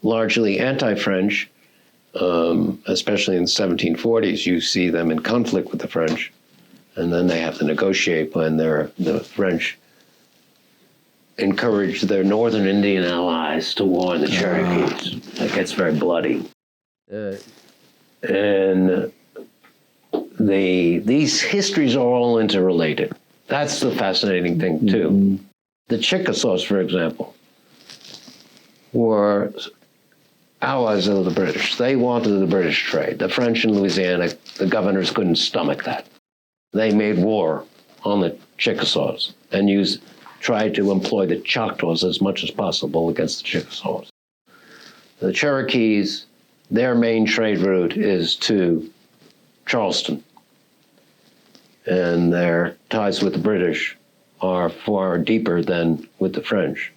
Speaker 2: largely anti-French, especially in the 1740s, you see them in conflict with the French, and then they have to negotiate when the French encourage their northern Indian allies to warn the Cherokees. It gets very bloody. And these histories are all interrelated. That's the fascinating thing, too. The Chickasaws, for example, were allies of the British. They wanted the British trade. The French in Louisiana, the governors couldn't stomach that. They made war on the Chickasaws and tried to employ the Choctaws as much as possible against the Chickasaws. The Cherokees, their main trade route is to Charleston, and their ties with the British are far deeper than with the French.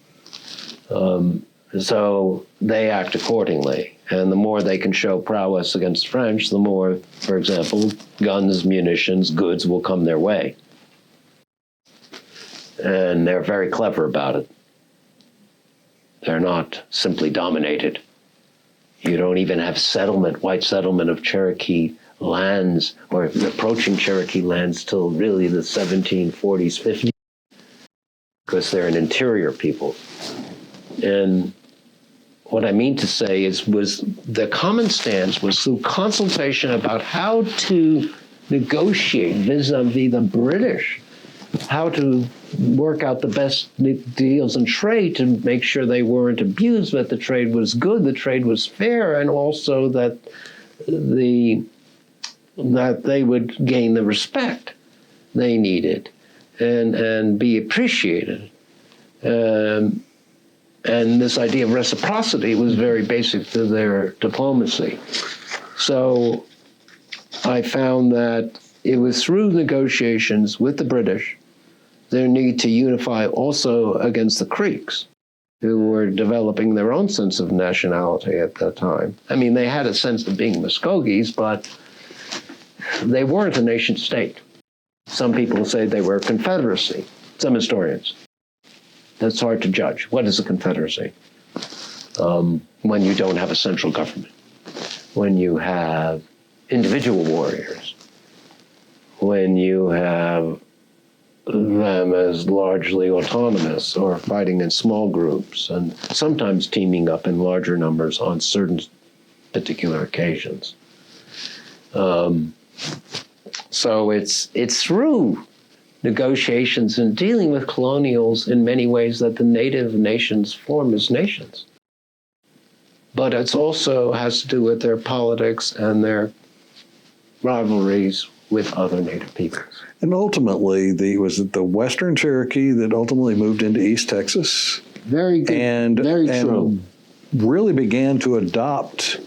Speaker 2: So they act accordingly. And the more they can show prowess against the French, the more, for example, guns, munitions, goods will come their way. And they're very clever about it. They're not simply dominated. You don't even have white settlement of Cherokee lands or approaching Cherokee lands till really the 1740s, 50s, because they're an interior people. And what I mean to say was the common stance was through consultation about how to negotiate vis-a-vis the British, how to work out the best deals in trade to make sure they weren't abused, that the trade was good, the trade was fair, and also that they would gain the respect they needed and be appreciated. And this idea of reciprocity was very basic to their diplomacy. So I found that it was through negotiations with the British, their need to unify also against the Creeks, who were developing their own sense of nationality at that time. I mean, they had a sense of being Muskogees, but they weren't a nation state. Some people say they were a confederacy, some historians. That's hard to judge. What is a confederacy? When you don't have a central government, when you have individual warriors, when you have them as largely autonomous or fighting in small groups and sometimes teaming up in larger numbers on certain particular occasions. So it's through negotiations and dealing with colonials in many ways that the native nations form as nations. But it also has to do with their politics and their rivalries with other native peoples.
Speaker 1: And ultimately, was it the Western Cherokee that ultimately moved into East Texas?
Speaker 2: Very good. Very true.
Speaker 1: Really began to adopt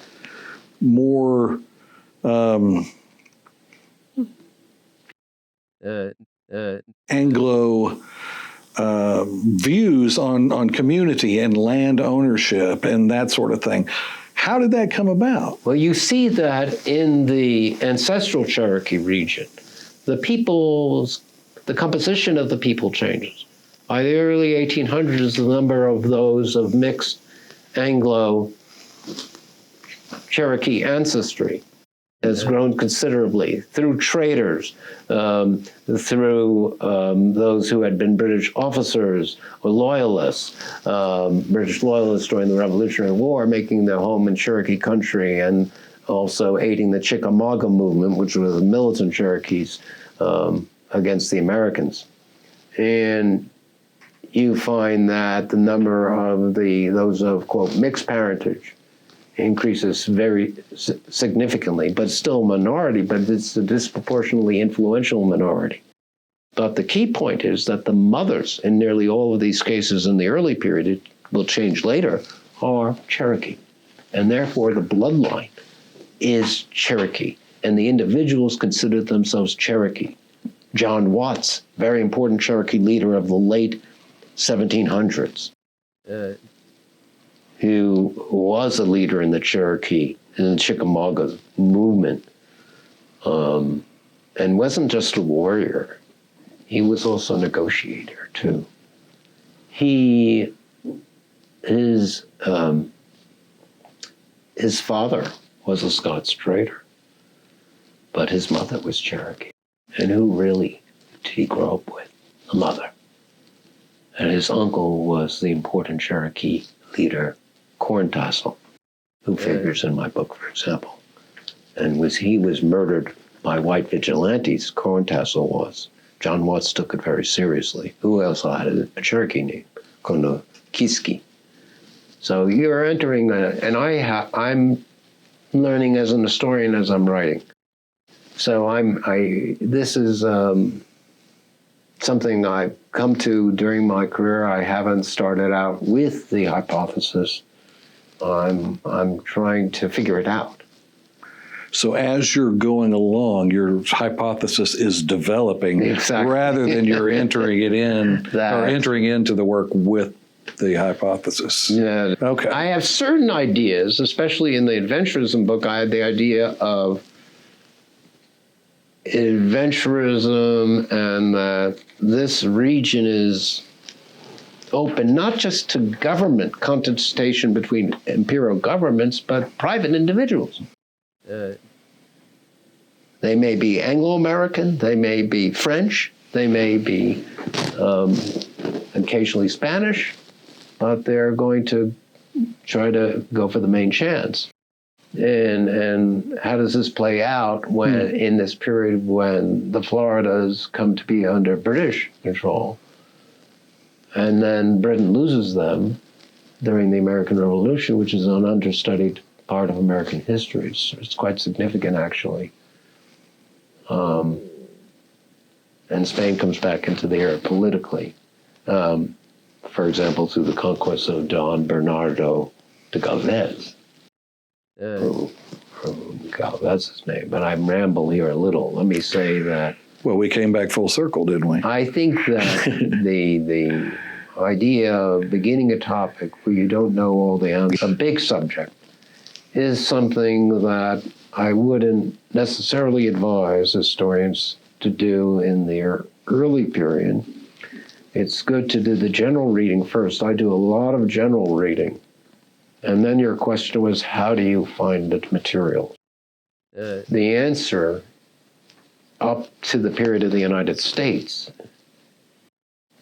Speaker 1: more Anglo views on community and land ownership and that sort of thing. How did that come about?
Speaker 2: Well, you see that in the ancestral Cherokee region, the composition of the people changes. By the early 1800s, the number of those of mixed Anglo-Cherokee ancestry has grown considerably through traders, through those who had been British officers or loyalists, British loyalists during the Revolutionary War, making their home in Cherokee country and also aiding the Chickamauga movement, which was the militant Cherokees against the Americans. And you find that the number of those of, quote, mixed parentage increases very significantly, but still a minority, but it's a disproportionately influential minority. But the key point is that the mothers in nearly all of these cases in the early period, it will change later, are Cherokee. And therefore the bloodline is Cherokee, and the individuals considered themselves Cherokee. John Watts, very important Cherokee leader of the late 1700s, who was a leader in the Cherokee, in the Chickamauga movement, and wasn't just a warrior. He was also a negotiator, too. His father was a Scots trader, but his mother was Cherokee. And who really did he grow up with? A mother. And his uncle was the important Cherokee leader, Corntassel, who figures in my book, for example. And he was murdered by white vigilantes, Corntassel was. John Watts took it very seriously. Who else had a Cherokee name? Konokiski. So you're entering and I'm learning as an historian as I'm writing. So this is something I've come to during my career. I haven't started out with the hypothesis. I'm trying to figure it out.
Speaker 1: So as you're going along, your hypothesis is developing rather than you're entering it in or entering into the work with the hypothesis.
Speaker 2: Yeah.
Speaker 1: Okay.
Speaker 2: I have certain ideas, especially in the adventurism book. I had the idea of adventurism and that this region is open not just to government contestation between imperial governments, but private individuals. They may be Anglo-American, they may be French, they may be occasionally Spanish, but they're going to try to go for the main chance. And how does this play out when in this period when the Floridas come to be under British control, and then Britain loses them during the American Revolution, which is an understudied part of American history. It's quite significant, actually. And Spain comes back into the air politically. For example, through the conquest of Don Bernardo de Galvez. That's his name, but I ramble here a little. Let me say that.
Speaker 1: Well, we came back full circle, didn't we?
Speaker 2: I think that the idea of beginning a topic where you don't know all the answers, a big subject, is something that I wouldn't necessarily advise historians to do in the early period. It's good to do the general reading first. I do a lot of general reading. And then your question was, how do you find the material? The answer, up to the period of the United States,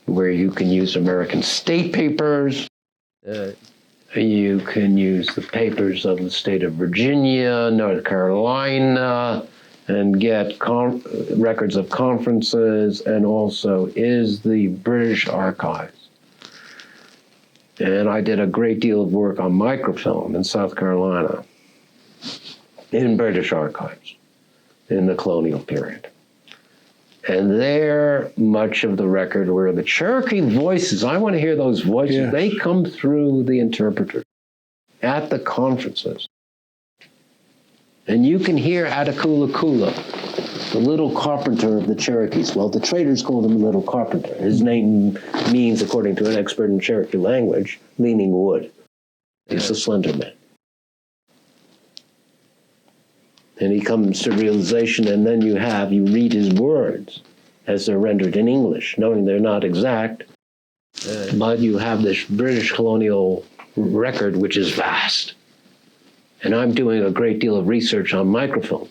Speaker 2: where you can use American state papers, you can use the papers of the state of Virginia, North Carolina, and get records of conferences, and also is the British Archives. And I did a great deal of work on microfilm in South Carolina, in British Archives, in the colonial period. And there, much of the record where the Cherokee voices, I want to hear those voices, yes. They come through the interpreter at the conferences. And you can hear Atakula Kula, the little carpenter of the Cherokees. Well, the traders called him Little Carpenter. His name means, according to an expert in Cherokee language, leaning wood. He's a slender man. And he comes to realization, and then you read his words as they're rendered in English, knowing they're not exact, but you have this British colonial record, which is vast. And I'm doing a great deal of research on microfilm.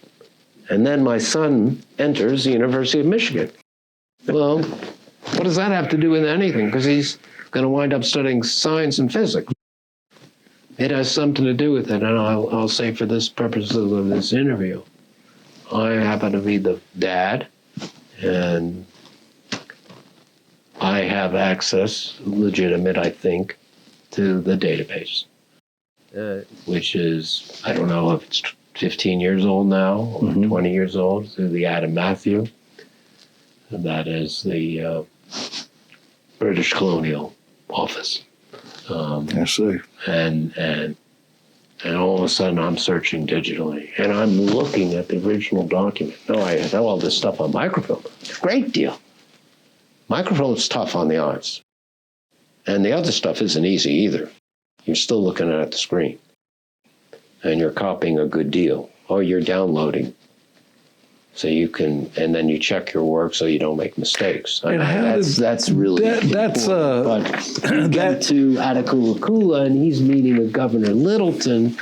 Speaker 2: And then my son enters the University of Michigan. Well, what does that have to do with anything? Because he's going to wind up studying science and physics. It has something to do with it, and I'll say for this purpose of this interview, I happen to be the dad, and I have access, legitimate, I think, to the database, which is, I don't know if it's 15 years old now or 20 years old, through the Adam Matthew. And that is the British Colonial Office.
Speaker 1: I see.
Speaker 2: And all of a sudden I'm searching digitally and I'm looking at the original document. No, I have all this stuff on microfilm. It's a great deal. Microfilm is tough on the eyes. And the other stuff isn't easy either. You're still looking at the screen. And you're copying a good deal. Or you're downloading. So you can, and then you check your work so you don't make mistakes.
Speaker 1: And
Speaker 2: that's really
Speaker 1: that's
Speaker 2: important. But you get to Attakullakulla, and he's meeting with Governor Littleton,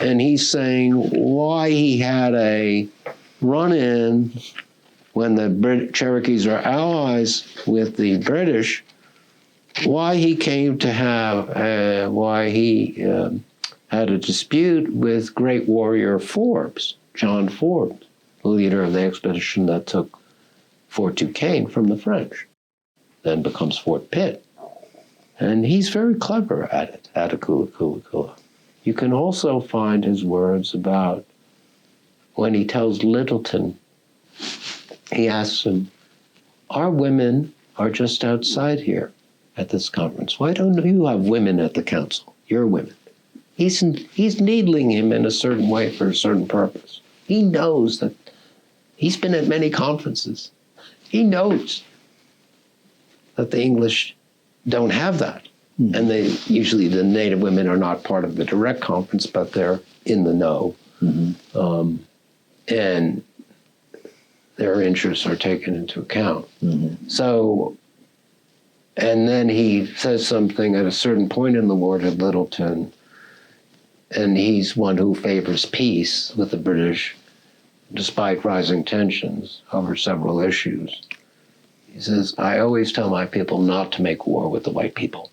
Speaker 2: and he's saying why he had a run-in when the Cherokees are allies with the British, why he came to have, why he had a dispute with great warrior Forbes, John Forbes, the leader of the expedition that took Fort Duquesne from the French, then becomes Fort Pitt. And he's very clever at it, Attakullakulla. You can also find his words about when he tells Littleton, he asks him, our women are just outside here at this conference. Why don't you have women at the council? Your women. He's needling him in a certain way for a certain purpose. He knows that he's been at many conferences. He knows that the English don't have that. Mm-hmm. And they usually, the native women are not part of the direct conference, but they're in the know. Mm-hmm. And their interests are taken into account. Mm-hmm. So, and then he says something at a certain point in the war to Littleton, and he's one who favors peace with the British, despite rising tensions over several issues. He says, I always tell my people not to make war with the white people.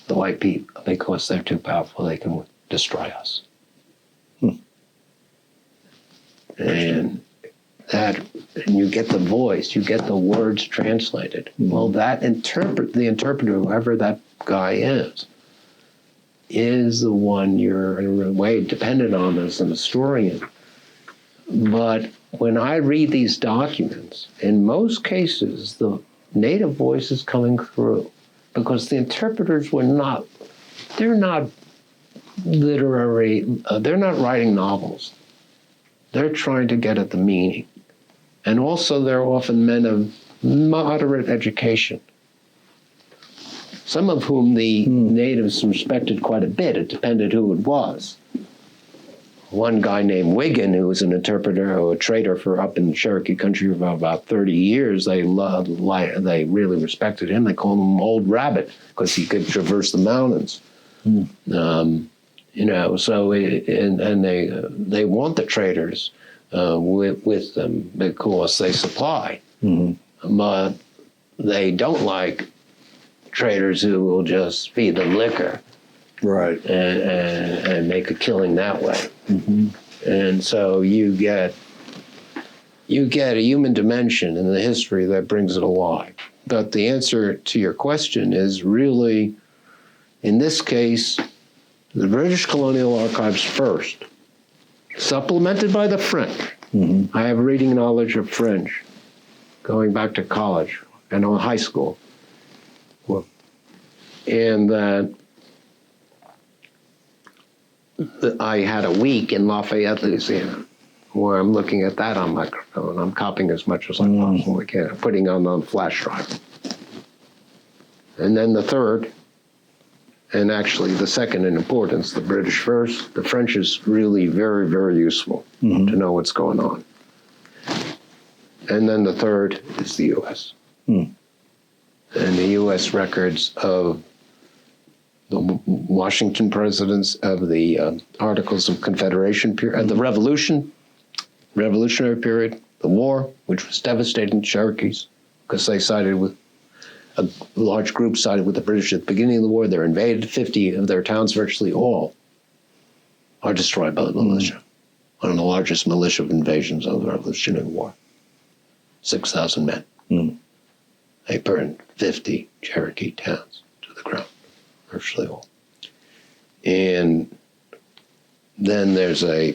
Speaker 2: The white people, because they're too powerful, they can destroy us. And you get the voice, you get the words translated. Well, the interpreter, whoever that guy is the one you're in a way dependent on as an historian. But when I read these documents, in most cases, the native voice is coming through because the interpreters they're not literary, they're not writing novels. They're trying to get at the meaning. And also they're often men of moderate education, some of whom the natives respected quite a bit. It depended who it was. One guy named Wiggin, who was an interpreter or a trader for up in the Cherokee country for about 30 years, they really respected him. They called him Old Rabbit because he could traverse the mountains. So they want the traders with them because they supply. Mm-hmm. But they don't like traders who will just feed them liquor. Right. And make a killing that way. Mm-hmm. And so you get a human dimension in the history that brings it alive. But the answer to your question is really, in this case, the British Colonial Archives first, supplemented by the French. Mm-hmm. I have reading knowledge of French going back to college and high school. And that I had a week in Lafayette, Louisiana, where I'm looking at that on microfilm. I'm copying as much as I possibly can, putting on flash drive. And then the third, and actually the second in importance, the British first. The French is really very, very useful to know what's going on. And then the third is the U.S. And the U.S. records of the Washington presidents, of the Articles of Confederation period, the Revolutionary period, the war, which was devastating to Cherokees because they sided with, a large group sided with the British at the beginning of the war. They're invaded. 50 of their towns, virtually all, are destroyed by the militia. One of the largest militia invasions of the Revolutionary War. 6,000 men. They burned 50 Cherokee towns to the ground, virtually all. And then there's a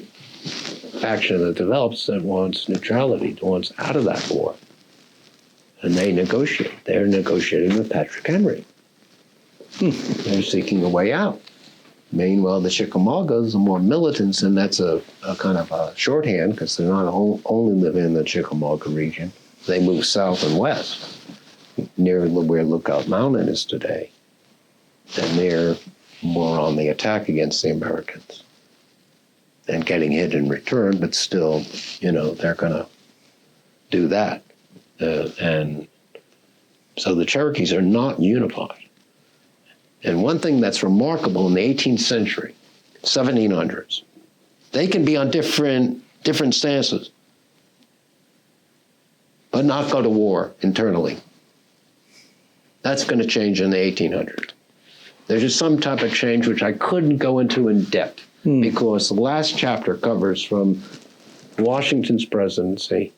Speaker 2: faction that develops that wants neutrality, that wants out of that war. And they negotiate. They're negotiating with Patrick Henry. They're seeking a way out. Meanwhile, the Chickamaugas are more militants, and that's a kind of a shorthand because they're not only live in the Chickamauga region. They move south and west, near where Lookout Mountain is today. And they're more on the attack against the Americans and getting hit in return, but still, they're going to do that. And so the Cherokees are not unified. And one thing that's remarkable in the 18th century, 1700s, they can be on different stances, but not go to war internally. That's going to change in the 1800s. There's just some type of change which I couldn't go into in depth because the last chapter covers from Washington's presidency,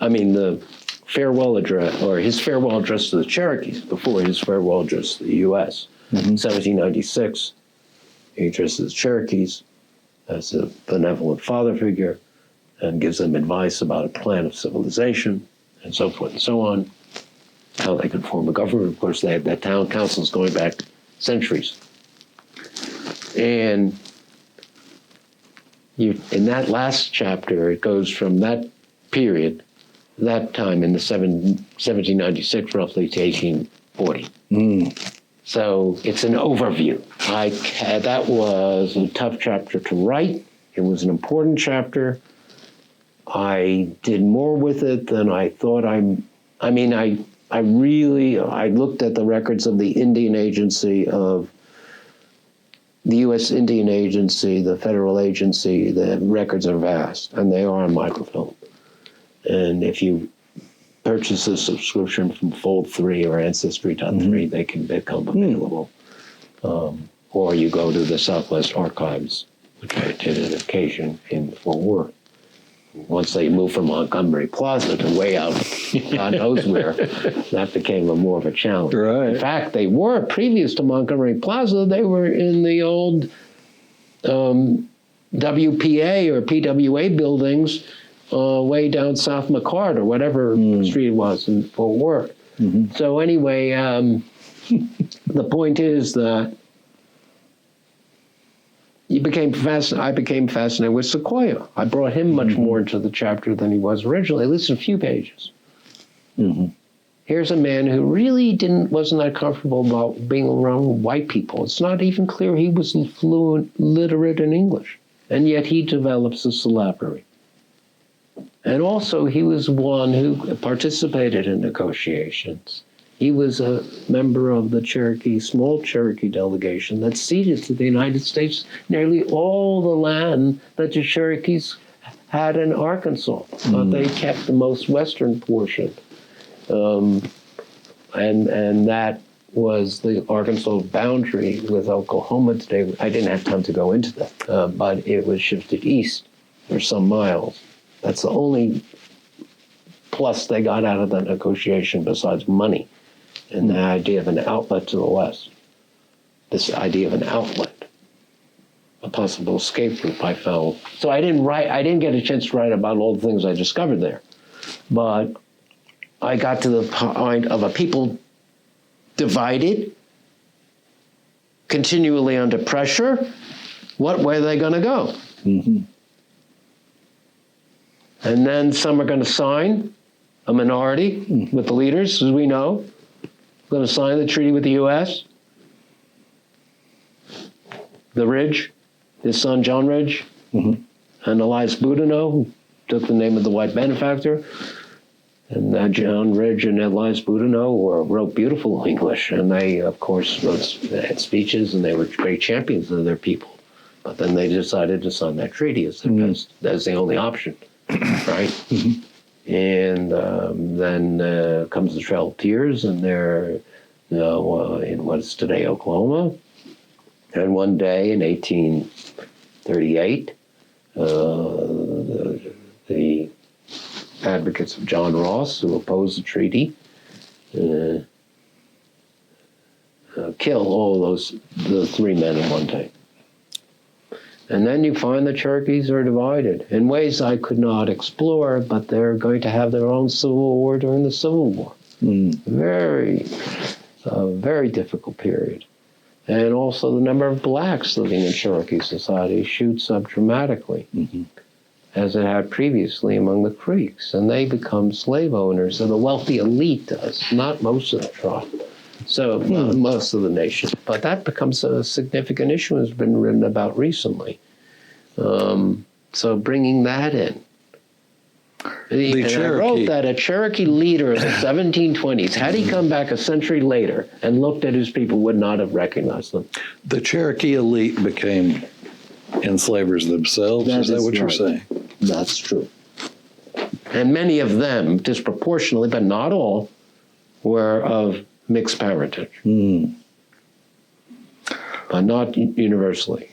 Speaker 2: the farewell address, or his farewell address to the Cherokees before his farewell address to the U.S. 1796, he addresses the Cherokees as a benevolent father figure and gives them advice about a plan of civilization and so forth and so on, how they can form a government. Of course, they have that town councils going back centuries. And in that last chapter, it goes from that period, that time in the 1796 roughly to 1840. So it's an overview. That was a tough chapter to write. It was an important chapter. I did more with it than I thought. I looked at the records of the Indian Agency, of the U.S. Indian Agency, the federal agency. The records are vast, and they are on microfilm. And if you purchase a subscription from Fold 3 or Ancestry.3, they can become available. Or you go to the Southwest Archives, which I did an occasion in Fort Worth. Once they moved from Montgomery Plaza to way out, God knows where, that became more of a challenge.
Speaker 1: Right.
Speaker 2: In fact, they were, previous to Montgomery Plaza, they were in the old WPA or PWA buildings way down South McCart or whatever street it was in Fort Worth. So anyway, the point is that I became fascinated with Sequoyah. I brought him much more into the chapter than he was originally, at least a few pages. Here's a man who really wasn't that comfortable about being around white people. It's not even clear he was fluent, literate in English. And yet he develops a syllabary. And also he was one who participated in negotiations. He was a member of the small Cherokee delegation that ceded to the United States nearly all the land that the Cherokees had in Arkansas, but they kept the most western portion. And that was the Arkansas boundary with Oklahoma today. I didn't have time to go into that, but it was shifted east for some miles. That's the only plus they got out of the negotiation besides money. And the idea of an outlet to the west, this idea of an outlet, a possible escape route I found. So I didn't get a chance to write about all the things I discovered there, but I got to the point of a people divided, continually under pressure. What way are they going to go? And then some are going to sign, a minority with the leaders, as we know, going to sign the treaty with the U.S. The Ridge, his son John Ridge, and Elias Boudinot, who took the name of the white benefactor. And John Ridge and Elias Boudinot wrote beautiful English, and they, of course, had speeches, and they were great champions of their people. But then they decided to sign that treaty as the only option, right? And then comes the Trail of Tears, and they're in what's today Oklahoma. And one day in 1838, the advocates of John Ross, who opposed the treaty, kill all the three men in one day. And then you find the Cherokees are divided in ways I could not explore, but they're going to have their own civil war during the Civil War. Very difficult period. And also the number of blacks living in Cherokee society shoots up dramatically, as it had previously among the Creeks. And they become slave owners, and the wealthy elite does, not most of the tribe. So most of the nation. But that becomes a significant issue and has been written about recently. So bringing that in. I wrote that a Cherokee leader of the 1720s, had he come back a century later and looked at his people, would not have recognized them.
Speaker 1: The Cherokee elite became enslavers themselves? Is that what you're saying?
Speaker 2: That's true. And many of them, disproportionately, but not all, were of mixed parentage. But not universally.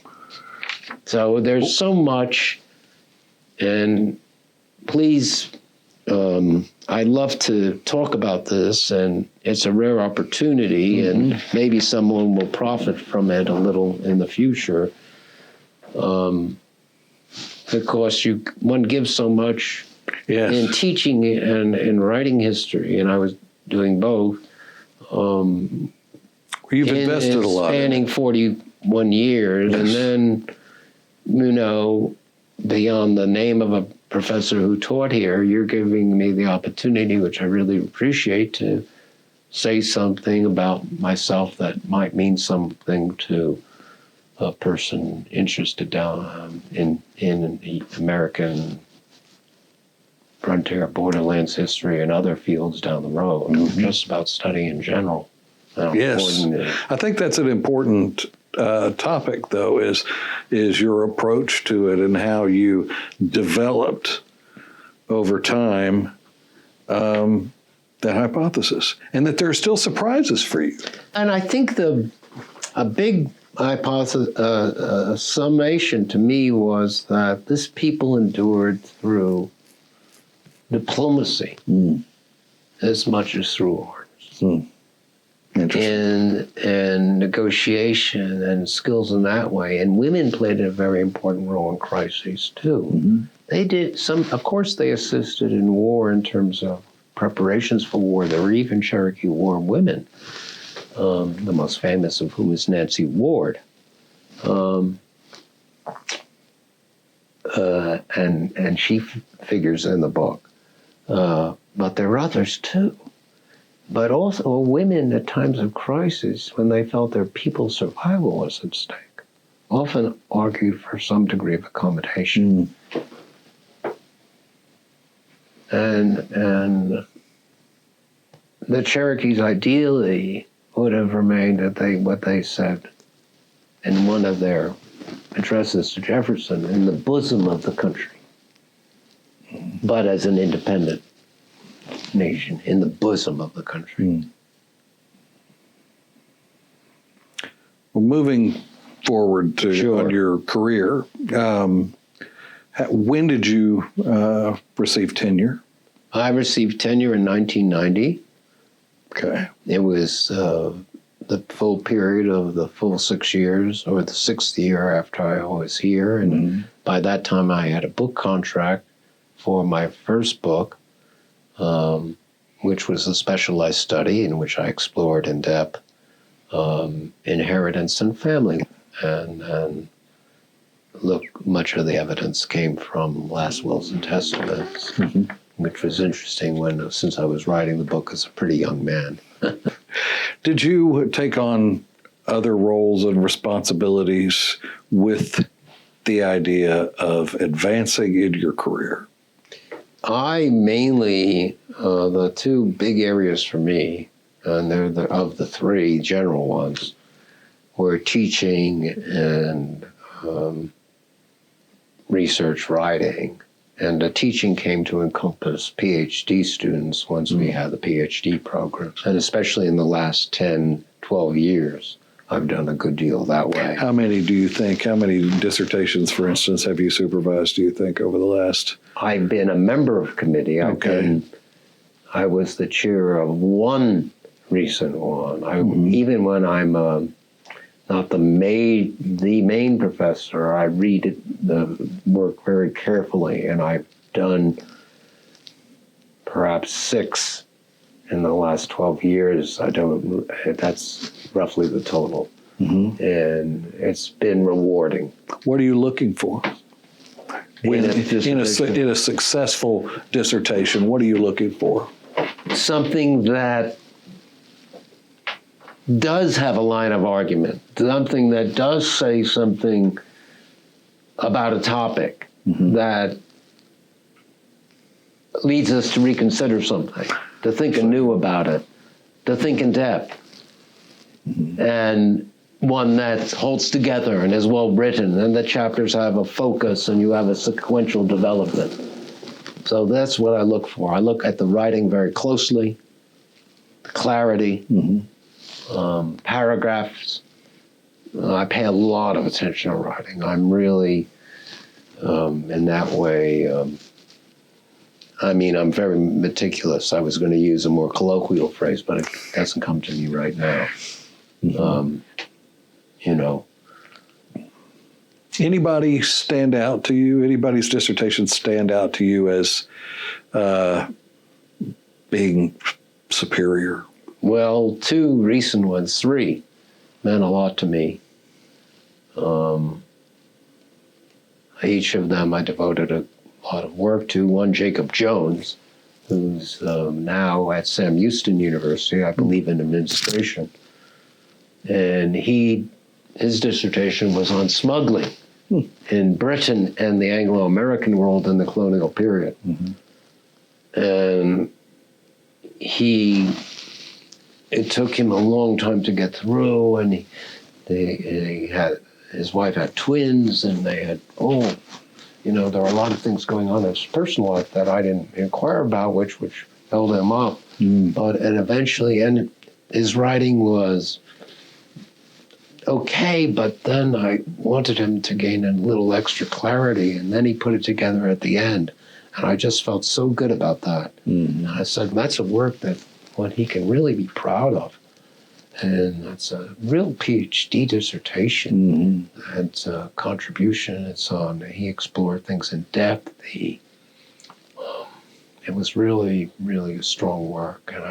Speaker 2: So there's so much, and please, I'd love to talk about this, and it's a rare opportunity, and maybe someone will profit from it a little in the future, because one gives so much in teaching and in writing history, and I was doing both.
Speaker 1: You've invested a lot.
Speaker 2: Spanning 41 years, and then, beyond the name of a professor who taught here, you're giving me the opportunity, which I really appreciate, to say something about myself that might mean something to a person interested down in the American frontier borderlands history and other fields down the road, just about study in general.
Speaker 1: Yes, I think that's an important topic, though, is your approach to it and how you developed over time that hypothesis, and that there are still surprises for you.
Speaker 2: And I think a big hypothesis, summation to me, was that this people endured through diplomacy as much as through arms. And negotiation and skills in that way. And women played a very important role in crises too. They did of course they assisted in war in terms of preparations for war. There were even Cherokee war women, the most famous of whom is Nancy Ward. And she figures in the book. But there are others too. But also women at times of crisis, when they felt their people's survival was at stake, often argued for some degree of accommodation. And the Cherokees ideally would have remained what they said in one of their addresses to Jefferson, in the bosom of the country, but as an independent nation in the bosom of the country.
Speaker 1: Well, moving forward to on your career, when did you receive tenure?
Speaker 2: I received tenure in 1990.
Speaker 1: Okay.
Speaker 2: It was the full period of the full 6 years, or the 6th year after I was here. And by that time, I had a book contract for my first book, which was a specialized study in which I explored in depth inheritance and family. And look, much of the evidence came from last wills and testaments, which was interesting since I was writing the book as a pretty young man.
Speaker 1: Did you take on other roles and responsibilities with the idea of advancing in your career?
Speaker 2: I mainly, the two big areas for me, and they're of the three general ones, were teaching and research writing. And the teaching came to encompass PhD students once we had the PhD program. And especially in the last 10, 12 years, I've done a good deal that way.
Speaker 1: How many dissertations, for instance, have you supervised, do you think, over the last?
Speaker 2: I've been a member of committee. I've been I was the chair of one recent one. Even when I'm not the main professor, I read the work very carefully, and I've done perhaps 6 in the last 12 years. That's roughly the total. And it's been rewarding.
Speaker 1: What are you looking for? In a
Speaker 2: dissertation.
Speaker 1: successful dissertation, what are you looking for?
Speaker 2: Something that does have a line of argument, something that does say something about a topic that leads us to reconsider something, to think anew about it, to think in depth, and one that holds together and is well written, and the chapters have a focus and you have a sequential development. So that's what I look for. I look at the writing very closely, the clarity, paragraphs. I pay a lot of attention to writing. I'm really, in that way, I'm very meticulous. I was going to use a more colloquial phrase, but it doesn't come to me right now.
Speaker 1: Anybody stand out to you? Anybody's dissertation stand out to you as being superior?
Speaker 2: Well, 2 recent ones, 3, meant a lot to me. Each of them I devoted a lot of work to. One, Jacob Jones, who's now at Sam Houston University, I believe in administration. And his dissertation was on smuggling in Britain and the Anglo-American world in the colonial period. And it took him a long time to get through, and his wife had twins, and they had, there were a lot of things going on in his personal life that I didn't inquire about, which held him up. And eventually, his writing was okay, but then I wanted him to gain a little extra clarity, and then he put it together at the end, and I just felt so good about that. And I said, that's a work that what he can really be proud of, and that's a real PhD dissertation. It's a contribution. He explored things in depth. It was really, really a strong work, and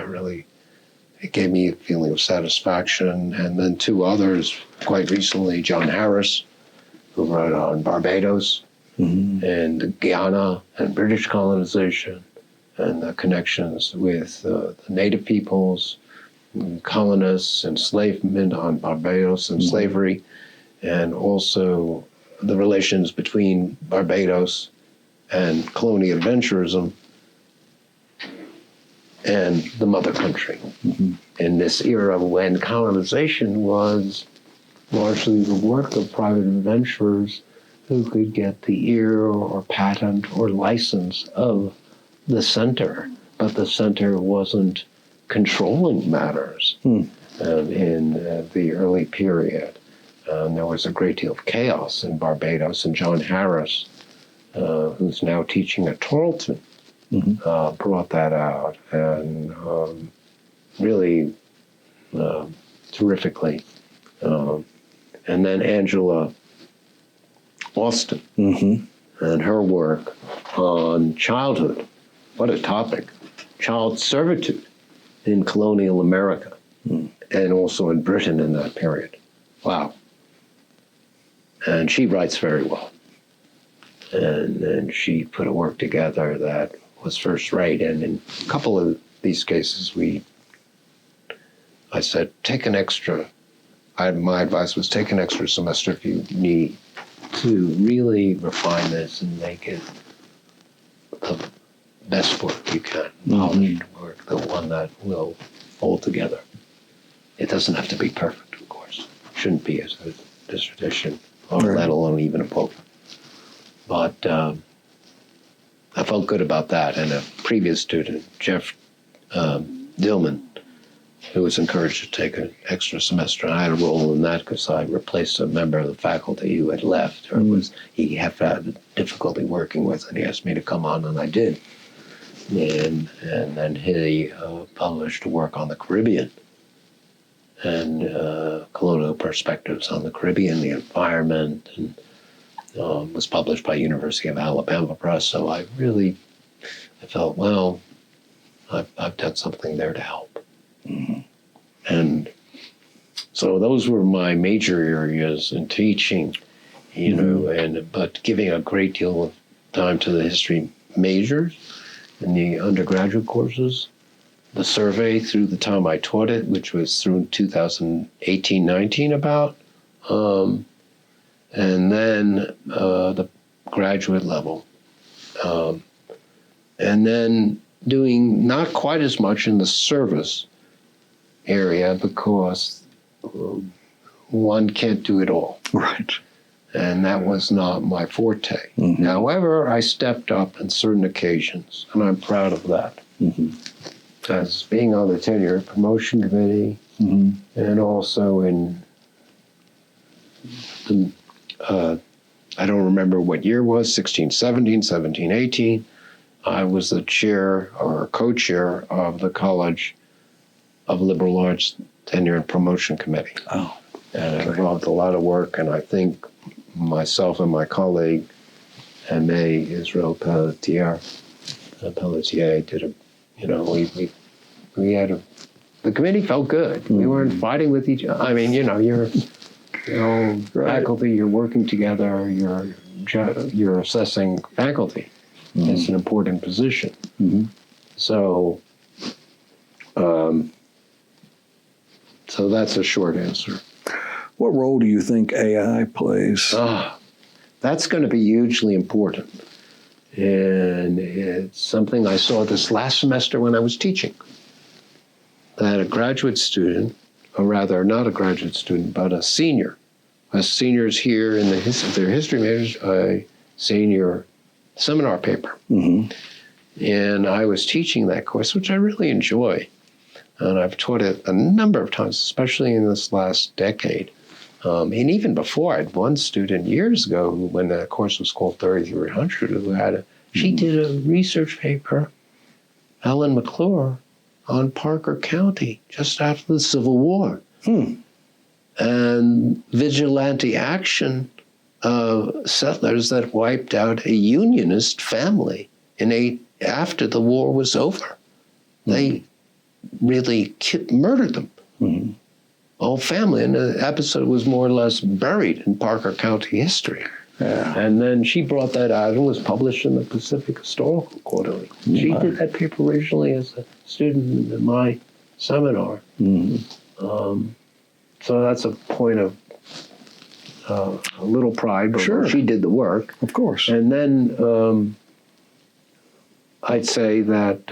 Speaker 2: it gave me a feeling of satisfaction. And then 2 others, quite recently, John Harris, who wrote on Barbados and Guyana and British colonization and the connections with the native peoples, colonists, enslavement on Barbados and slavery, and also the relations between Barbados and colonial adventurism and the mother country in this era when colonization was largely the work of private adventurers who could get the ear or patent or license of the center, but the center wasn't controlling matters in the early period. There was a great deal of chaos in Barbados, and John Harris, who's now teaching at Tarleton, brought that out, and really terrifically. And then Angela Austin and her work on childhood. What a topic. Child servitude in colonial America and also in Britain in that period. Wow. And she writes very well. And she put a work together that was first rate. And in a couple of these cases, I said, my advice was take an extra semester if you need to really refine this and make it the best work you can, polished work, the one that will hold together. It doesn't have to be perfect, of course. It shouldn't be as a dissertation, or let alone even a book. But I felt good about that. And a previous student, Jeff Dillman, who was encouraged to take an extra semester, and I had a role in that because I replaced a member of the faculty who had left, or he had had difficulty working with, and he asked me to come on, and I did. and then he published work on the Caribbean and colonial perspectives on the Caribbean, the environment, and was published by University of Alabama Press. So I felt, well, I've done something there to help. Mm-hmm. And so those were my major areas in teaching, but giving a great deal of time to the history majors in the undergraduate courses, the survey through the time I taught it, which was through 2018-19 about, and then the graduate level. And then doing not quite as much in the service area because one can't do it all.
Speaker 1: Right.
Speaker 2: And that was not my forte.
Speaker 1: Mm-hmm.
Speaker 2: However, I stepped up on certain occasions, and I'm proud of that.
Speaker 1: Mm-hmm.
Speaker 2: As being on the tenure promotion committee, mm-hmm. and also in the, I don't remember what year it was, 16, 17, 17, 18, I was the chair or co-chair of the College of Liberal Arts Tenure and Promotion Committee.
Speaker 1: Oh.
Speaker 2: And it involved a lot of work, and I think myself and my colleague, M.A. Israel Pelletier did the committee felt good. Mm-hmm. We weren't fighting with each other. I mean, you're right. Faculty, you're working together, you're assessing faculty. Mm-hmm. It's an important position. Mm-hmm. So that's a short answer.
Speaker 1: What role do you think AI plays?
Speaker 2: That's going to be hugely important. And it's something I saw this last semester when I was teaching. That a graduate student, or rather not a graduate student, but a senior. As seniors here in their history majors, a senior seminar paper. Mm-hmm. And I was teaching that course, which I really enjoy. And I've taught it a number of times, especially in this last decade. And even before, I had one student years ago when the course was called 3300, who she did a research paper, Ellen McClure, on Parker County just after the Civil War. And vigilante action of settlers that wiped out a Unionist family after the war was over. They really murdered them. Mm-hmm. Whole family, and the episode was more or less buried in Parker County history. Yeah. And then she brought that out and was published in the Pacific Historical Quarterly. Mm-hmm. She did that paper originally as a student in my seminar. Mm-hmm. So that's a point of a little pride, but sure. She did the work.
Speaker 1: Of course.
Speaker 2: And then I'd say that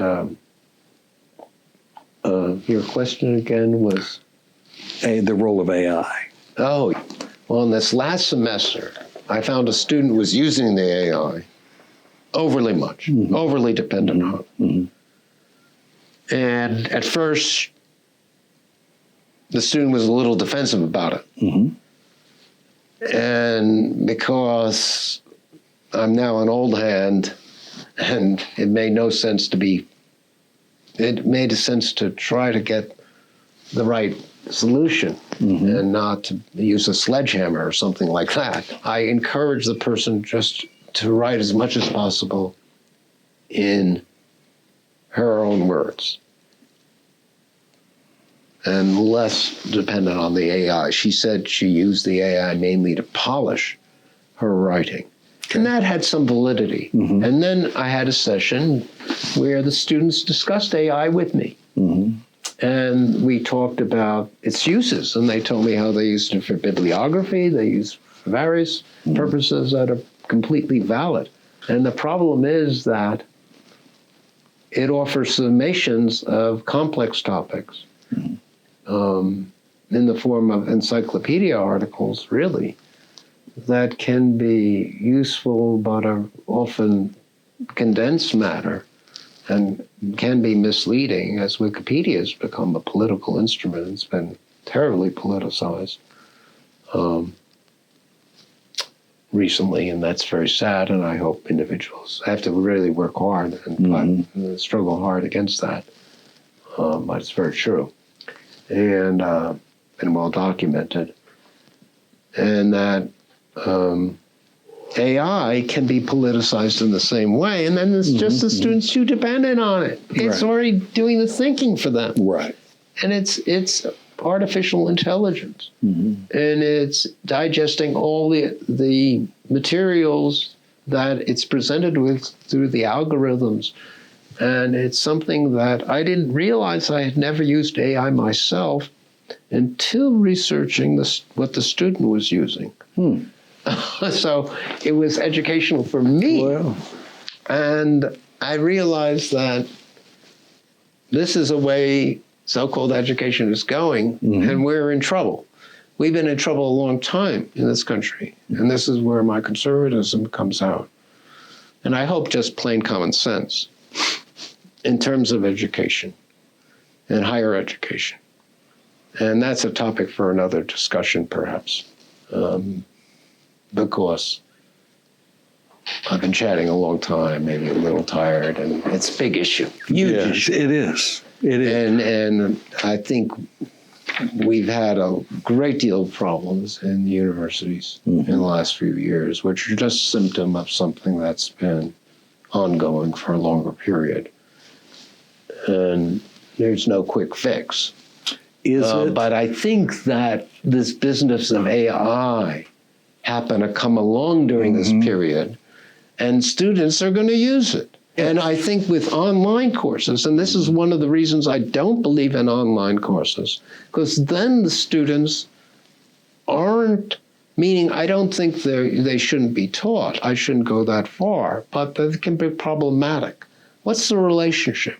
Speaker 2: your question again was?
Speaker 1: The role of AI.
Speaker 2: Oh, well, in this last semester, I found a student was using the AI overly much, mm-hmm. overly dependent on it. Mm-hmm. And at first, the student was a little defensive about it. Mm-hmm. And because I'm now an old hand, and it made sense to try to get the right solution, mm-hmm. and not to use a sledgehammer or something like that. I encourage the person just to write as much as possible in her own words and less dependent on the AI. She said she used the AI mainly to polish her writing. And that had some validity. Mm-hmm. And then I had a session where the students discussed AI with me. Mm-hmm. And we talked about its uses, and they told me how they used it for bibliography, they use for various purposes that are completely valid. And the problem is that it offers summations of complex topics in the form of encyclopedia articles, really, that can be useful but are often condensed matter and can be misleading, as Wikipedia has become a political instrument. It's been terribly politicized. recently, and that's very sad. And I hope individuals have to really work hard and struggle hard against that. But it's very true, and well documented, and that AI can be politicized in the same way, and then it's just the students too dependent on it. It's already doing the thinking for them,
Speaker 1: Right.
Speaker 2: and it's artificial intelligence, and it's digesting all the materials that it's presented with through the algorithms. And it's something that I didn't realize. I had never used AI myself until researching what the student was using. So it was educational for me.
Speaker 1: Well,
Speaker 2: And I realized that this is a way so-called education is going, and we're in trouble. We've been in trouble a long time in this country, and this is where my conservatism comes out. And I hope just plain common sense in terms of education and higher education. And that's a topic for another discussion, perhaps, because I've been chatting a long time, maybe a little tired, and it's a big issue, huge issue.
Speaker 1: It is. It is.
Speaker 2: And I think we've had a great deal of problems in the universities in the last few years, which are just a symptom of something that's been ongoing for a longer period. And there's no quick fix.
Speaker 1: Is it?
Speaker 2: But I think that this business of AI happened to come along during this period, and students are going to use it. And I think with online courses, and this is one of the reasons I don't believe in online courses, because then the students aren't, meaning I don't think they shouldn't be taught. I shouldn't go that far, but that can be problematic. What's the relationship?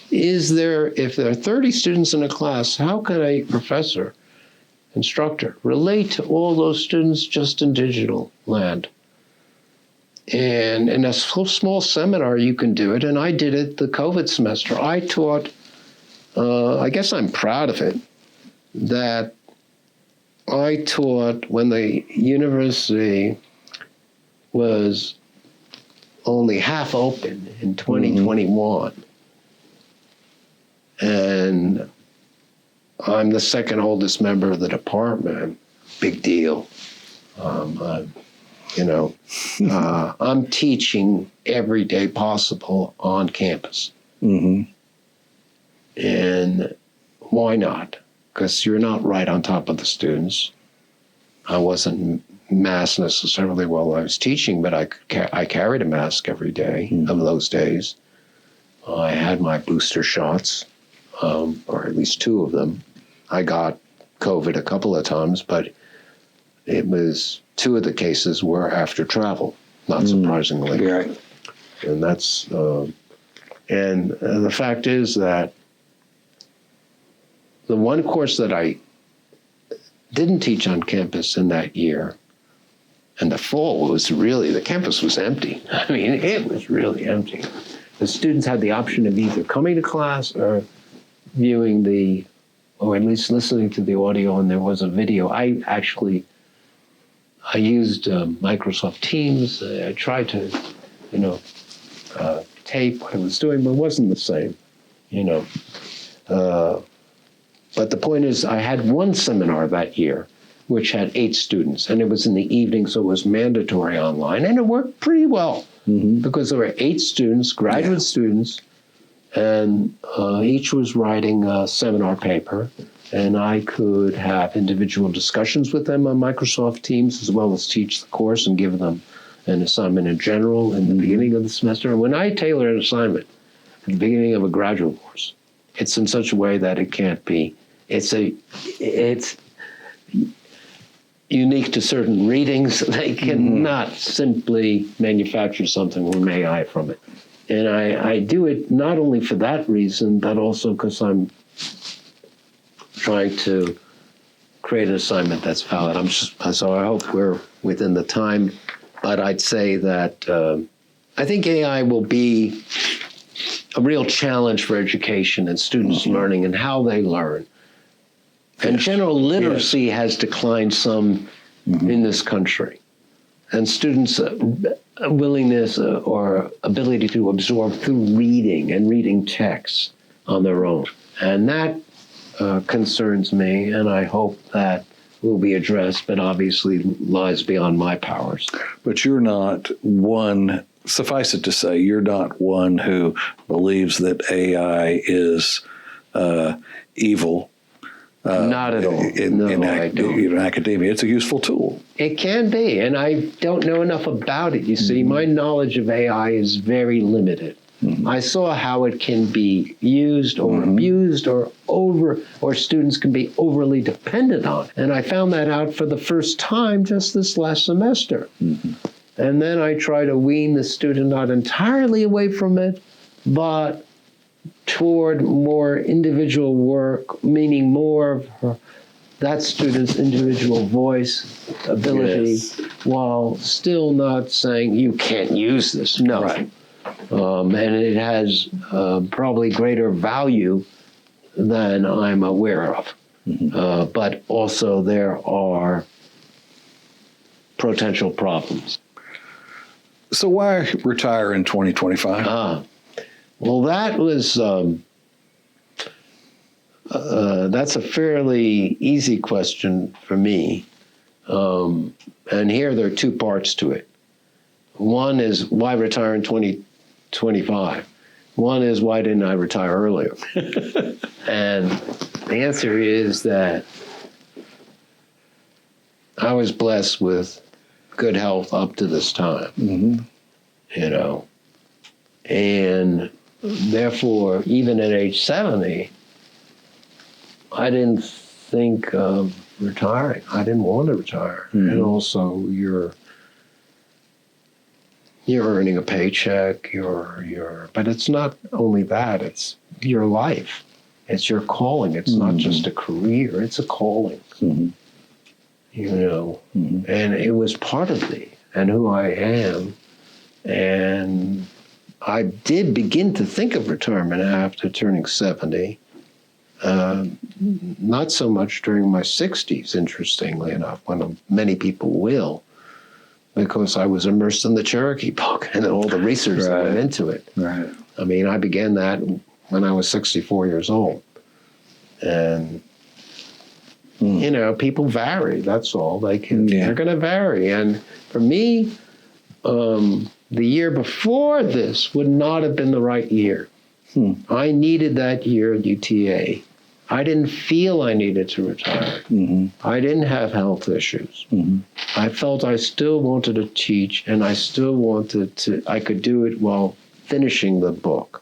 Speaker 2: If there are 30 students in a class, how can a professor, instructor, relate to all those students just in digital land? And in a small seminar, you can do it. And I did it the COVID semester. I taught, I guess I'm proud of it, that I taught when the university was only half open in 2021. And I'm the second oldest member of the department. Big deal. I'm teaching every day possible on campus. And why not? Because you're not right on top of the students. I wasn't masked necessarily while I was teaching, but I carried a mask every day of those days. I had my booster shots, or at least 2 of them. I got COVID a couple of times, but it was 2 of the cases were after travel, not surprisingly.
Speaker 1: Right.
Speaker 2: And that's, the fact is that the one course that I didn't teach on campus in that year, and the fall was really, the campus was empty. I mean, it was really empty. The students had the option of either coming to class or viewing or at least listening to the audio, and there was a video. I used Microsoft Teams. I tried to, tape what I was doing, but it wasn't the same, But the point is, I had one seminar that year, which had 8 students, and it was in the evening, so it was mandatory online, and it worked pretty well because there were 8 students, graduate students, and each was writing a seminar paper, and I could have individual discussions with them on Microsoft Teams, as well as teach the course and give them an assignment in general in the beginning of the semester. And when I tailor an assignment at the beginning of a graduate course, it's in such a way that it can't be, it's unique to certain readings. They cannot simply manufacture something from AI from it. And I do it not only for that reason, but also because I'm trying to create an assignment that's valid. So I hope we're within the time, but I'd say that I think AI will be a real challenge for education and students learning and how they learn. And general literacy has declined some in this country. and students' willingness or ability to absorb through reading and reading texts on their own. And that concerns me, and I hope that will be addressed, but obviously lies beyond my powers.
Speaker 1: But you're not one, suffice it to say, you're not one who believes that AI is evil.
Speaker 2: Not at all. I don't.
Speaker 1: Academia. It's a useful tool.
Speaker 2: It can be, and I don't know enough about it. You see, my knowledge of AI is very limited. I saw how it can be used or abused or students can be overly dependent on. And I found that out for the first time just this last semester. And then I try to wean the student not entirely away from it, but toward more individual work, meaning more of that student's individual voice, ability, while still not saying you can't use this. No.
Speaker 1: Right.
Speaker 2: And it has probably greater value than I'm aware of. But also there are potential problems.
Speaker 1: So why retire in 2025?
Speaker 2: Well, that was, that's a fairly easy question for me. And here there are two parts to it. One is why retire in 2025? One is why didn't I retire earlier? And the answer is that I was blessed with good health up to this time, you know, and therefore, even at age 70, I didn't think of retiring. I didn't want to retire. And also, you're earning a paycheck. But it's not only that. It's your life. It's your calling. It's not just a career. It's a calling. You know, and it was part of me and who I am. And I did begin to think of retirement after turning 70. Not so much during my 60s, interestingly enough, when many people will, because I was immersed in the Cherokee book and all the research that went into it.
Speaker 1: Right.
Speaker 2: I mean, I began that when I was 64 years old. And, you know, people vary, that's all. They're going to vary. And for me, the year before this would not have been the right year. I needed that year at UTA. I didn't feel I needed to retire. I didn't have health issues. I felt I still wanted to teach, and I still wanted to, I could do it while finishing the book.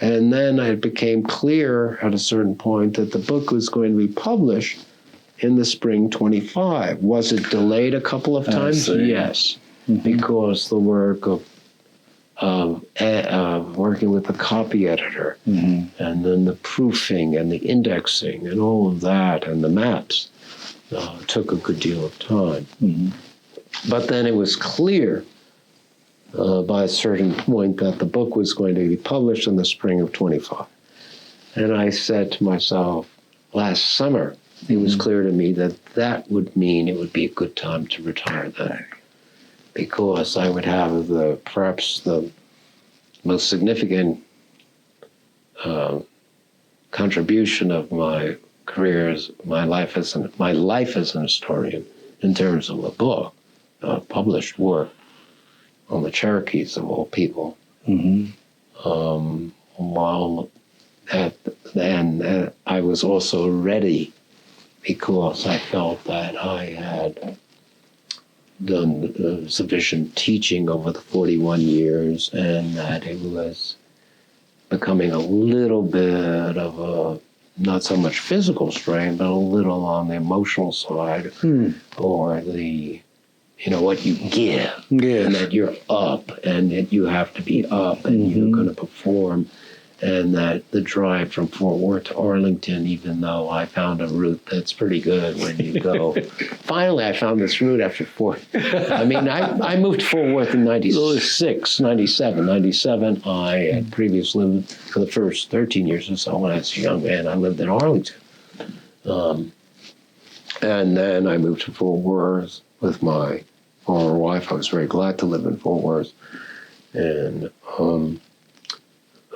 Speaker 2: And then it became clear at a certain point that the book was going to be published in the spring 25. Was it delayed a couple of times? Yes, because the work of working with the copy editor, and then the proofing and the indexing and all of that and the maps took a good deal of time. But then it was clear by a certain point that the book was going to be published in the spring of 25. And I said to myself, last summer, it was clear to me that that would mean it would be a good time to retire then. Because I would have perhaps the most significant contribution of my career, my life as an historian, in terms of a book, published work on the Cherokees of all people. While I was also ready because I felt that I had done sufficient teaching over the 41 years and that it was becoming a little bit of a, not so much physical strain, but a little on the emotional side or the, you know, what you give. And that you're up and that you have to be up and you're going to perform. And that the drive from Fort Worth to Arlington, even though I found a route that's pretty good when you go. Finally, I found this route after I mean, I moved to Fort Worth in 96, 97. 97, I had previously lived for the first 13 years or so when I was a young man. I lived in Arlington. And then I moved to Fort Worth with my former wife, I was very glad to live in Fort Worth. And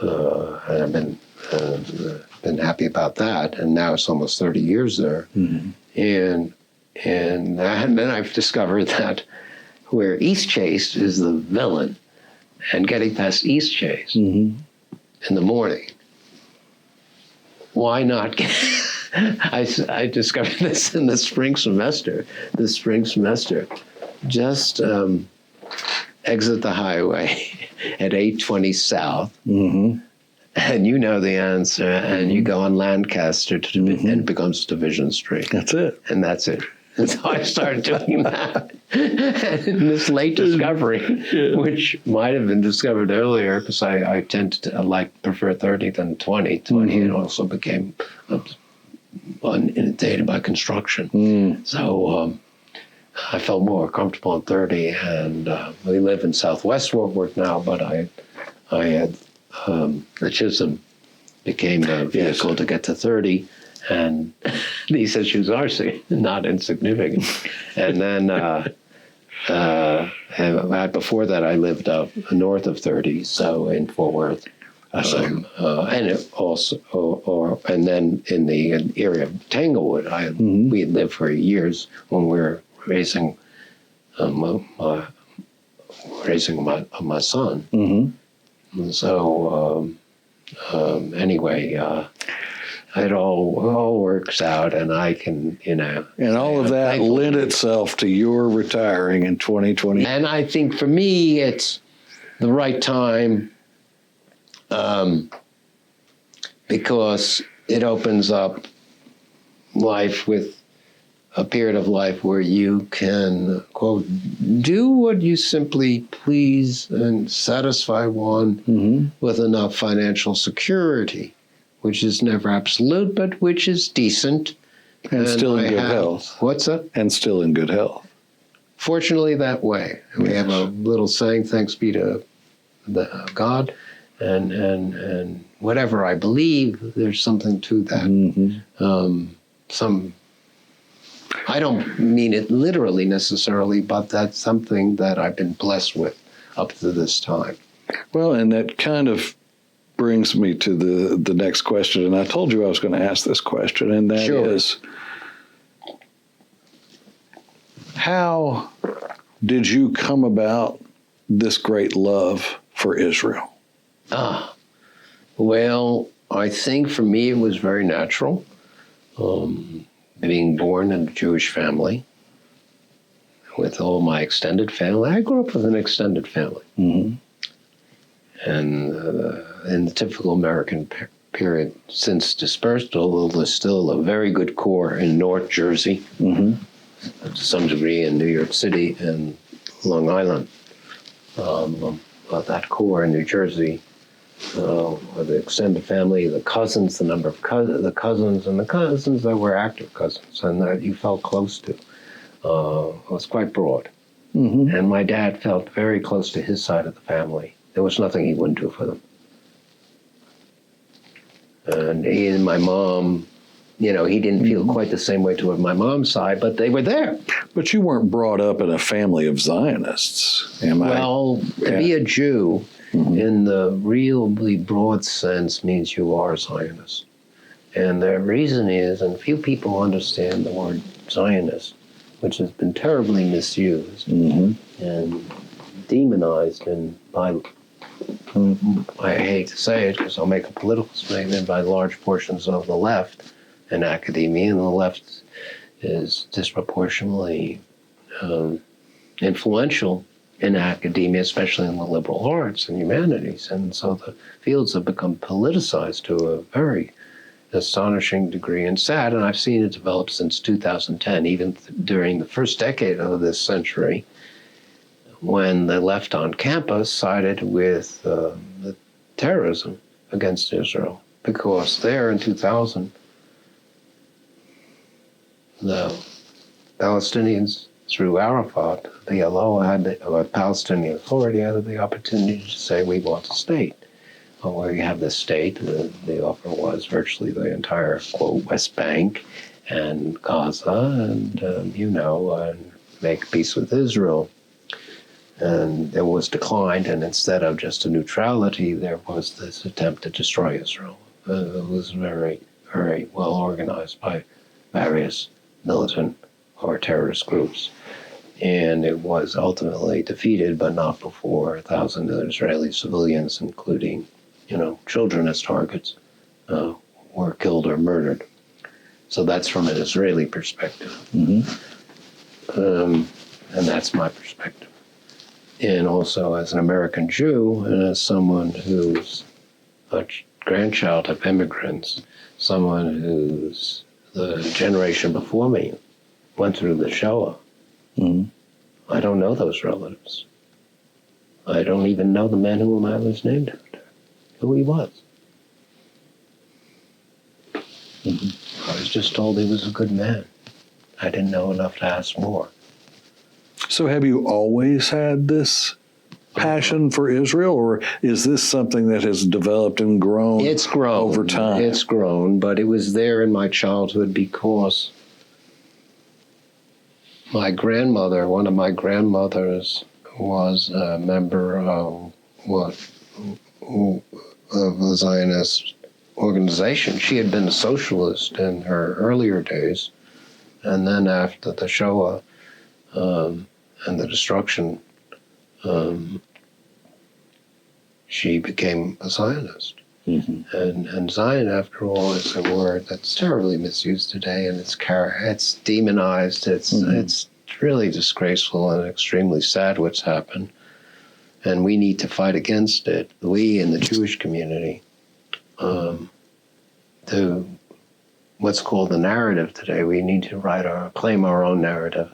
Speaker 2: I've been happy about that. And now it's almost 30 years there.
Speaker 1: Mm-hmm.
Speaker 2: And then I've discovered that where Eastchase is the villain, and getting past Eastchase
Speaker 1: Mm-hmm.
Speaker 2: in the morning, why not get... I discovered this in the spring semester. Just exit the highway at 820 South,
Speaker 1: Mm-hmm.
Speaker 2: and you know the answer, and you go on Lancaster to and it becomes Division Street.
Speaker 1: That's it.
Speaker 2: And that's it. And so I started doing that. And this late discovery, which might have been discovered earlier, because I tend to prefer 30 than 20. 20 it also became inundated by construction. So I felt more comfortable in 30, and we live in Southwest Fort Worth now, but I had the Chisholm became a vehicle to get to 30, and these issues are not insignificant. And then before that, I lived up north of 30, so in Fort Worth. And it also, and then in the area of Tanglewood, we had lived for years when we were raising my son.
Speaker 1: Mm-hmm.
Speaker 2: And so anyway, it all works out, and I can,
Speaker 1: And all of that lent itself to your retiring in 2020.
Speaker 2: And I think for me, it's the right time, because it opens up life with a period of life where you can, quote, do what you simply please and satisfy one with enough financial security, which is never absolute, but which is decent.
Speaker 1: And still in good health.
Speaker 2: What's that?
Speaker 1: And still in good health.
Speaker 2: Fortunately, that way. We have a little saying, thanks be to God, and whatever I believe, there's something to that. I don't mean it literally necessarily, but that's something that I've been blessed with up to this time.
Speaker 1: Well, and that kind of brings me to the next question. And I told you I was going to ask this question, and that is, how did you come about this great love for Israel?
Speaker 2: Well, I think for me it was very natural. Being born in a Jewish family, with all my extended family. I grew up with an extended family.
Speaker 1: Mm-hmm.
Speaker 2: And in the typical American period, since dispersal, there's still a very good core in North Jersey, to some degree in New York City and Long Island. But that core in New Jersey, the extended family, the cousins, the number of the cousins that were active cousins and that you felt close to, was quite broad. And my dad felt very close to his side of the family. There was nothing he wouldn't do for them. And he and my mom, he didn't feel quite the same way toward my mom's side, but they were there.
Speaker 1: But you weren't brought up in a family of Zionists, am I?
Speaker 2: Well, to be a Jew in the really broad sense means you are a Zionist. And the reason is, and few people understand the word Zionist, which has been terribly misused and demonized I hate to say it because I'll make a political statement, by large portions of the left in academia, and the left is disproportionately influential in academia, especially in the liberal arts and humanities. And so the fields have become politicized to a very astonishing degree, and sad, and I've seen it develop since 2010, even during the first decade of this century, when the left on campus sided with the terrorism against Israel. Because there in 2000, the Palestinians, through Arafat, the PLO or Palestinian Authority, had the opportunity to say, we want a state. Well, where you have this state, the offer was virtually the entire, quote, West Bank and Gaza, and, and make peace with Israel. And there was decline, and instead of just a neutrality, there was this attempt to destroy Israel. It was very, very well organized by various militant or terrorist groups. And it was ultimately defeated, but not before 1,000 Israeli civilians, including, children as targets, were killed or murdered. So that's from an Israeli perspective. And that's my perspective. And also as an American Jew and as someone who's a grandchild of immigrants, someone who's the generation before me went through the Shoah. I don't know those relatives. I don't even know the man whom I was named after, who he was. I was just told he was a good man. I didn't know enough to ask more.
Speaker 1: So have you always had this passion for Israel, or is this something that has developed and grown?
Speaker 2: It's grown
Speaker 1: over time.
Speaker 2: It's grown, but it was there in my childhood because my grandmother, one of my grandmothers, was a member of a Zionist organization. She had been a socialist in her earlier days, and then after the Shoah and the destruction, she became a Zionist. And Zion, after all, is a word that's terribly misused today, and it's demonized. It's really disgraceful and extremely sad what's happened, and we need to fight against it. We in the Jewish community, to what's called the narrative today. We need to claim our own narrative,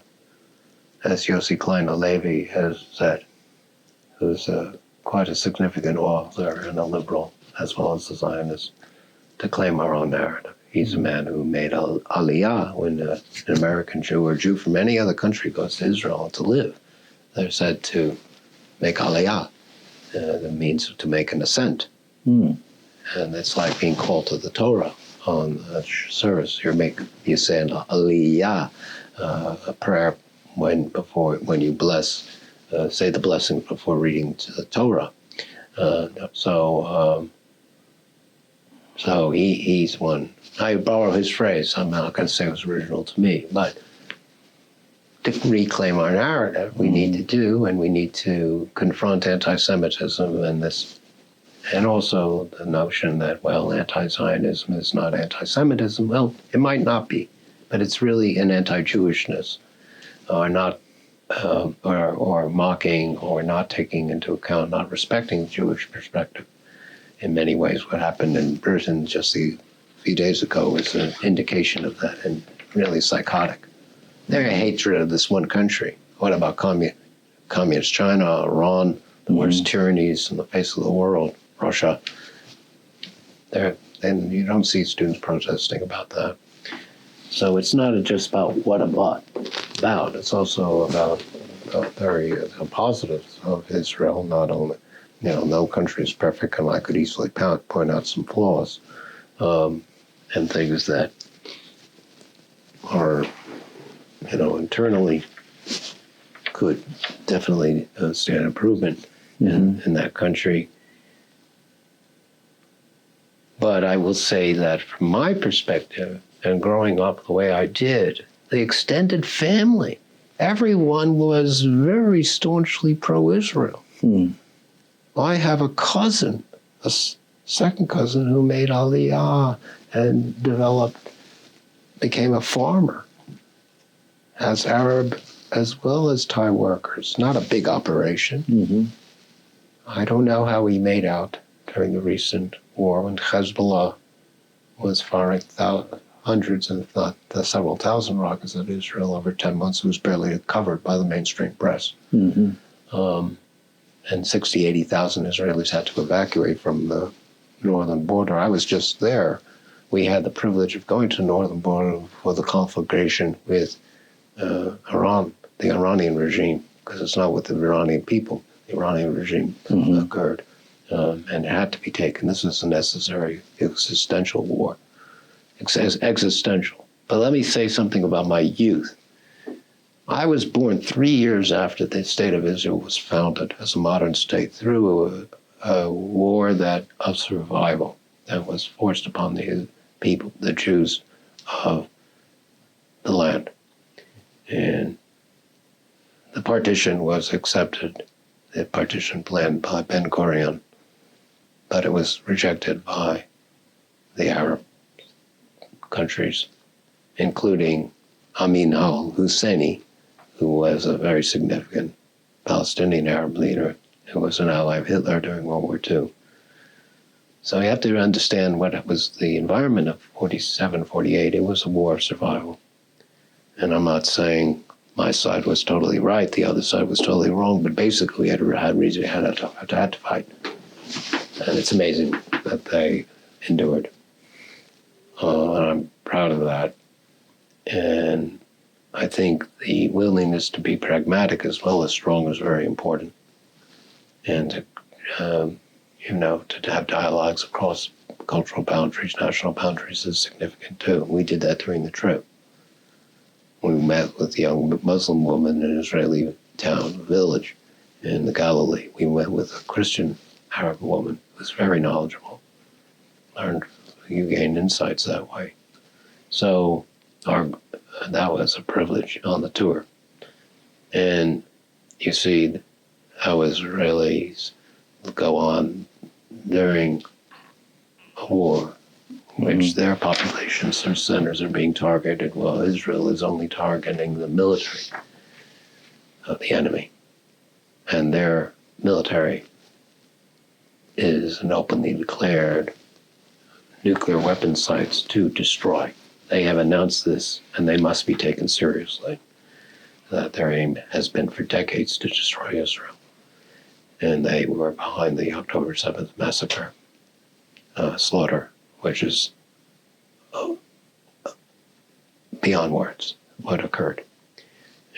Speaker 2: as Yossi Klein Halevi has said, who's quite a significant author and a liberal, as well as a Zionist, to claim our own narrative. He's a man who made aliyah when an American Jew or Jew from any other country goes to Israel to live. They're said to make aliyah. That means to make an ascent. And it's like being called to the Torah on a service. You say an aliyah, a prayer when you bless, say the blessing before reading to the Torah. So he's one. I borrow his phrase. I'm not going to say it was original to me, but to reclaim our narrative, we need to do, and we need to confront anti-Semitism and also the notion that, anti-Zionism is not anti-Semitism. Well, it might not be, but it's really an anti-Jewishness, or mocking, or not taking into account, not respecting the Jewish perspective. In many ways, what happened in Britain just a few days ago is an indication of that, and really psychotic. Their hatred of this one country. What about communist China, Iran, the worst tyrannies in the face of the world, Russia? And you don't see students protesting about that. So it's not just about what about. It's also about very positives of Israel, not only. No country is perfect, and I could easily point out some flaws and things that are, internally could definitely stand improvement in that country. But I will say that from my perspective, and growing up the way I did, the extended family, everyone was very staunchly pro-Israel. I have a cousin, a second cousin, who made aliyah and became a farmer, as Arab as well as Thai workers. Not a big operation. I don't know how he made out during the recent war when Hezbollah was firing hundreds, if not several thousand rockets at Israel over 10 months. It was barely covered by the mainstream press. And 60,000, 80,000 Israelis had to evacuate from the northern border. I was just there. We had the privilege of going to the northern border for the conflagration with Iran, the Iranian regime, because it's not with the Iranian people. The Iranian regime occurred, and it had to be taken. This was a necessary existential war. Existential. But let me say something about my youth. I was born 3 years after the state of Israel was founded as a modern state through a war of survival that was forced upon the people, the Jews of the land. And the partition was accepted, the partition planned by Ben Gurion, but it was rejected by the Arab countries, including Amin al-Husseini, who was a very significant Palestinian Arab leader who was an ally of Hitler during World War II. So you have to understand what was the environment of 47, 48. It was a war of survival. And I'm not saying my side was totally right, the other side was totally wrong, but basically we had to fight. And it's amazing that they endured. And I'm proud of that. And I think the willingness to be pragmatic as well as strong is very important. And to have dialogues across cultural boundaries, national boundaries is significant too. We did that during the trip. We met with a young Muslim woman in an Israeli village in the Galilee. We met with a Christian Arab woman who was very knowledgeable. You gain insights that way. So that was a privilege on the tour. And you see how Israelis go on during a war, which their populations, their centers are being targeted. Well, Israel is only targeting the military of the enemy. And their military is an openly declared nuclear weapon sites to destroy. They have announced this, and they must be taken seriously, that their aim has been for decades to destroy Israel. And they were behind the October 7th massacre, slaughter, which is beyond words what occurred.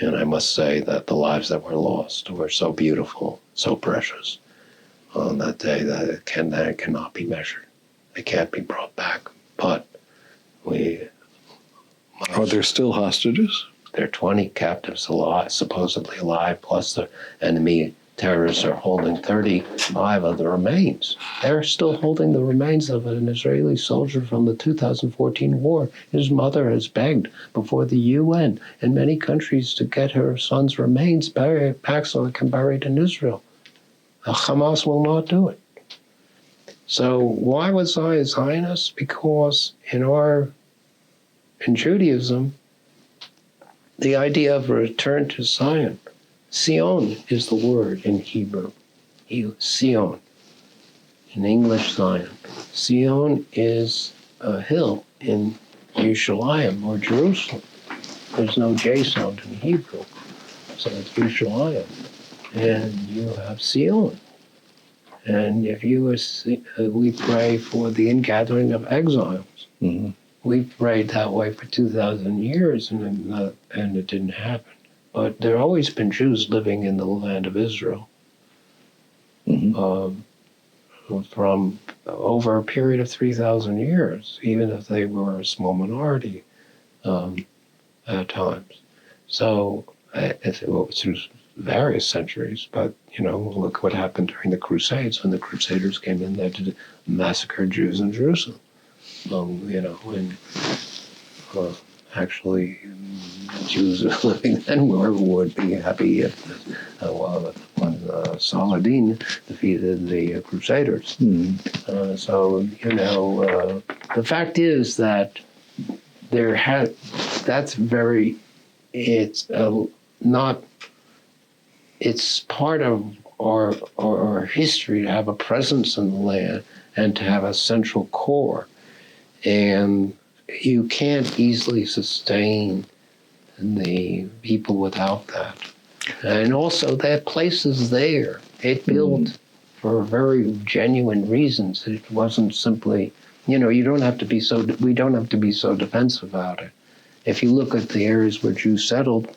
Speaker 2: And I must say that the lives that were lost were so beautiful, so precious on that day that it cannot be measured. They can't be brought back. But
Speaker 1: Are there still hostages?
Speaker 2: there are 20 captives alive, supposedly alive, plus the enemy terrorists are holding 35 of the remains. They're still holding the remains of an Israeli soldier from the 2014 war. His mother has begged before the UN and many countries to get her son's remains back so they can be buried in Israel. Hamas will not do it. So why was I a Zionist? Because in Judaism, the idea of a return to Zion, Sion is the word in Hebrew. Sion. In English, Zion. Sion is a hill in Yerushalayim or Jerusalem. There's no J sound in Hebrew, so it's Yerushalayim. And you have Sion. And if we pray for the ingathering of exiles. Mm-hmm. We prayed that way for 2,000 years, and it didn't happen. But there have always been Jews living in the land of Israel from over a period of 3,000 years, even if they were a small minority at times. So through various centuries, but look what happened during the Crusades when the Crusaders came in there to massacre Jews in Jerusalem. Actually, Jews living then would be happy if when Saladin defeated the Crusaders. The fact is that it's part of our history to have a presence in the land and to have a central core. And you can't easily sustain the people without that. And also that place is there. It built for very genuine reasons. It wasn't simply, we don't have to be so defensive about it. If you look at the areas where Jews settled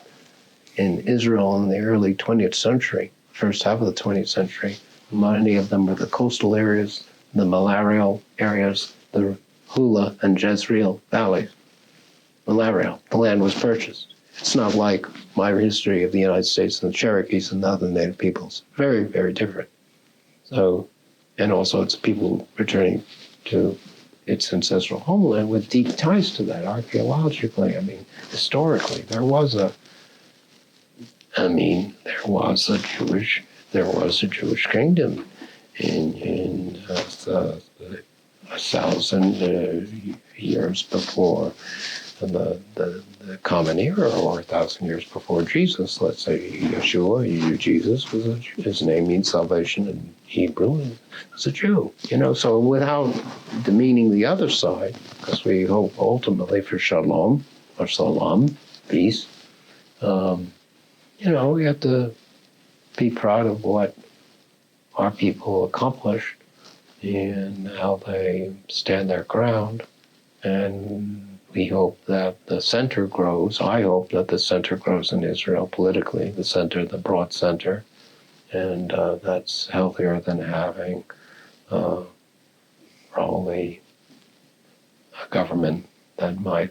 Speaker 2: in Israel in the early 20th century, first half of the 20th century, many of them were the coastal areas, the malarial areas, the Hula and Jezreel valleys. Malarial, the land was purchased. It's not like my history of the United States and the Cherokees and the other Native peoples. Very, very different. So, and also it's people returning to its ancestral homeland with deep ties to that archaeologically. I mean, historically, there was a Jewish kingdom in 1,000 years before the Common Era, or 1,000 years before Jesus. Let's say Yeshua, Jesus, his name means salvation in Hebrew, and was a Jew. So without demeaning the other side, because we hope ultimately for shalom, or salam, peace, we have to be proud of what our people accomplished and how they stand their ground. And we hope that the center grows. I hope that the center grows in Israel politically, the broad center. And that's healthier than having probably a government that might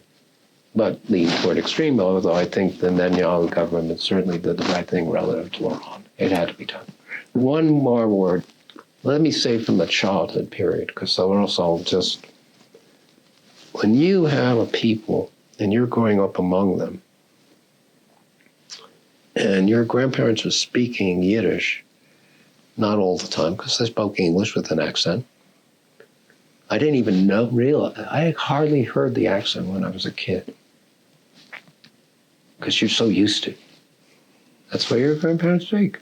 Speaker 2: lean toward extreme, although I think the Netanyahu government certainly did the right thing relative to Iran. It had to be done. One more word. Let me say from the childhood period, because also just, when you have a people and you're growing up among them, and your grandparents are speaking Yiddish, not all the time, because they spoke English with an accent. I didn't even realize, I hardly heard the accent when I was a kid, because you're so used to it. That's what your grandparents speak.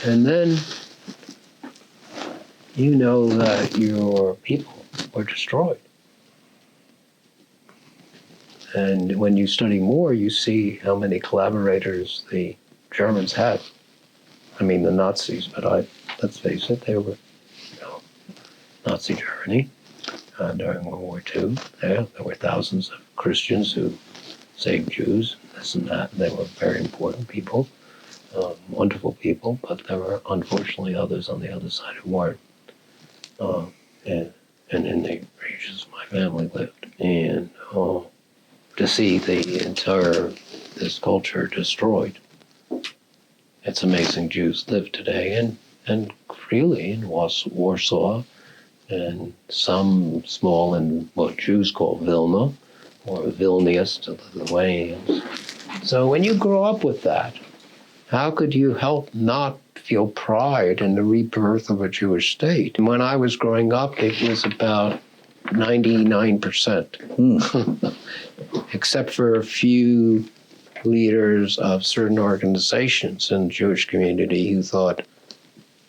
Speaker 2: And then you know that your people were destroyed. And when you study more, you see how many collaborators the Germans had. I mean, the Nazis, but let's face it, they were Nazi Germany during World War II. There were thousands of Christians who saved Jews, this and that. And they were very important people, wonderful people, but there were unfortunately others on the other side who weren't. And in the regions my family lived. And to see this culture destroyed. It's amazing Jews live today and freely in Warsaw, and some small in what Jews call Vilna, or Vilnius to the Lithuanians. So when you grow up with that, how could you help not feel pride in the rebirth of a Jewish state? And when I was growing up, it was about 99%, except for a few leaders of certain organizations in the Jewish community who thought,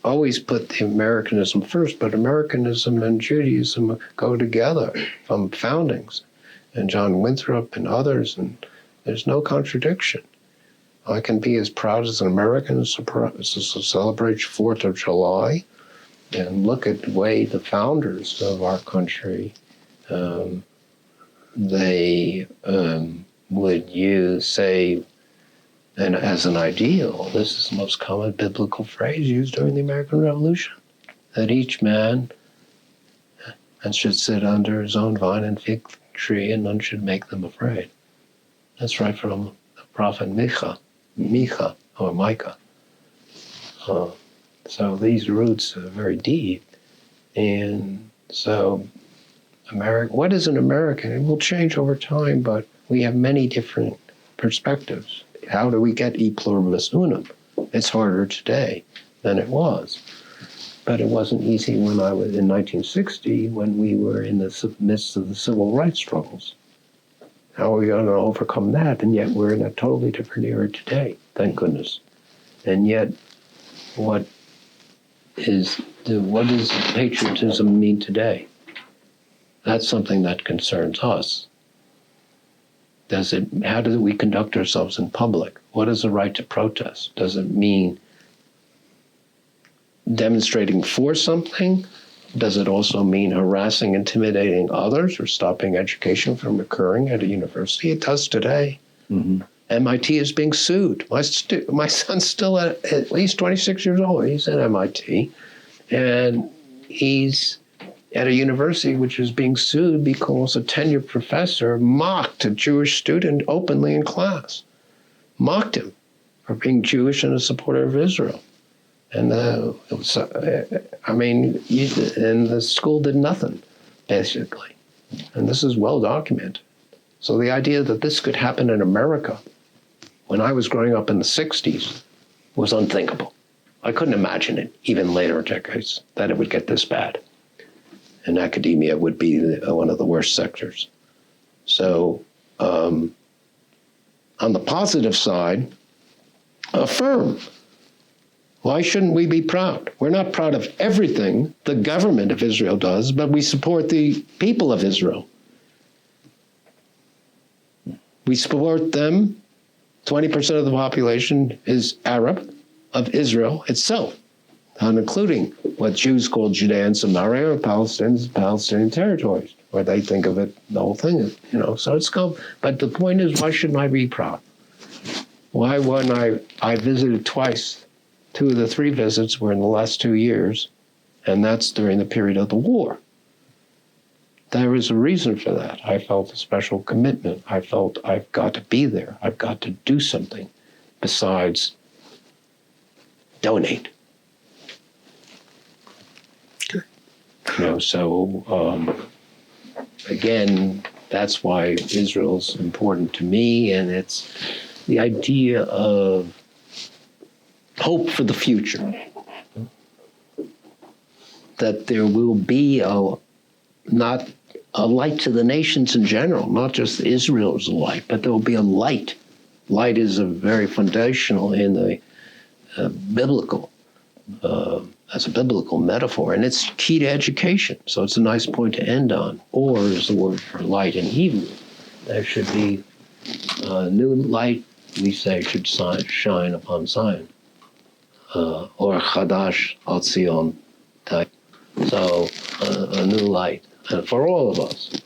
Speaker 2: always put the Americanism first, but Americanism and Judaism go together from foundings. And John Winthrop and others, and there's no contradiction. I can be as proud as an American as to celebrate 4th of July and look at the way the founders of our country, they would say, and as an ideal, this is the most common biblical phrase used during the American Revolution, that each man should sit under his own vine and fig tree, and none should make them afraid. That's right from the prophet Micah, or Micah. So these roots are very deep. And so what is an American? It will change over time, but we have many different perspectives. How do we get e pluribus unum? It's harder today than it was. But it wasn't easy when I was in 1960, when we were in the midst of the civil rights struggles. How are we going to overcome that? And yet we're in a totally different era today, thank goodness. And yet, what does patriotism mean today? That's something that concerns us. How do we conduct ourselves in public? What is the right to protest? Does it mean demonstrating for something? Does it also mean harassing, intimidating others, or stopping education from occurring at a university? It does today. Mm-hmm. MIT is being sued. My son's still at least 26 years old. He's at MIT. And he's at a university which is being sued because a tenured professor mocked a Jewish student openly in class, mocked him for being Jewish and a supporter of Israel. And it was, and the school did nothing, basically. And this is well documented. So the idea that this could happen in America when I was growing up in the 60s was unthinkable. I couldn't imagine it, even later decades, that it would get this bad. And academia would be one of the worst sectors. So on the positive side, affirm. Why shouldn't we be proud? We're not proud of everything the government of Israel does, but we support the people of Israel. We support them. 20% of the population is Arab of Israel itself, not including what Jews call Judea and Samaria or Palestinian territories, where they think of it, the whole thing, so it's come. But the point is, why shouldn't I be proud? Why, when I visited twice, 2 of the 3 visits were in the last 2 years, and that's during the period of the war. There is a reason for that. I felt a special commitment. I felt I've got to be there. I've got to do something besides donate.
Speaker 1: Okay.
Speaker 2: Again, that's why Israel's important to me, and it's the idea of hope for the future. That there will be not a light to the nations in general, not just Israel's light, but there will be a light. Light is a very foundational in the biblical, as a biblical metaphor, and it's key to education. So it's a nice point to end on. Or is the word for light in Hebrew. There should be new light, we say, should shine upon Zion. Or chadash al Zion type. So a new light, and for all of us.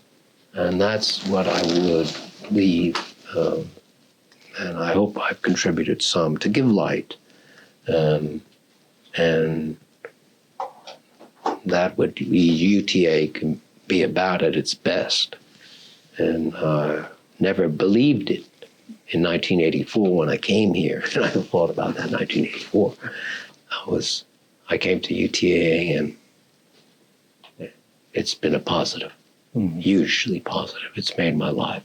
Speaker 2: And that's what I would leave, and I hope I've contributed some to give light. And that would be UTA can be about at its best. And I never believed it in 1984 when I came here. And I thought about that in 1984. I came to UTA, and it's been a positive, hugely positive. It's made my life.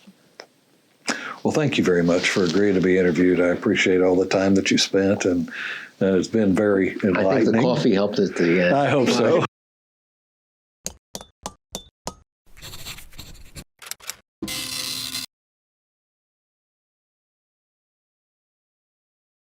Speaker 1: Well, thank you very much for agreeing to be interviewed. I appreciate all the time that you spent, and it's been very enlightening.
Speaker 2: I think the coffee helped at the end.
Speaker 1: I hope so.